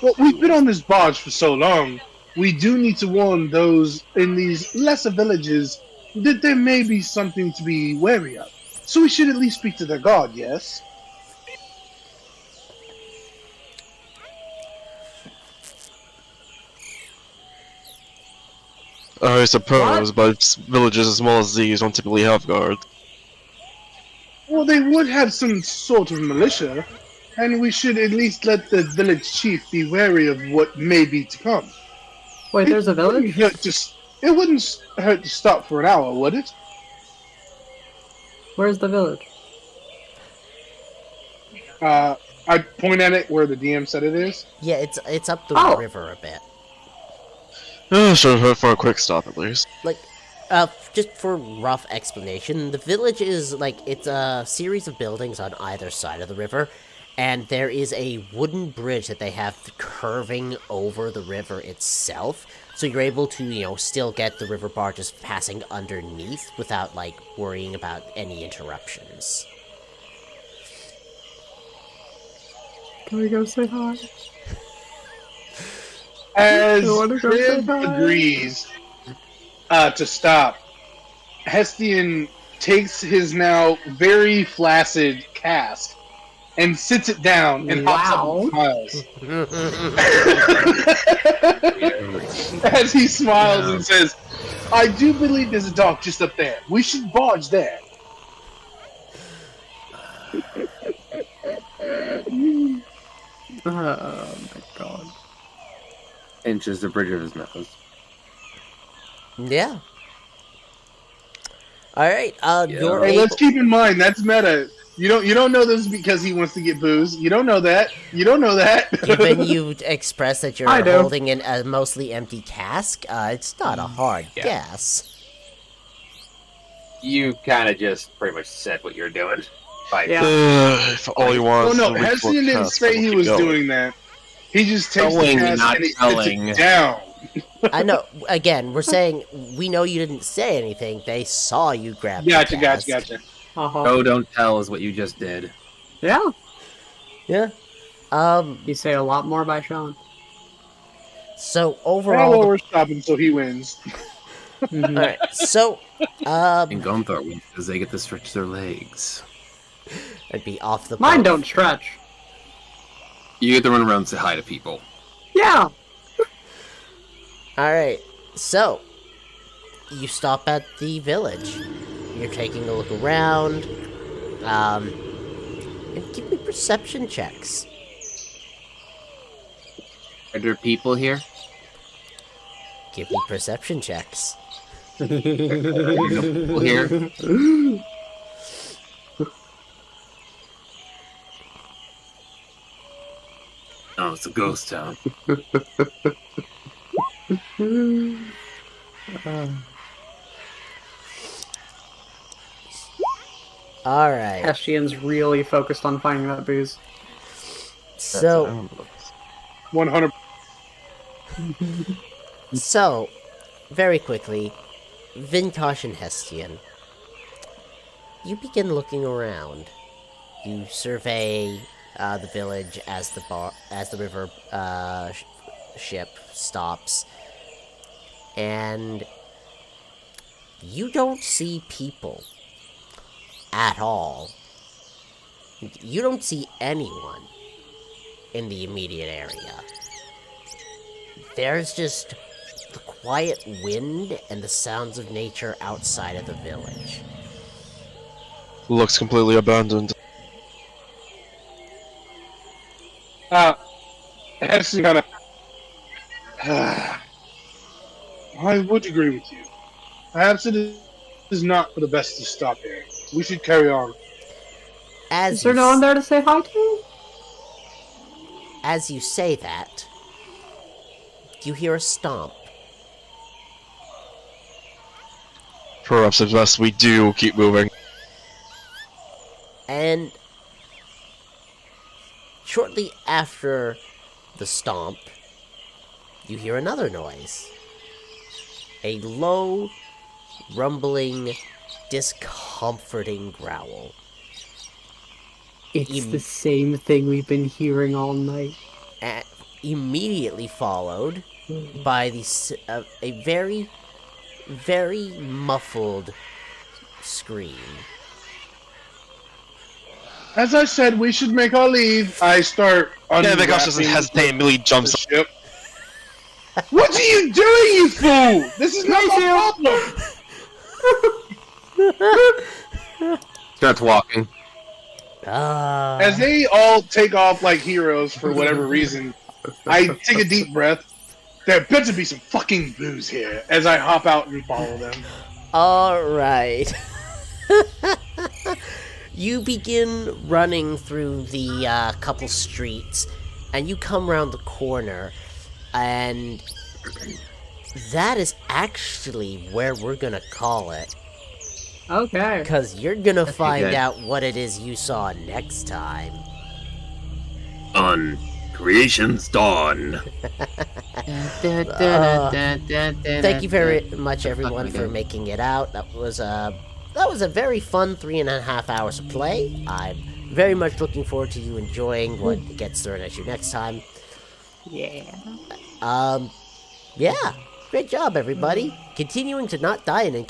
[SPEAKER 6] Well, we've been on this barge for so long. We do need to warn those in these lesser villages that there may be something to be wary of. So we should at least speak to their god, yes?
[SPEAKER 5] I suppose, but villages as small as these don't typically have guards.
[SPEAKER 6] Well, they would have some sort of militia, and we should at least let the village chief be wary of what may be to come.
[SPEAKER 2] Wait, there's a village?
[SPEAKER 6] It wouldn't hurt to stop for an hour, would it?
[SPEAKER 2] Where's the village?
[SPEAKER 6] I point at it where the DM said it is.
[SPEAKER 1] Yeah, it's up the
[SPEAKER 2] Oh.
[SPEAKER 1] river a bit.
[SPEAKER 5] Should have for a quick stop at least.
[SPEAKER 1] Like, just for rough explanation, the village is, like, it's a series of buildings on either side of the river, and there is a wooden bridge that they have curving over the river itself, so you're able to, you know, still get the river barges passing underneath without, like, worrying about any interruptions.
[SPEAKER 2] Can we go say hi?
[SPEAKER 6] As
[SPEAKER 2] I wanna go say
[SPEAKER 6] Crib
[SPEAKER 2] hi.
[SPEAKER 6] agrees to stop, Hestian takes his now very flaccid cask and sits it down and hops up and smiles. As he smiles and says, I do believe there's a dock just up there. We should barge there.
[SPEAKER 2] Oh my god.
[SPEAKER 8] Inches the bridge of his nose.
[SPEAKER 1] Yeah. Alright, you're
[SPEAKER 6] Hey,
[SPEAKER 1] able...
[SPEAKER 6] let's keep in mind that's meta. You don't know this because he wants to get booze. You don't know that. You don't know that.
[SPEAKER 1] Given you express that you're
[SPEAKER 2] I do.
[SPEAKER 1] holding in a mostly empty cask, it's not a hard guess.
[SPEAKER 8] You kind of just pretty much said what you're doing. By
[SPEAKER 2] Yeah.
[SPEAKER 5] If all you want
[SPEAKER 6] Well,
[SPEAKER 5] is
[SPEAKER 6] no,
[SPEAKER 5] to reach for
[SPEAKER 6] Hessian didn't
[SPEAKER 5] cask,
[SPEAKER 6] say
[SPEAKER 5] we'll
[SPEAKER 6] he
[SPEAKER 5] keep
[SPEAKER 6] was
[SPEAKER 5] going.
[SPEAKER 6] doing that. He just takes
[SPEAKER 8] Telling,
[SPEAKER 6] the cask
[SPEAKER 8] not
[SPEAKER 6] and he sits
[SPEAKER 8] telling.
[SPEAKER 6] it down.
[SPEAKER 1] I know, again, we're saying, we know you didn't say anything, they saw you grab the
[SPEAKER 6] Gotcha.
[SPEAKER 1] cask.
[SPEAKER 3] Show don't tell is what you just did.
[SPEAKER 2] Yeah.
[SPEAKER 1] Yeah.
[SPEAKER 2] You say a lot more by Sean.
[SPEAKER 1] So
[SPEAKER 6] Well,
[SPEAKER 1] overall,
[SPEAKER 6] we're stopping, so he wins.
[SPEAKER 2] Mhm.
[SPEAKER 1] alright, so,
[SPEAKER 3] And Gunthar wins because they get to stretch their legs.
[SPEAKER 1] I'd be off the
[SPEAKER 2] Mine
[SPEAKER 1] boat.
[SPEAKER 2] don't stretch.
[SPEAKER 3] You get to run around and say hi to people.
[SPEAKER 2] Yeah.
[SPEAKER 1] Alright, so, you stop at the village. You're taking a look around, and give me perception checks.
[SPEAKER 3] Are there people here?
[SPEAKER 1] Give me perception checks.
[SPEAKER 3] Are there no people here? Oh, it's a ghost town.
[SPEAKER 1] Alright,
[SPEAKER 2] Hestian's really focused on finding that booze.
[SPEAKER 1] so,
[SPEAKER 6] 100.
[SPEAKER 1] So, very quickly, Vintosh and Hestian, you begin looking around. You survey the village as the river ship stops, and you don't see people at all. You don't see anyone in the immediate area. There's just the quiet wind and the sounds of nature outside of the village.
[SPEAKER 5] Looks completely abandoned.
[SPEAKER 6] Heston kind of. I would agree with you. Perhaps it is not for the best to stop here. We should carry on.
[SPEAKER 2] Is there no one there to say hi to?
[SPEAKER 1] As you say that, you hear a stomp.
[SPEAKER 5] Perhaps it's best we do keep moving.
[SPEAKER 1] And shortly after the stomp, you hear another noise. A low, rumbling, discomforting growl.
[SPEAKER 2] It's the same thing we've been hearing all night.
[SPEAKER 1] Immediately followed by a very, very muffled scream.
[SPEAKER 6] As I said, we should make our leave. I start
[SPEAKER 5] Yeah, Vintosh doesn't
[SPEAKER 6] unwrapping
[SPEAKER 5] hesitate and immediately
[SPEAKER 6] the
[SPEAKER 5] jumps up.
[SPEAKER 6] ship. What are you doing, you fool? This is not my problem.
[SPEAKER 3] Starts walking.
[SPEAKER 6] As they all take off like heroes for whatever reason, I take a deep breath. There better be some fucking booze here. As I hop out and follow them.
[SPEAKER 1] Alright. You begin running through the couple streets, and you come around the corner, and that is actually where we're gonna call it.
[SPEAKER 2] Okay.
[SPEAKER 1] Because you're gonna find
[SPEAKER 3] good.
[SPEAKER 1] out what it is you saw next time.
[SPEAKER 3] On Creation's Dawn.
[SPEAKER 1] Thank you very much, everyone, for making it out. That was a very fun 3.5 hours of play. I'm very much looking forward to you enjoying what gets thrown at you next time.
[SPEAKER 2] Yeah.
[SPEAKER 1] Yeah, great job, everybody. Continuing to not die in